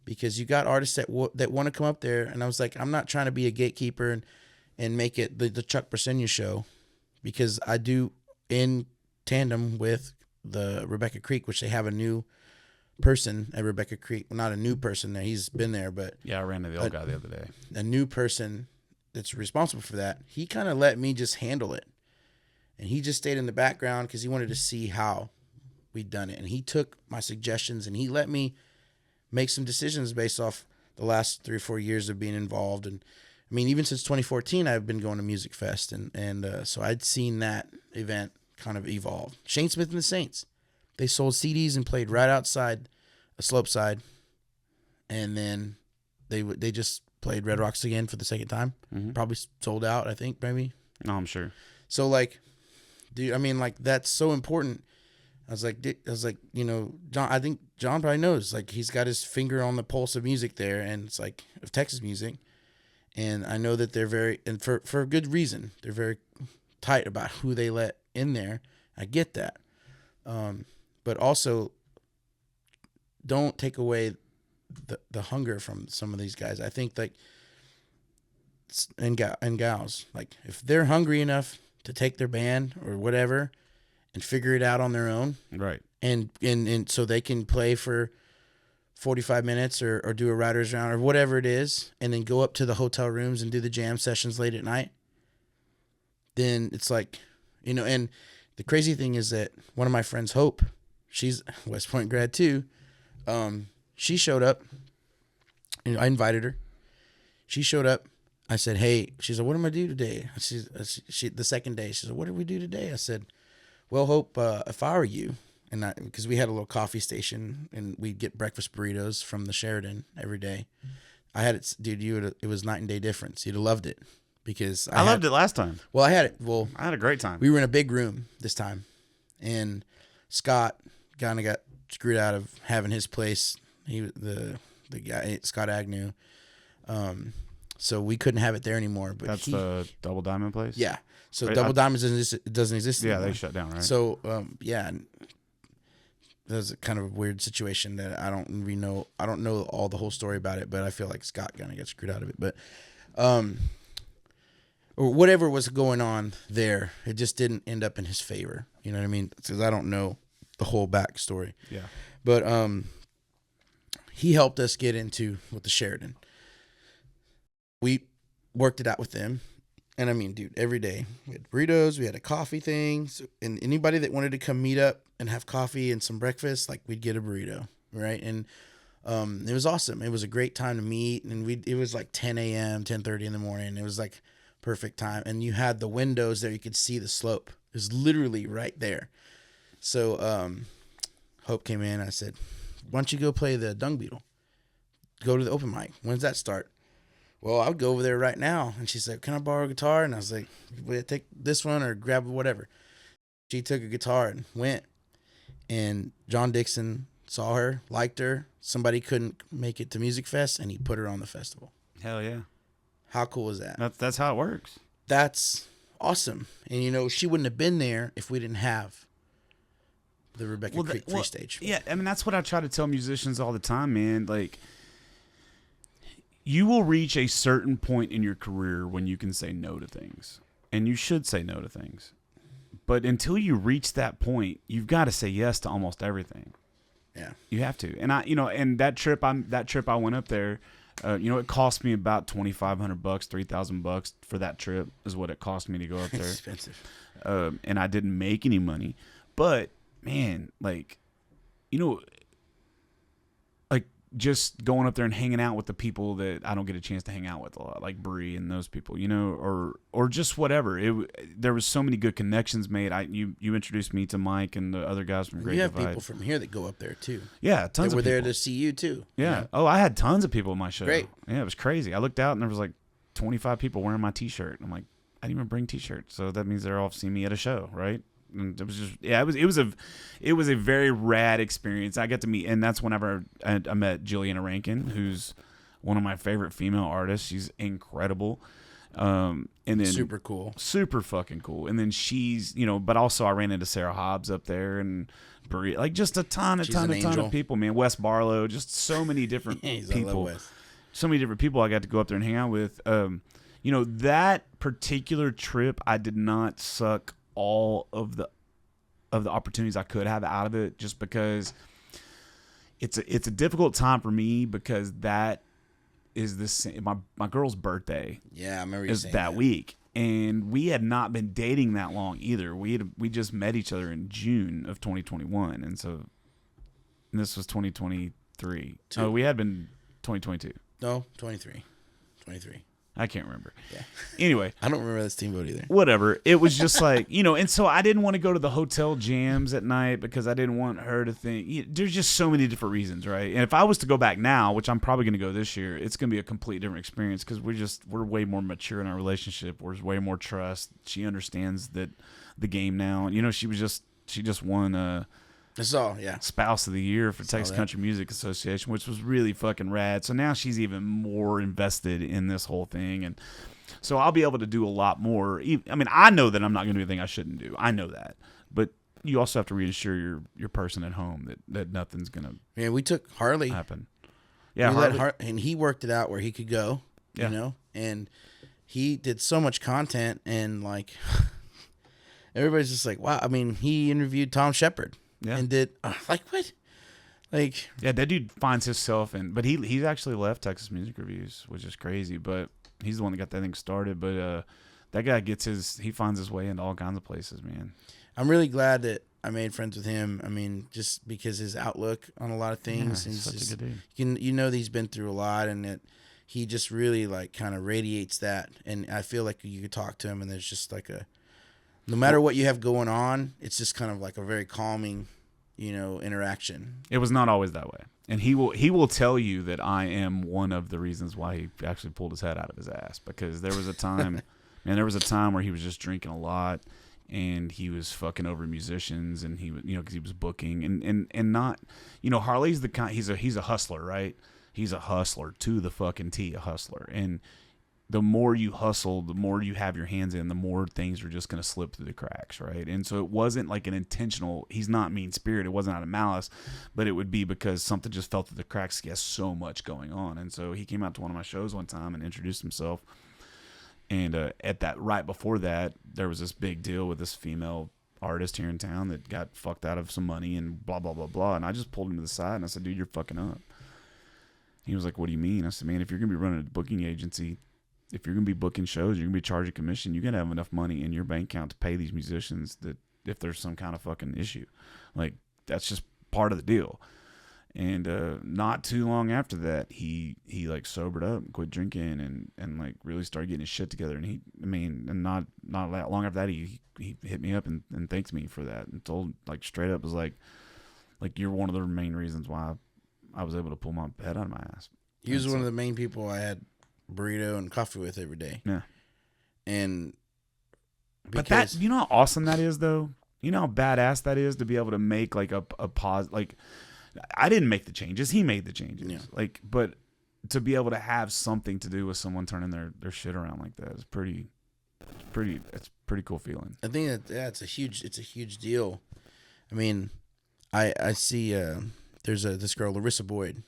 Because you got artists that want to come up there, and I was like, I'm not trying to be a gatekeeper and make it the Chuck Briseno show, because I do in tandem with the Rebecca Creek, which they have a new person at Rebecca Creek. Well, not a new person there. He's been there, but Yeah, I ran into the old guy the other day. a new person that's responsible for that. He kind of let me just handle it. And he just stayed in the background because he wanted to see how we'd done it. And he took my suggestions and he let me make some decisions based off the last 3 or 4 years of being involved. And I mean, even since 2014, I've been going to Music Fest. And so I'd seen that event kind of evolve. Shane Smith and the Saints, they sold CDs and played right outside a slope side. And then they just played Red Rocks again for the second time. Mm-hmm. Probably sold out, I think, maybe. No, I'm sure. So, like, dude, I mean, like, that's so important. I was like, John, I think John probably knows, like, he's got his finger on the pulse of music there, and it's like, of Texas music. And I know that they're very, and for a good reason, they're very tight about who they let in there. I get that. But also, don't take away the hunger from some of these guys. I think, like, and gals, like, if they're hungry enough to take their band or whatever and figure it out on their own, Right. and so they can play for 45 minutes or do a writer's round or whatever it is, and then go up to the hotel rooms and do the jam sessions late at night, then it's like, and the crazy thing is that one of my friends, Hope, she's West Point grad too, she showed up, and I invited her. She showed up. I said, hey, she said, what am I do today? She the second day, she said, what did we do today? I said, well, Hope, if I were you, because we had a little coffee station and we'd get breakfast burritos from the Sheridan every day. I had it, dude, it was night and day difference. You'd have loved it because I loved it last time. Well, I had it. Well, I had a great time. We were in a big room this time, and Scott kind of got screwed out of having his place. He the guy, Scott Agnew. So we couldn't have it there anymore. But That's the Double Diamond place? Yeah. So Right, Double Diamond doesn't exist Yeah, anymore. they shut down, right? So, yeah. That was a kind of a weird situation that I don't really know. I don't know all the whole story about it, but I feel like Scott kind of got screwed out of it. But, or whatever was going on there, it just didn't end up in his favor. You know what I mean? Because I don't know the whole backstory. Yeah. But he helped us get into with the Sheridan. We worked it out with them. And I mean, dude, every day we had burritos, we had a coffee thing. So, and anybody that wanted to come meet up and have coffee and some breakfast, like, we'd get a burrito. Right. And it was awesome. It was a great time to meet. And it was like 10 a.m., 10:30 in the morning. It was like perfect time. And you had the windows there. You could see the slope. It was literally right there. So Hope came in. I said, why don't you go play the Dung Beetle? Go to the open mic. When does that start? Well, I would go over there right now. And she said, can I borrow a guitar? And I was like, well, take this one or grab whatever. She took a guitar and went. And John Dixon saw her, liked her. Somebody couldn't make it to Music Fest, and he put her on the festival. Hell yeah. How cool is that? That's how it works. That's awesome. And, she wouldn't have been there if we didn't have the Rebecca Creek free stage. Yeah, I mean, that's what I try to tell musicians all the time, man. Like, you will reach a certain point in your career when you can say no to things. And you should say no to things. But until you reach that point, you've got to say yes to almost everything. Yeah. You have to. And and that trip I went up there, it cost me about $2,500, $3,000 for that trip is what it cost me to go up there. Expensive. And I didn't make any money. But man, like just going up there and hanging out with the people that I don't get a chance to hang out with a lot, like Bree and those people, you know, or just whatever. There was so many good connections made. You introduced me to Mike and the other guys from Great You have Divide. people from here that go up there too. Yeah, tons They were of people. there to see you too. Yeah. You know? Oh, I had tons of people in my show. Great. Yeah, it was crazy. I looked out and there was like 25 people wearing my T-shirt. I'm like, I didn't even bring T-shirts, so that means they're all seeing me at a show, right? And it was just, yeah, it was a very rad experience. I got to meet, and that's whenever I met Juliana Rankin, who's one of my favorite female artists. She's incredible. And then Super cool. super fucking cool. And then she's, you know, but also I ran into Sarah Hobbs up there and like just a ton She's an of angel. people, man. Wes Barlow, just so many different I love people. Wes. So many different people I got to go up there and hang out with. You know, that particular trip, I did not suck all of the opportunities I could have out of it, just because it's a difficult time for me, because that is the same. My girl's birthday Yeah, I remember you is saying that week, and we had not been dating that long either. We just met each other in June of 2021, and this was 2023. Oh, we had been 2022. No, 23. 23. I can't remember. Yeah. Anyway, I don't remember that steamboat either. whatever. It was just like, you know, and so I didn't want to go to the hotel jams at night because I didn't want her to think. There's just so many different reasons, right? And if I was to go back now, which I'm probably going to go this year, it's going to be a complete different experience, because we're way more mature in our relationship. There's way more trust. She understands that the game now. And, you know, she just won That's all, yeah. Spouse of the Year for Texas that. Country Music Association, which was really fucking rad. So now she's even more invested in this whole thing, and so I'll be able to do a lot more. I mean, I know that I'm not going to do anything I shouldn't do. I know that, but you also have to reassure your person at home that nothing's going to Man, we took Harley. happen. Yeah, We let Harley- and he worked it out where he could go, Yeah. you know, and he did so much content, and like everybody's just like, wow. I mean, he interviewed Tom Shepard. Yeah. And did like what? Like yeah, that dude finds himself in, but he's actually left Texas Music Reviews, which is crazy. But he's the one that got that thing started. But that guy he finds his way into all kinds of places, man. I'm really glad that I made friends with him. I mean, just because his outlook on a lot of things, Yeah, and he's such a just, good dude. you know that he's been through a lot, and that he just really like kind of radiates that. And I feel like you could talk to him, and there's just like no matter what you have going on, it's just kind of like a very calming, you know, interaction. It was not always that way, and he will tell you that I am one of the reasons why he actually pulled his head out of his ass, because there was a time, where he was just drinking a lot, and he was fucking over musicians, and he was, you know, because he was booking and not, you know, Harley's the kind, he's a hustler, right? He's a hustler to the fucking T, a hustler, and the more you hustle, the more you have your hands in, the more things are just going to slip through the cracks, right? And so it wasn't like an intentional, he's not mean-spirited, it wasn't out of malice, but it would be because something just fell through the cracks. He has so much going on. And so he came out to one of my shows one time and introduced himself. And right before that, there was this big deal with this female artist here in town that got fucked out of some money and blah, blah, blah, blah. And I just pulled him to the side and I said, dude, you're fucking up. He was like, what do you mean? I said, man, if you're going to be running a booking agency, if you're going to be booking shows, you're going to be charging commission, you're going to have enough money in your bank account to pay these musicians that if there's some kind of fucking issue. Like, that's just part of the deal. And not too long after that, he like sobered up and quit drinking and like really started getting his shit together. And not that long after that, he hit me up and thanked me for that and told, like, straight up, was like you're one of the main reasons why I was able to pull my head out of my ass. He was one of the main people I had burrito and coffee with every day. Yeah. And but that, you know how awesome that is, though? You know how badass that is to be able to make like a pause. Like, I didn't make the changes. He made the changes. Yeah. Like, but to be able to have something to do with someone turning their shit around like that is pretty cool feeling. I think that it's a huge deal. I mean, I see there's this girl, Larissa Boyd.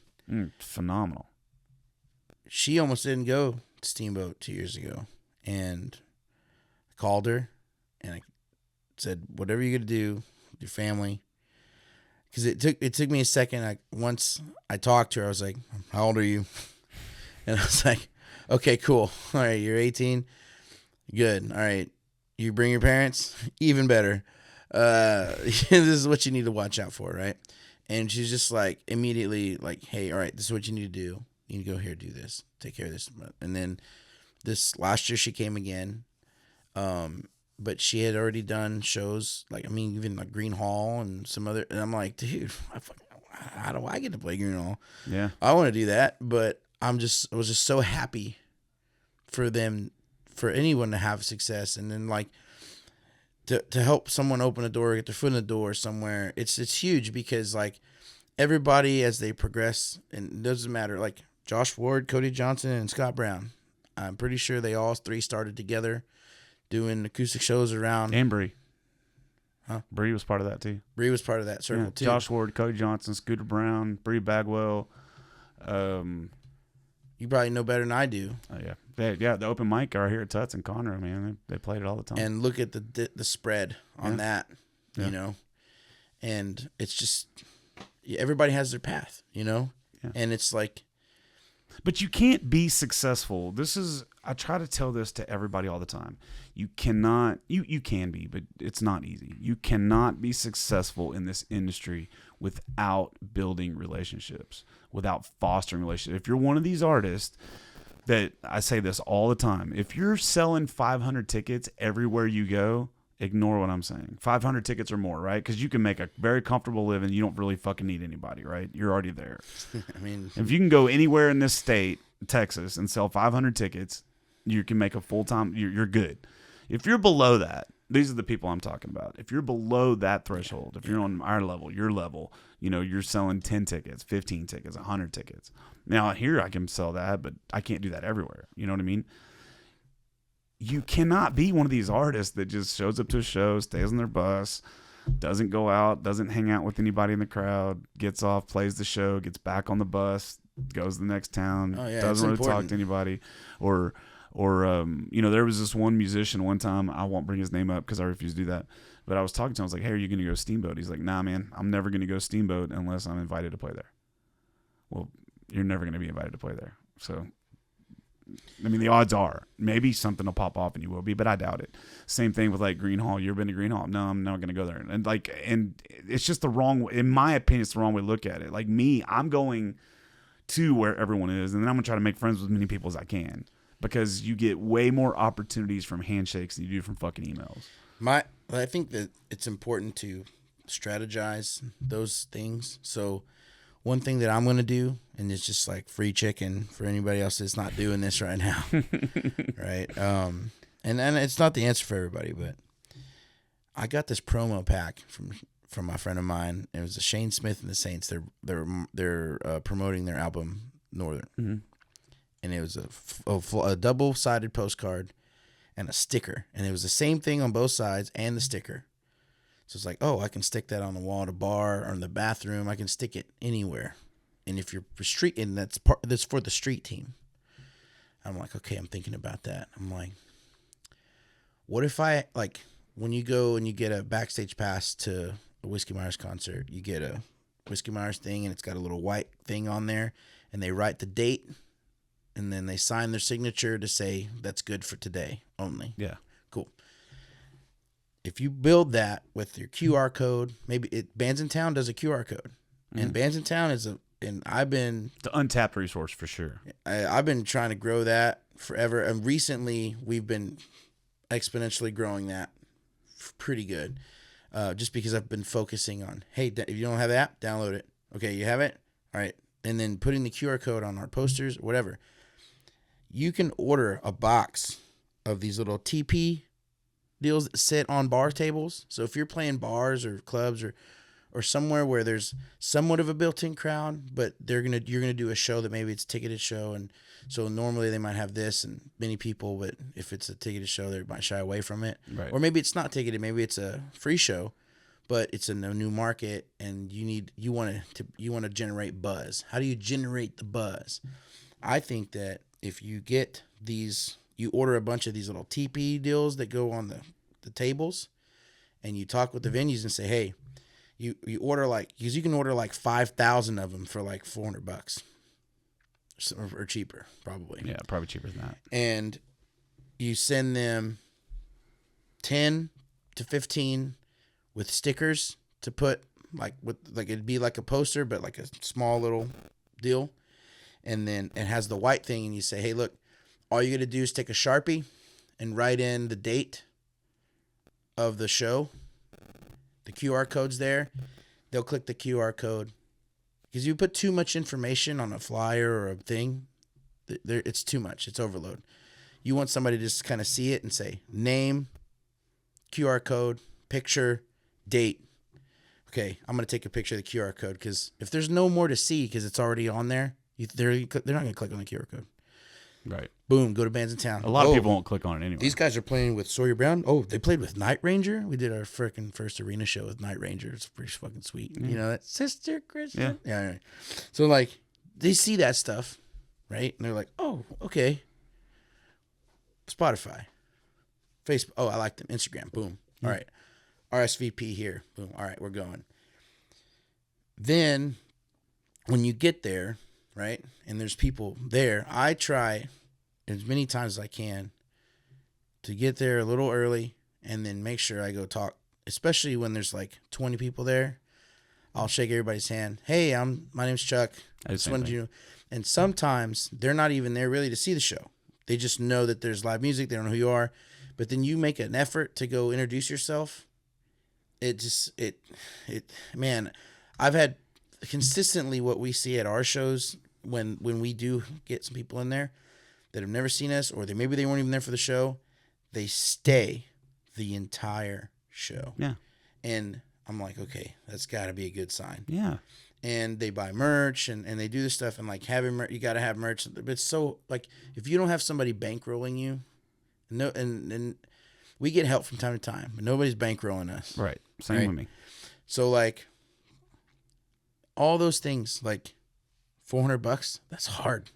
Phenomenal. She almost didn't go to Steamboat 2 years ago, and I called her and I said, whatever you're gonna do with your family, because it took me a second. Once I talked to her, I was like, how old are you? And I was like, okay, cool. All right, you're 18. Good. All right, you bring your parents, even better. This is what you need to watch out for, right? And she's just like immediately like, hey, all right, this is what you need to do. You need to go here, do this, take care of this. And then this last year she came again. But she had already done shows like, I mean, even like Green Hall and some other, and I'm like, dude, how do I get to play Green Hall? Yeah. I want to do that, but I was just so happy for them, for anyone to have success. And then like to help someone open a door, get their foot in the door somewhere. It's huge because like everybody, as they progress, and it doesn't matter, like Josh Ward, Cody Johnson, and Scott Brown, I'm pretty sure they all three started together doing acoustic shows around. And Bree. Huh? Bree was part of that too. Bree was part of that circle too. Josh Ward, Cody Johnson, Scooter Brown, Bree Bagwell. You probably know better than I do. The open mic are here at Tuts and Conroe, man. They played it all the time. And look at the spread on that, Yeah. you know. And it's just everybody has their path, you know. Yeah. And it's like, but you can't be successful. I try to tell this to everybody all the time. You cannot, you can be, but it's not easy. You cannot be successful in this industry without building relationships, without fostering relationships. If you're one of these artists that, I say this all the time, if you're selling 500 tickets everywhere you go, ignore what I'm saying. 500 tickets or more, right? Because you can make a very comfortable living. You don't really fucking need anybody, right? You're already there. I mean, if you can go anywhere in this state, Texas, and sell 500 tickets, you can make a full-time, you're good. If you're below that, these are the people I'm talking about. If you're below that threshold, if you're on our level, your level, you know, you're selling 10 tickets, 15 tickets, 100 tickets. Now, here I can sell that, but I can't do that everywhere. You know what I mean? You cannot be one of these artists that just shows up to a show, stays on their bus, doesn't go out, doesn't hang out with anybody in the crowd, gets off, plays the show, gets back on the bus, goes to the next town, doesn't really talk to anybody. Or you know, there was this one musician one time, I won't bring his name up because I refuse to do that, but I was talking to him, I was like, hey, are you going to go Steamboat? He's like, nah, man, I'm never going to go Steamboat unless I'm invited to play there. Well, you're never going to be invited to play there. So, I mean, the odds are maybe something will pop off and you will be, but I doubt it. Same thing with like Green Hall. You ever been to Green Hall? No, I'm not going to go there. And it's just the wrong way. In my opinion, it's the wrong way to look at it. Like me, I'm going to where everyone is, and then I'm going to try to make friends with as many people as I can, because you get way more opportunities from handshakes than you do from fucking emails. I think that it's important to strategize those things. So one thing that I'm going to do, and it's just like free chicken for anybody else that's not doing this right now, right? And it's not the answer for everybody, but I got this promo pack from my friend of mine. It was the Shane Smith and the Saints. They're promoting their album Northern, Mm-hmm. and it was a double-sided postcard and a sticker, and it was the same thing on both sides and the sticker. So it's like, oh, I can stick that on the wall at a bar or in the bathroom. I can stick it anywhere. And if you're street, and that's for the street team. I'm like, okay, I'm thinking about that. I'm like, what if I, like, when you go and you get a backstage pass to a Whiskey Myers concert, you get a Whiskey Myers thing, and it's got a little white thing on there, and they write the date, and then they sign their signature to say that's good for today only. Yeah. Cool. If you build that with your QR code, Bands in Town does a QR code, and Bands in Town I've been the untapped resource for sure. I've been trying to grow that forever, and recently we've been exponentially growing that pretty good, just because I've been focusing on, hey, if you don't have the app, download it. Okay, you have it, all right, and then putting the QR code on our posters, whatever. You can order a box of these little TP deals that sit on bar tables. So if you're playing bars or clubs or somewhere where there's somewhat of a built-in crowd, but you're gonna do a show that maybe it's a ticketed show, and so normally they might have this and many people, but if it's a ticketed show, they might shy away from it. Right. Or maybe it's not ticketed, maybe it's a free show, but it's in a new market, and you want to generate buzz. How do you generate the buzz? I think that if you get these, you order a bunch of these little TP deals that go on the tables, and you talk with the venues and say, hey, you order because you can order 5,000 of them for like $400 or cheaper, probably. Yeah, probably cheaper than that. And you send them 10 to 15 with stickers to put like it'd be like a poster, but like a small little deal. And then it has the white thing, and you say, hey, look, all you got to do is take a Sharpie and write in the date of the show. The QR code's there. They'll click the QR code. Because you put too much information on a flyer or a thing, it's too much. It's overload. You want somebody to just kind of see it and say, name, QR code, picture, date. Okay, I'm going to take a picture of the QR code, because if there's no more to see because it's already on there, they're not going to click on the QR code. Right. Boom, go to Bands in Town. A lot of people won't click on it anyway. These guys are playing with Sawyer Brown. Oh, they played with Night Ranger. We did our freaking first arena show with Night Ranger. It's pretty fucking sweet. You know that? Sister Christian? Yeah. Right. So, like, they see that stuff, right? And they're like, oh, okay. Spotify. Facebook. Oh, I like them. Instagram. Boom. All right. RSVP here. Boom. All right, we're going. Then, when you get there, right, and there's people there, I try as many times as I can to get there a little early and then make sure I go talk, especially when there's like 20 people there. I'll shake everybody's hand. Hey, my name's Chuck. I just wanted you. And sometimes they're not even there really to see the show. They just know that there's live music. They don't know who you are. But then you make an effort to go introduce yourself. Man, I've had consistently what we see at our shows when we do get some people in there that have never seen us, or maybe they weren't even there for the show, they stay the entire show. Yeah. And I'm like, okay, that's got to be a good sign. Yeah. And they buy merch and they do this stuff, and like having you got to have merch. But it's so like, if you don't have somebody bankrolling you, and we get help from time to time, but nobody's bankrolling us. Right. Same with me. So like all those things, like $400, that's hard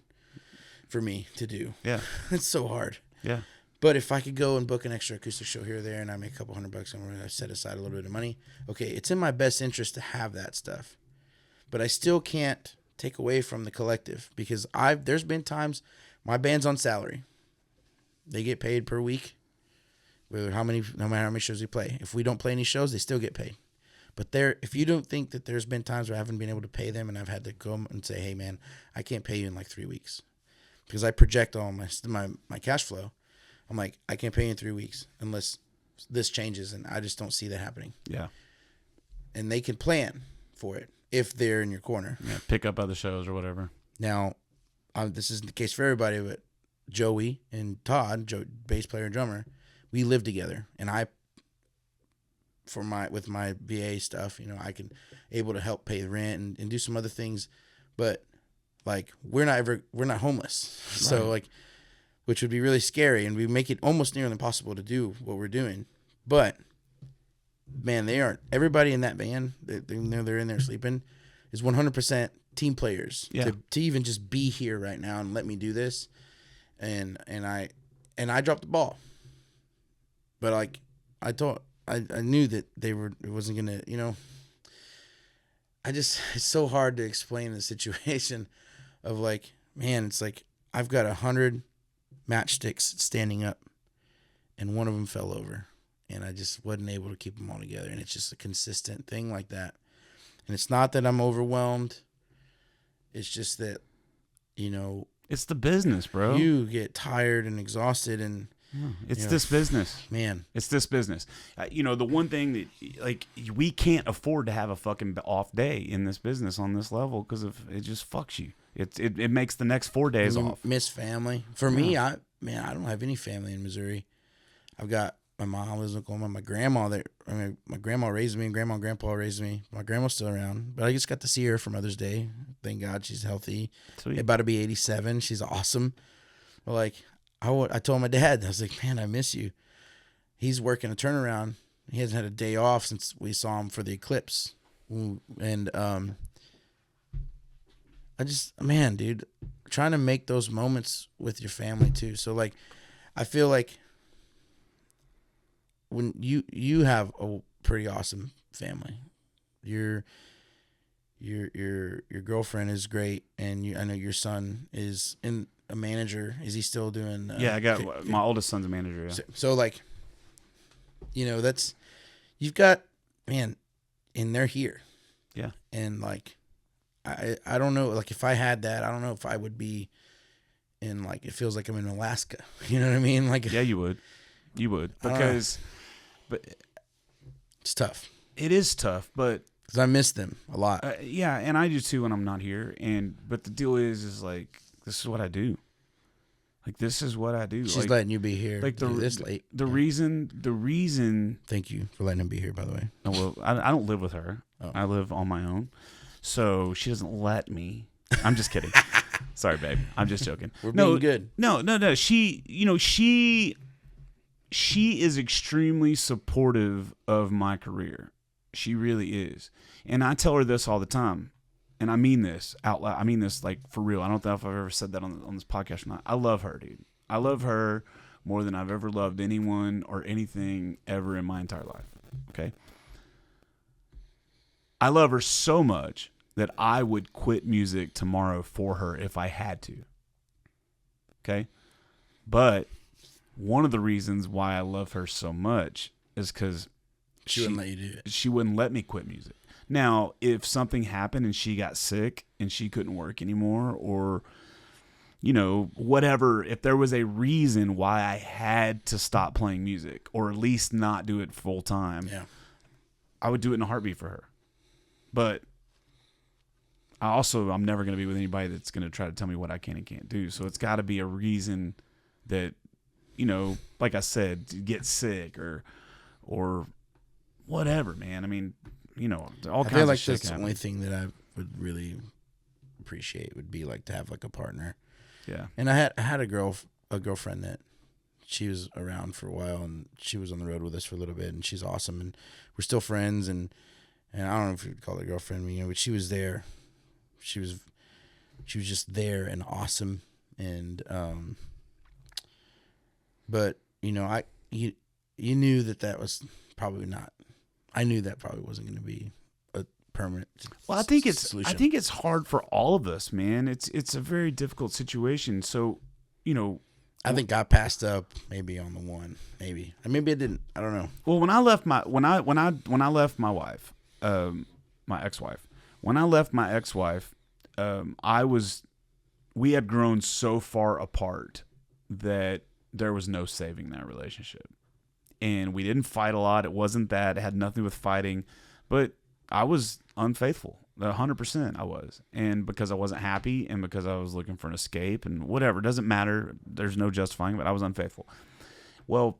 for me to do. Yeah. It's so hard. Yeah. But if I could go and book an extra acoustic show here or there, and I make a couple $100 and I set aside a little bit of money, okay, it's in my best interest to have that stuff. But I still can't take away from the collective, because there's been times my band's on salary. They get paid per week, no matter how many shows we play. If we don't play any shows, they still get paid. But if you don't think that there's been times where I haven't been able to pay them, and I've had to go and say, hey man, I can't pay you in like 3 weeks, because I project all my cash flow. I'm like, I can't pay you in 3 weeks unless this changes, and I just don't see that happening. Yeah. And they can plan for it if they're in your corner. Yeah, pick up other shows or whatever. Now, this isn't the case for everybody, but Joey and Todd, bass player and drummer, we live together, and with my VA stuff, I can able to help pay the rent and do some other things, but like we're not homeless, right. So like, which would be really scary, and we make it almost nearly impossible to do what we're doing. But man, everybody in that band, they're in there sleeping, is 100% team players. Yeah. To even just be here right now and let me do this, and I dropped the ball, but like I knew that it wasn't gonna, it's so hard to explain the situation of like, man, it's like I've got 100 matchsticks standing up, and one of them fell over, and I just wasn't able to keep them all together. And it's just a consistent thing like that. And it's not that I'm overwhelmed. It's just that, it's the business, bro. You get tired and exhausted, and it's this business, man. It's this business. The one thing that like we can't afford to have a fucking off day in this business on this level, because it just fucks you. It makes the next 4 days off. Miss family. For me, I don't have any family in Missouri. I've got my mom lives in Oklahoma. My grandma my grandma raised me, and grandma and grandpa raised me. My grandma's still around, but I just got to see her for Mother's Day. Thank God she's healthy. Sweet. About to be 87. She's awesome. But like, I told my dad, I was like, man, I miss you. He's working a turnaround. He hasn't had a day off since we saw him for the eclipse. And man, dude, trying to make those moments with your family too. So like, I feel like when you have a pretty awesome family, your girlfriend is great, and I know your son is a manager. Is he still doing? Yeah, I got my oldest son's a manager. Yeah. So like, you've got, man, and they're here. Yeah. And like, I don't know. Like, if I had that, I don't know if I would be in, like, it feels like I'm in Alaska. You know what I mean? Like, Yeah, you would. You would. I don't know. Because but it's tough it is tough, but because I miss them a lot. yeah, and I do too when I'm not here. But the deal is like, this is what I do. Like, this is what I do. She's like, letting you be here like this late. The reason. Thank you for letting him be here, by the way. Oh, well, I don't live with her. Oh. I live on my own, so she doesn't let me. I'm just kidding. Sorry, babe. I'm just joking. We're being good. No. She is extremely supportive of my career. She really is, and I tell her this all the time. And I mean this out loud. I mean this like for real. I don't know if I've ever said that on this podcast or not. I love her, dude. I love her more than I've ever loved anyone or anything ever in my entire life. Okay. I love her so much that I would quit music tomorrow for her if I had to. Okay. But one of the reasons why I love her so much is because She wouldn't let you do it. she wouldn't let me quit music. Now, if something happened and she got sick and she couldn't work anymore, or, whatever, if there was a reason why I had to stop playing music or at least not do it full time, Yeah. I would do it in a heartbeat for her. But I'm never going to be with anybody that's going to try to tell me what I can and can't do. So it's got to be a reason that, like I said, to get sick or whatever, man. I mean, all kinds I feel like of shit that's the happen. only thing that I would really appreciate would be like to have like a partner. Yeah. And I had a girlfriend that she was around for a while, and she was on the road with us for a little bit, and she's awesome, and we're still friends, and I don't know if you'd call her girlfriend, but she was there. She was just there and awesome, and but you knew that was probably not. I knew that probably wasn't going to be a permanent. Well, I think solution. it's hard for all of us, man. It's a very difficult situation. So, I think I passed up maybe on the one, maybe I didn't. I don't know. well, when I left my left my wife, my ex-wife, when I left my ex-wife, we had grown so far apart that there was no saving that relationship. And we didn't fight a lot. It wasn't that. It had nothing with fighting. But I was unfaithful. 100% I was. And because I wasn't happy and because I was looking for an escape and whatever. It doesn't matter. There's no justifying, but I was unfaithful. Well,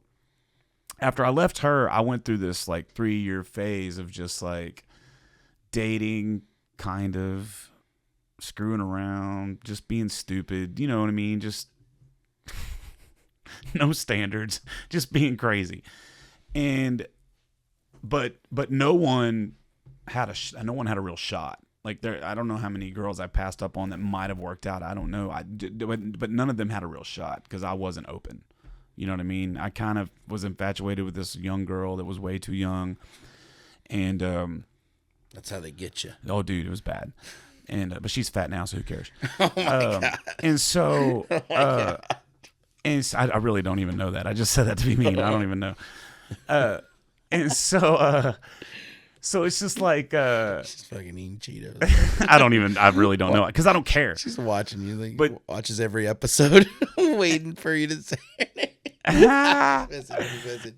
after I left her, I went through this like 3-year phase of just like dating, kind of screwing around, just being stupid. You know what I mean? Just no standards, just being crazy. And but no one had a real shot. Like I don't know how many girls I passed up on that might have worked out. I don't know. But none of them had a real shot because I wasn't open. You know what I mean? I kind of was infatuated with this young girl that was way too young, and That's how they get you. oh, dude, it was bad. And but she's fat now, so who cares? Oh my god! And so, I really don't even know that. I just said that to be mean. I don't even know. And so, so it's just like She's fucking eating Cheetos. I really don't know because I don't care. She's watching you. Like, But- watches every episode, waiting for you to say her name.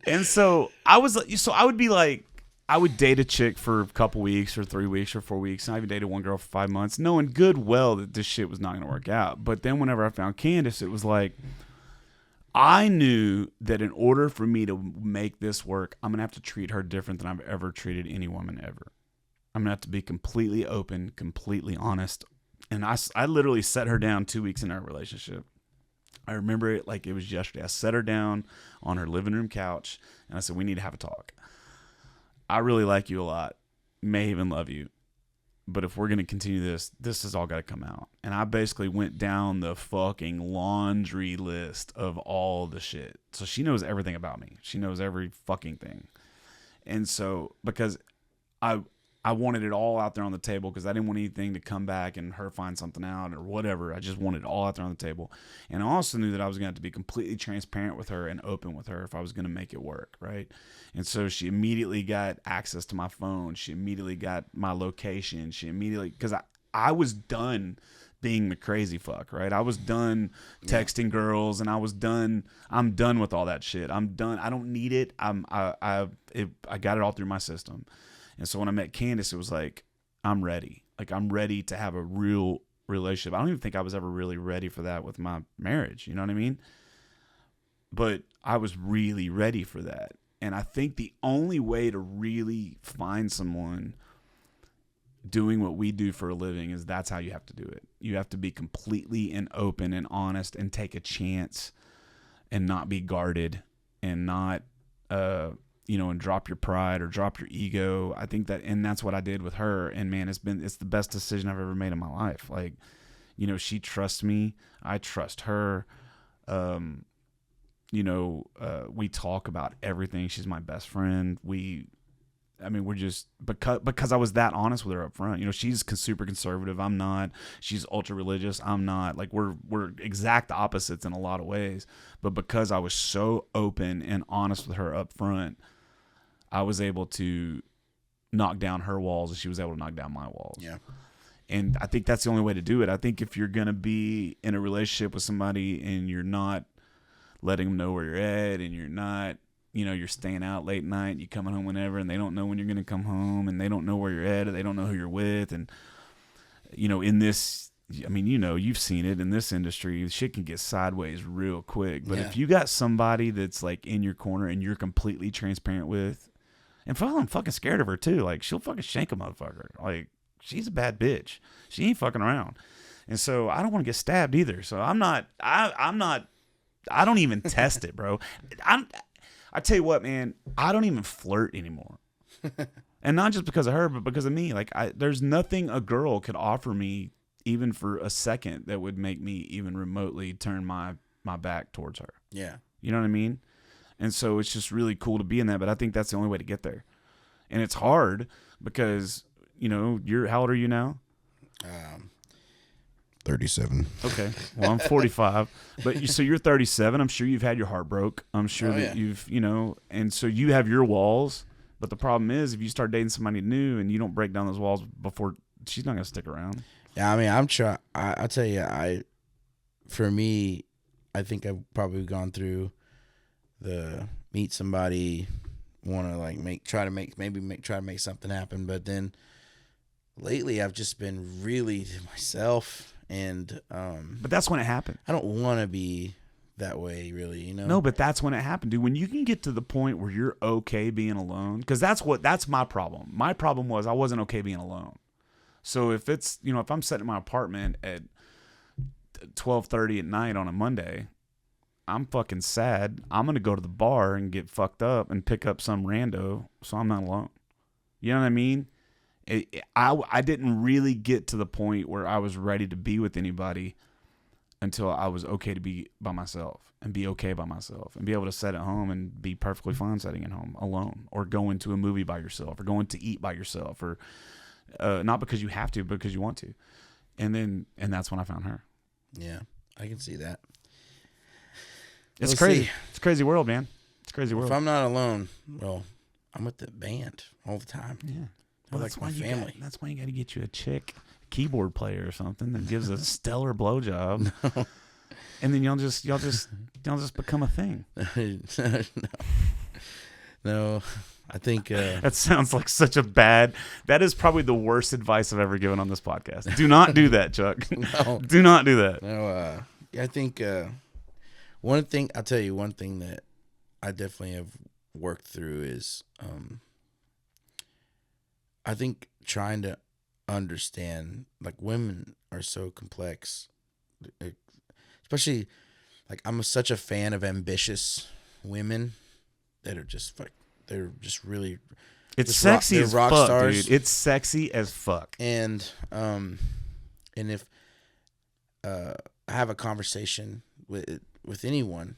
And so I would be like, I would date a chick for a couple weeks or 3 weeks or 4 weeks. And I even dated one girl for 5 months, knowing good well that this shit was not going to work out. But then whenever I found Candace, it was like, I knew that in order for me to make this work, I'm going to have to treat her different than I've ever treated any woman ever. I'm going to have to be completely open, completely honest. And I literally set her down 2 weeks in our relationship. I remember it like it was yesterday. I set her down on her living room couch, and I said, we need to have a talk. I really like you a lot, may even love you. But if we're going to continue this has all got to come out. And I basically went down the fucking laundry list of all the shit. So she knows everything about me. She knows every fucking thing. And so, because I I wanted it all out there on the table because I didn't want anything to come back and her find something out or whatever. I just wanted it all out there on the table. And I also knew that I was going to have to be completely transparent with her and open with her if I was going to make it work, right? And so she immediately got access to my phone. She immediately got my location. She immediately, because I was done being the crazy fuck, right? I was done texting girls, and I'm done with all that shit. I'm done. I don't need it. I got it all through my system. And so when I met Candace, it was like, I'm ready. Like, I'm ready to have a real relationship. I don't even think I was ever really ready for that with my marriage. You know what I mean? But I was really ready for that. And I think the only way to really find someone doing what we do for a living is that's how you have to do it. You have to be completely and open and honest and take a chance and not be guarded and not, and drop your pride or drop your ego. I think and that's what I did with her. And man, it's the best decision I've ever made in my life. Like, she trusts me. I trust her. We talk about everything. She's my best friend. We're just, because I was that honest with her up front. She's super conservative. I'm not. She's ultra religious. I'm not. Like, we're exact opposites in a lot of ways. But because I was so open and honest with her up front, I was able to knock down her walls and she was able to knock down my walls. Yeah. And I think that's the only way to do it. I think if you're going to be in a relationship with somebody and you're not letting them know where you're at and you're not, you're staying out late night, you coming home whenever, and they don't know when you're going to come home, and they don't know where you're at, or they don't know who you're with. And, in this, you've seen it in this industry, shit can get sideways real quick. But if you got somebody that's like in your corner and you're completely transparent with, and I'm fucking scared of her too. Like, she'll fucking shank a motherfucker. Like, she's a bad bitch. She ain't fucking around. And so I don't want to get stabbed either. So I don't even test it, bro. I tell you what, man, I don't even flirt anymore. And not just because of her, but because of me. Like, there's nothing a girl could offer me even for a second that would make me even remotely turn my back towards her. Yeah. You know what I mean? And so it's just really cool to be in that, but I think that's the only way to get there. And it's hard because, how old are you now? 37. Okay. Well, I'm 45. But so you're 37. I'm sure you've had your heart broke. I'm sure that you've, and so you have your walls. But the problem is if you start dating somebody new and you don't break down those walls before, she's not going to stick around. Yeah, I'm trying. I'll tell you, for me, I think I've probably gone through the meet somebody, want to try to make something happen. But then lately I've just been really myself. And but that's when it happened. I don't want to be that way, really, No, but that's when it happened, dude. When you can get to the point where you're okay being alone, because that's my problem. My problem was I wasn't okay being alone. So if it's if I'm sitting in my apartment at 12:30 at night on a Monday, I'm fucking sad. I'm gonna go to the bar and get fucked up and pick up some rando, so I'm not alone. You know what I mean? I didn't really get to the point where I was ready to be with anybody until I was okay to be by myself and be okay by myself and be able to sit at home and be perfectly fine sitting at home alone, or going to a movie by yourself, or going to eat by yourself, or not because you have to, but because you want to. And that's when I found her. Yeah, I can see that. It's crazy. It's a crazy world, man. It's a crazy world. If I'm not alone, well, I'm with the band all the time. Yeah. Well, that's my family. That's why you got to get you a chick keyboard player or something that gives a stellar blowjob, and then y'all just become a thing. No, I think that sounds like such a bad. That is probably the worst advice I've ever given on this podcast. Do not do that, Chuck. No, do not do that. No, I think one thing that I definitely have worked through is I think trying to understand, like, women are so complex, especially like I'm such a fan of ambitious women that are just like they're just really it's sexy as rock fuck, stars. dude. It's sexy as fuck. And if I have a conversation with anyone,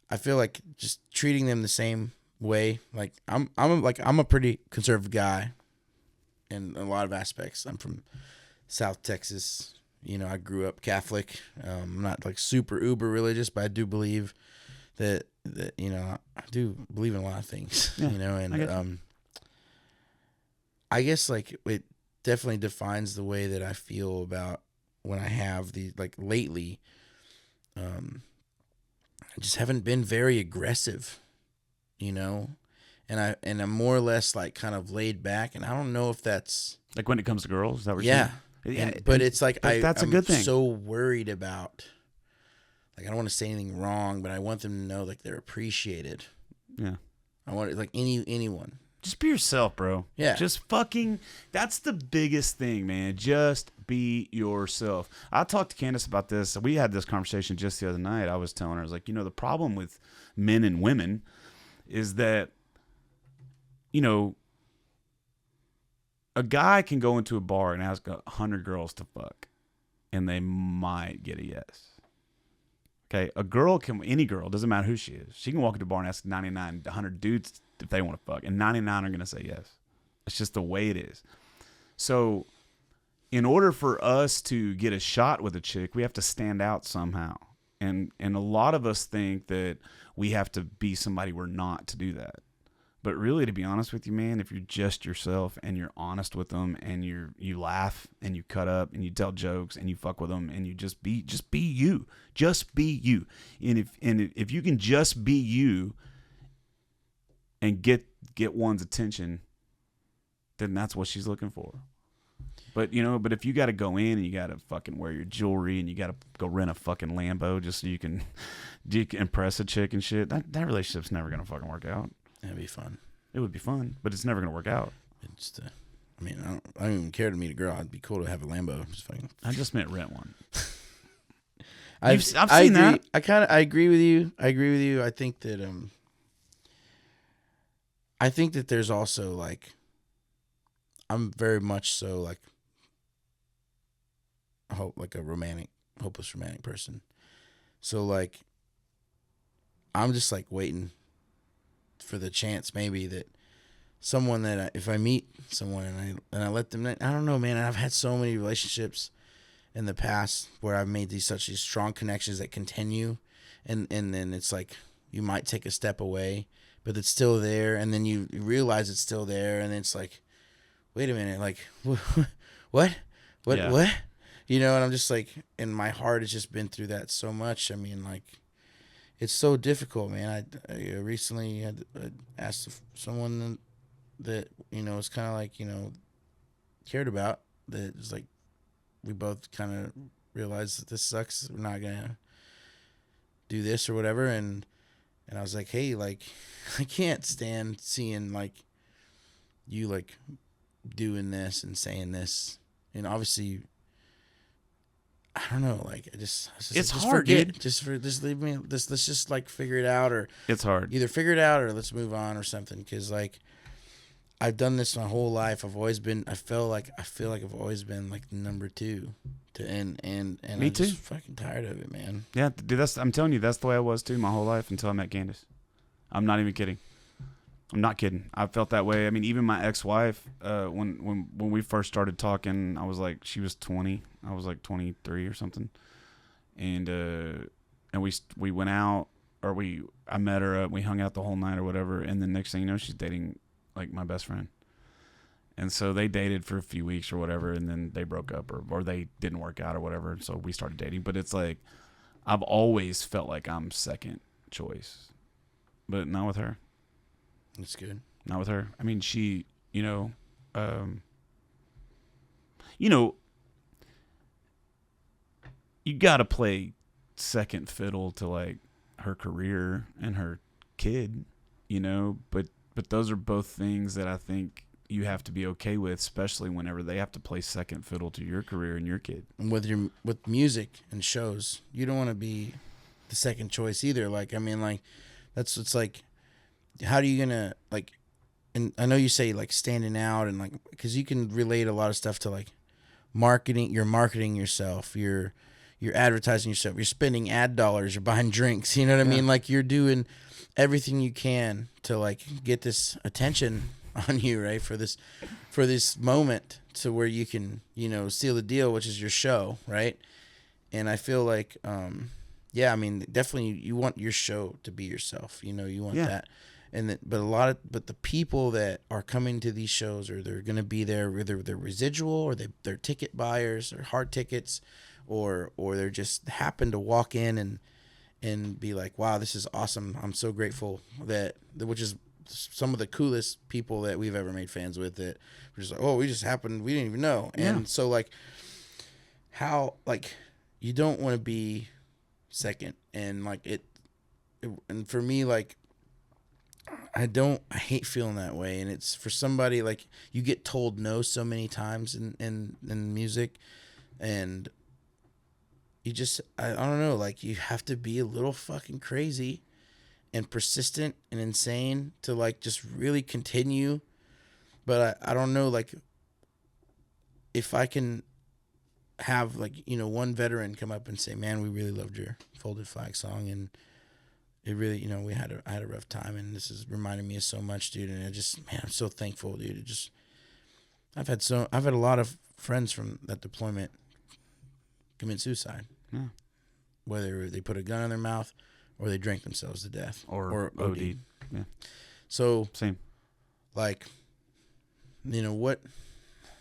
I feel like just treating them the same way. Like I'm a pretty conservative guy. in a lot of aspects. I'm from South Texas. You know, I grew up Catholic. I'm not like super uber religious, but I do believe that you know, I do believe in a lot of things. Yeah, you know, and I guess like it definitely defines the way that I feel about when I have the like lately. I just haven't been very aggressive, you know, and I'm more or less like kind of laid back, and I don't know if that's Like when it comes to girls, is that what yeah. you're saying? But it's like that's a I'm good thing. so worried about, like, I don't want to say anything wrong, but I want them to know like they're appreciated. Yeah. I want like anyone. Just be yourself, bro. Yeah. Just fucking, that's the biggest thing, man. Just be yourself. I talked to Candace about this. We had this conversation just the other night. I was telling her, I was like, you know, the problem with men and women is that, you know, a guy can go into a bar and ask 100 girls to fuck, and they might get a yes. Okay? A girl can, any girl, doesn't matter who she is, she can walk into a bar and ask 99, 100 dudes if they want to fuck, and 99 are going to say yes. It's just the way it is. So in order for us to get a shot with a chick, we have to stand out somehow. And a lot of us think that we have to be somebody we're not to do that. But really, to be honest with you, man, if you're just yourself and you're honest with them and you laugh and you cut up and you tell jokes and you fuck with them and you just be you. Just be you. And if you can just be you and get one's attention, then that's what she's looking for. But, you know, if you got to go in and you got to fucking wear your jewelry and you got to go rent a fucking Lambo just so you can impress a chick and shit, that relationship's never going to fucking work out. That'd be fun. It would be fun, but it's never going to work out. It's I mean, I don't even care to meet a girl. It'd be cool to have a Lambo. Just fucking. I just meant rent one. I've seen that. I agree with you. I think that there's also like, I'm very much so like, a hopeless romantic person. So like, I'm just like waiting for the chance maybe that someone that if I meet someone and I let them, I don't know, man. I've had so many relationships in the past where I've made these strong connections that continue, and then it's like you might take a step away, but it's still there, and then you realize it's still there, and it's like, wait a minute, like what, Yeah. what, you know? And I'm just like, and my heart has just been through that so much. I mean, like, it's so difficult, man. I recently had asked someone that, you know, was kind of like, you know, cared about, that was like, we both kind of realized that this sucks. We're not going to do this or whatever. And I was like, hey, like, I can't stand seeing like you like doing this and saying this. And obviously, I don't know, like, it's hard, forget. dude. Just leave me. Let's just like figure it out, or It's hard. either figure it out or let's move on or something. Because like, I've done this my whole life. I feel like I've always been like number two to and Me I'm too. just fucking tired of it, man. Yeah, dude, I'm telling you, that's the way I was too my whole life until I met Candace. I'm not even kidding. I'm not kidding. I felt that way. I mean, even my ex-wife, when we first started talking, I was like, she was 20. I was like 23 or something. And we went out, or I met her, we hung out the whole night or whatever. And the next thing you know, she's dating like my best friend. And so they dated for a few weeks or whatever, and then they broke up, or they didn't work out or whatever. So we started dating. But it's like, I've always felt like I'm second choice, but not with her. That's good. Not with her. I mean, she, you know, you got to play second fiddle to like her career and her kid, you know, but those are both things that I think you have to be okay with, especially whenever they have to play second fiddle to your career and your kid. And with music and shows, you don't want to be the second choice either. Like, I mean, like, it's like, how are you gonna like? And I know you say like standing out, and like, because you can relate a lot of stuff to like marketing. You're marketing yourself. You're advertising yourself. You're spending ad dollars. You're buying drinks. You know what I mean? Like, you're doing everything you can to like get this attention on you, right? For this moment to where you can, seal the deal, which is your show, right? And I feel like, yeah, I mean, definitely you want your show to be yourself, you want that. And but the people that are coming to these shows, or they're going to be there, whether they're residual or they're ticket buyers or hard tickets, or they're just happen to walk in and be like, wow, this is awesome. I'm so grateful which is some of the coolest people that we've ever made fans with, that we're just like, oh, we didn't even know. And so like how, like, you don't want to be second, and like and for me, like, I hate feeling that way. And it's for somebody, like, you get told no so many times in music, and you just, I don't know, like, you have to be a little fucking crazy and persistent and insane to, like, just really continue. But I don't know, like, if I can have, like, one veteran come up and say, man, we really loved your Folded Flag song, and it really, I had a rough time, and this is reminding me of so much, dude. And man, I'm so thankful, dude. I've had a lot of friends from that deployment commit suicide. Yeah. Whether they put a gun in their mouth or they drank themselves to death or OD. Yeah. So same. Like, what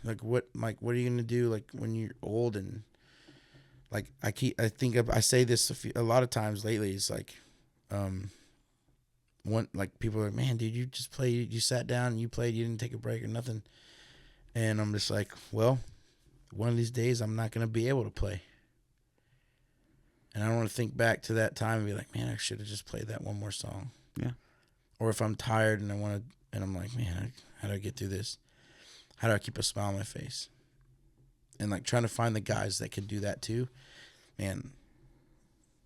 are you gonna do, like, when you're old? And like, I say this a lot of times lately. It's like, people are like, man, dude, you just played, you sat down and you played, you didn't take a break or nothing. And I'm just like, well, one of these days I'm not gonna be able to play. And I don't want to think back to that time and be like, man, I should have just played that one more song. Yeah. Or if I'm tired and I'm like, man, how do I get through this? How do I keep a smile on my face? And like trying to find the guys that can do that too. Man,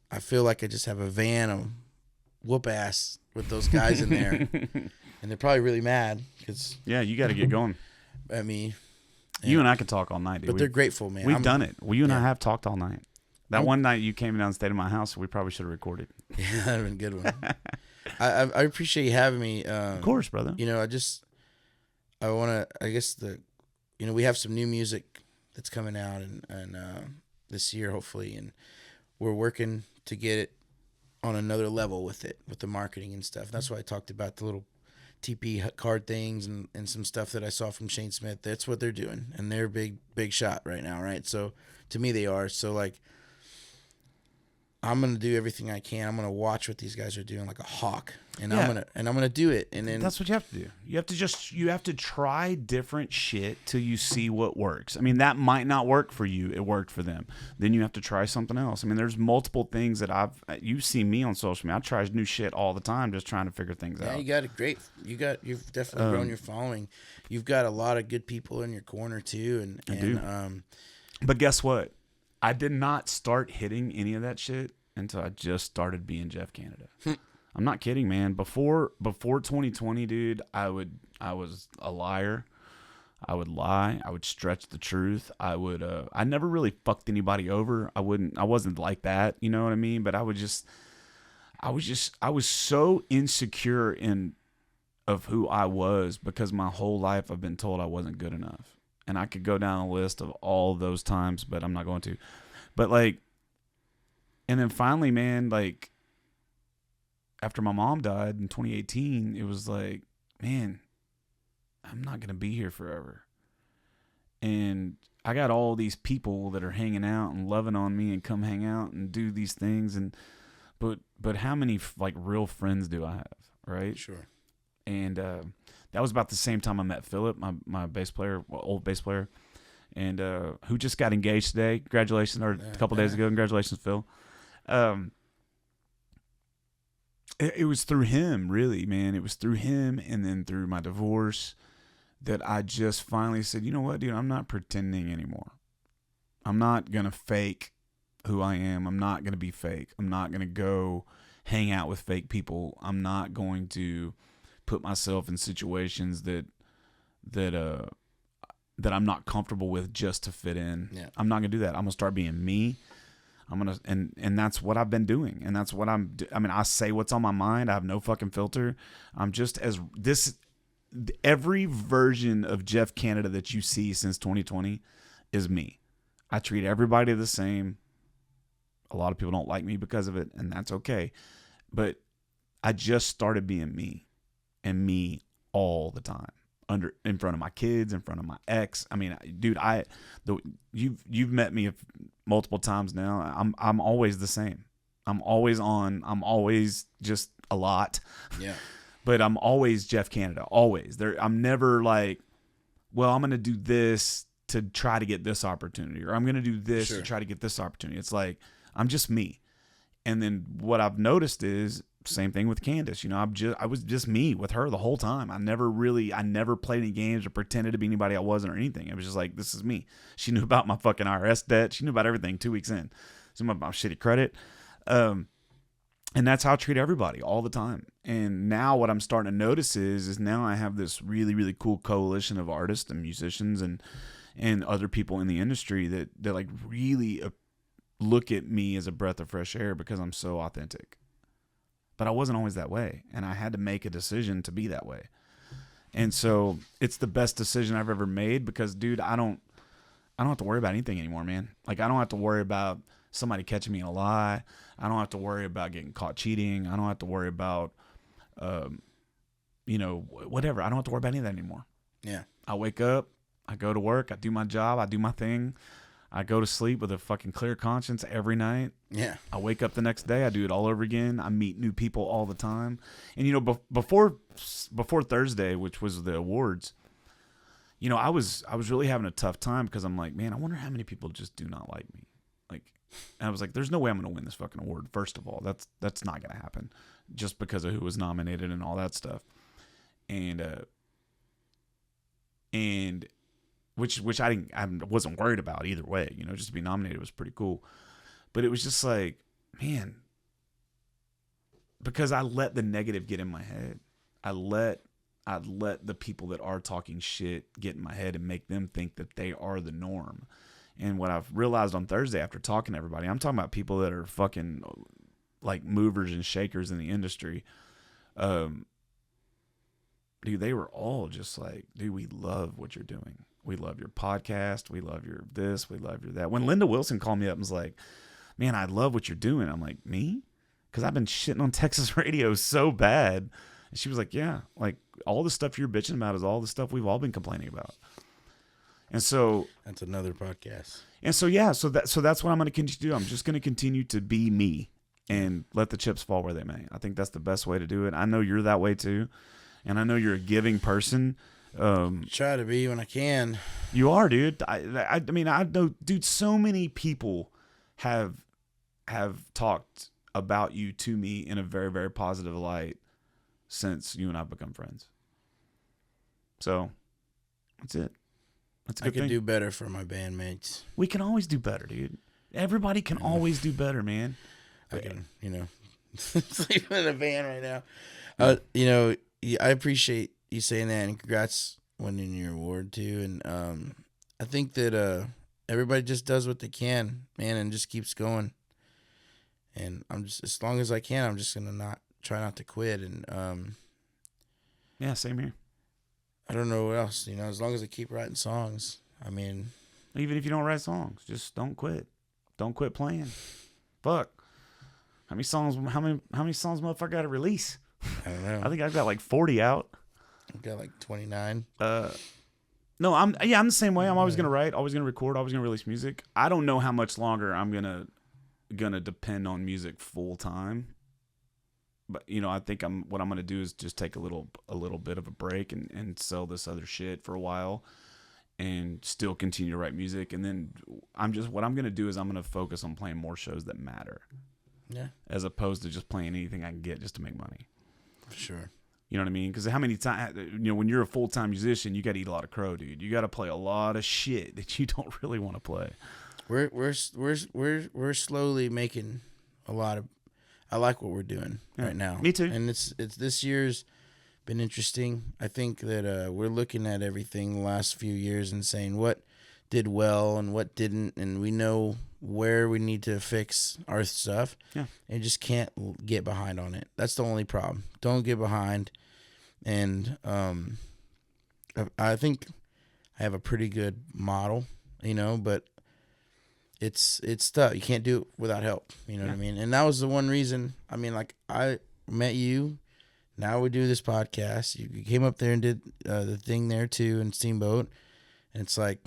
I feel like I just have a van of whoop ass with those guys in there. And they're probably really mad because, yeah, you got to get going. I mean, you and I could talk all night, dude. But they're grateful, man. We've done it. Well, you and I have talked all night. That one night you came down and stayed in my house, we probably should have recorded. Yeah, that'd have been a good one. I appreciate you having me. Of course, brother. I want to, I guess we have some new music that's coming out and this year, hopefully. And we're working to get it on another level with the marketing and stuff. That's why I talked about the little TP card things and some stuff that I saw from Shane Smith. That's what they're doing. And they're big shot right now. Right. So to me, they are. So like, I'm gonna do everything I can. I'm gonna watch what these guys are doing like a hawk, and I'm gonna do it. And then that's what you have to do. You have to try different shit till you see what works. I mean, that might not work for you. It worked for them. Then you have to try something else. I mean, there's multiple things that you see me on social media. I try new shit all the time, just trying to figure things out. Yeah, you got it great. You've definitely grown your following. You've got a lot of good people in your corner too. I do. But guess what? I did not start hitting any of that shit until I just started being Jeff Canada. I'm not kidding, man. Before 2020, dude, I was a liar. I would lie. I would stretch the truth. I never really fucked anybody over. I wasn't like that, you know what I mean? But I was so insecure of who I was because my whole life I've been told I wasn't good enough. And I could go down a list of all those times, but I'm not going to. But like, and then finally, man, like after my mom died in 2018, it was like, man, I'm not going to be here forever. And I got all these people that are hanging out and loving on me and come hang out and do these things. But how many like real friends do I have? Right. Sure. And, that was about the same time I met Philip, my bass player, old bass player, and who just got engaged today. Congratulations, or a couple days ago. Congratulations, Phil. It was through him, really, man. It was through him, and then through my divorce, that I just finally said, you know what, dude, I'm not pretending anymore. I'm not gonna fake who I am. I'm not gonna be fake. I'm not gonna go hang out with fake people. I'm not going to put myself in situations that I'm not comfortable with just to fit in. Yeah. I'm not gonna do that. I'm gonna start being me. I'm gonna and that's what I've been doing, and that's what I mean, I say what's on my mind. I have no fucking filter. I'm just as every version of Jeff Canada that you see since 2020 is me. I treat everybody the same. A lot of people don't like me because of it, and that's okay. But I just started being me, and me all the time, in front of my kids, in front of my ex. I mean, dude, you've met me multiple times now. I'm always the same. I'm always on. I'm always just a lot. Yeah. But I'm always Jeff Canada. Always. I'm never like, well, I'm gonna do this to try to get this opportunity, or I'm gonna do this to try to get this opportunity. It's like I'm just me. And then what I've noticed is same thing with Candace. You know, I was just me with her the whole time. I never played any games or pretended to be anybody I wasn't or anything. It was just like, this is me. She knew about my fucking IRS debt. She knew about everything 2 weeks in. She knew about my shitty credit. And that's how I treat everybody all the time. And now what I'm starting to notice is now I have this really, really cool coalition of artists and musicians and other people in the industry that like really look at me as a breath of fresh air because I'm so authentic. But I wasn't always that way, and I had to make a decision to be that way. And so it's the best decision I've ever made because, dude, I don't have to worry about anything anymore, man. Like, I don't have to worry about somebody catching me in a lie. I don't have to worry about getting caught cheating. I don't have to worry about, whatever. I don't have to worry about any of that anymore. Yeah. I wake up, I go to work, I do my job, I do my thing. I go to sleep with a fucking clear conscience every night. Yeah. I wake up the next day. I do it all over again. I meet new people all the time. And, you know, before Thursday, which was the awards, you know, I was really having a tough time because I'm like, man, I wonder how many people just do not like me. Like, and I was like, there's no way I'm going to win this fucking award. First of all, that's not going to happen just because of who was nominated and all that stuff. And which I wasn't worried about either way, you know, just to be nominated was pretty cool. But it was just like, man, because I let the negative get in my head. I let the people that are talking shit get in my head and make them think that they are the norm. And what I've realized on Thursday after talking to everybody, I'm talking about people that are fucking like movers and shakers in the industry. Dude, they were all just like, dude, we love what you're doing. We love your podcast. We love your this. We love your that. When Linda Wilson called me up and was like, man, I love what you're doing. I'm like, me? Because I've been shitting on Texas radio so bad. And she was like, yeah, like all the stuff you're bitching about is all the stuff we've all been complaining about. And so that's another podcast. And so, yeah, so that's what I'm going to continue to do. I'm just going to continue to be me and let the chips fall where they may. I think that's the best way to do it. I know you're that way too. And I know you're a giving person. Try to be when I can. You are, dude. I mean, I know, dude, so many people have talked about you to me in a very, very positive light since you and I've become friends. So that's it. That's a good I could thing. do better for my bandmates. We can always do better, dude. Everybody can always do better, man. I can, sleep in a van right now. I appreciate you saying that, and congrats winning your award too. And I think that everybody just does what they can, man, and just keeps going. And I'm just, as long as I can, I'm just gonna try not to quit. And yeah, same here. I don't know what else, as long as I keep writing songs. I mean, even if you don't write songs, just don't quit. Don't quit playing. Fuck. How many songs motherfucker got to release? I don't know. I think I've got like 40 out. I've got like 29. No, I'm the same way. I'm always gonna write, always gonna record, always gonna release music. I don't know how much longer I'm gonna depend on music full time. But I think what I'm gonna do is just take a little bit of a break and sell this other shit for a while, and still continue to write music. And then what I'm gonna do is I'm gonna focus on playing more shows that matter. Yeah. As opposed to just playing anything I can get just to make money. For sure. You know what I mean? Because how many times, when you're a full-time musician, you got to eat a lot of crow, dude. You got to play a lot of shit that you don't really want to play. We're slowly making a lot of. I like what we're doing right now. Me too. And it's this year's been interesting. I think that we're looking at everything the last few years and saying what did well and what didn't, and we know where we need to fix our stuff. Yeah. And just can't get behind on it. That's the only problem. Don't get behind. And I think I have a pretty good model, you know, but it's tough. You can't do it without help. You know what I mean? And that was the one reason. I mean, like I met you. Now we do this podcast. You came up there and did the thing there too in Steamboat, and it's like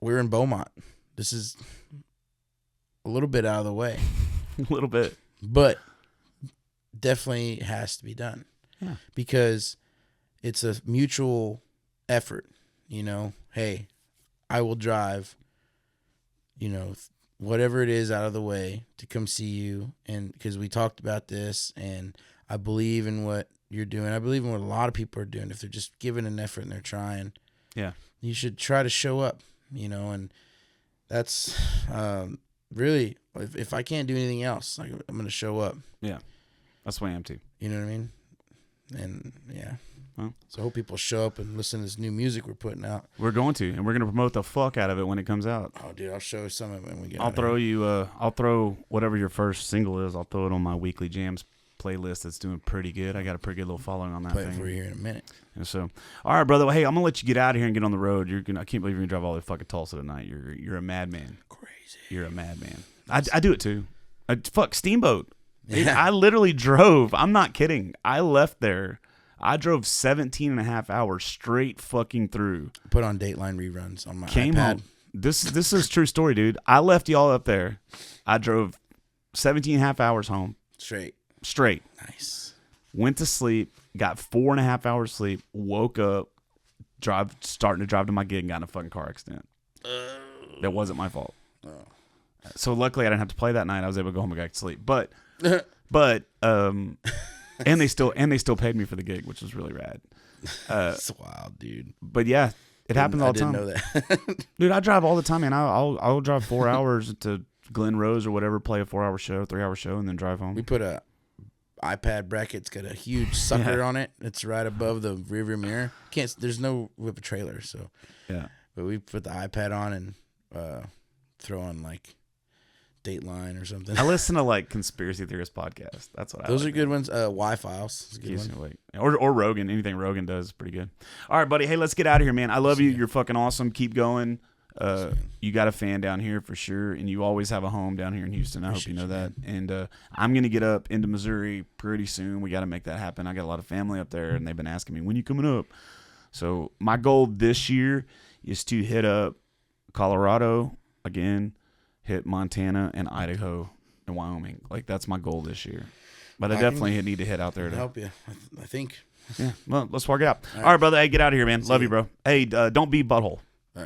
we're in Beaumont. This is a little bit out of the way, A little bit, but definitely has to be done. Yeah. Because it's a mutual effort. You know, hey, I will drive, you know, whatever it is out of the way to come see you. And because we talked about this, and I believe in what you're doing. I believe in what a lot of people are doing. If they're just giving an effort and they're trying, yeah, you should try to show up, you know, and that's really, if I can't do anything else, like, I'm going to show up. yeah. That's why I am too. You know what I mean? And yeah. Well, So I hope people show up and listen to this new music we're putting out. we're going to, and we're going to promote the fuck out of it when it comes out. Oh, dude, I'll show you some of it when we get I'll out throw here. you. I'll throw whatever your first single is. I'll throw it on my weekly jams playlist. That's doing pretty good. I got a pretty good little following on that Play it thing. for you here in a minute. And so, all right, brother. Well, hey, I'm gonna let you get out of here and get on the road. I can't believe you're gonna drive all the way to fucking Tulsa tonight. You're a madman. Crazy. You're a madman. I do it too. Fuck Steamboat. Yeah. I literally drove. I'm not kidding. I left there. I drove 17 and a half hours straight fucking through. Put on Dateline reruns on my Came iPad. home. This is a true story, dude. I left y'all up there. I drove 17 and a half hours home straight. Nice. Went to sleep. Got 4.5 hours sleep. Woke up. Starting to drive to my gig and got in a fucking car accident. That wasn't my fault. So luckily I didn't have to play that night. I was able to go home and get to sleep. But and they still paid me for the gig, which was really rad. That's wild, dude. But yeah, it happens all the time. I didn't know that. Dude, I drive all the time, man. I'll drive 4 hours to Glen Rose or whatever, play a 4-hour show, 3-hour show, and then drive home. We put a iPad bracket. It's got a huge sucker on it. It's right above the rearview mirror. There's no whip a trailer, so Yeah. But we put the iPad on and throw on like Dateline or something. I listen to like conspiracy theorist podcasts. That's what I Those like. are good ones. Wi-Files is a good Keeps one. me awake. Or Rogan. Anything Rogan does is pretty good. All right, buddy. Hey, let's get out of here, man. I love you. You're fucking awesome. Keep going. You got a fan down here for sure, and you always have a home down here in Houston. I hope you know that. And I'm gonna get up into Missouri pretty soon. We got to make that happen. I got a lot of family up there, and they've been asking me, when you coming up? So my goal this year is to hit up Colorado again, hit Montana and Idaho and Wyoming. Like, that's my goal this year. But I definitely need to hit out there to help you. I think. Yeah. Well, let's work it out. All right, brother. Hey, get out of here, man. Love you, bro. Hey, don't be butthole.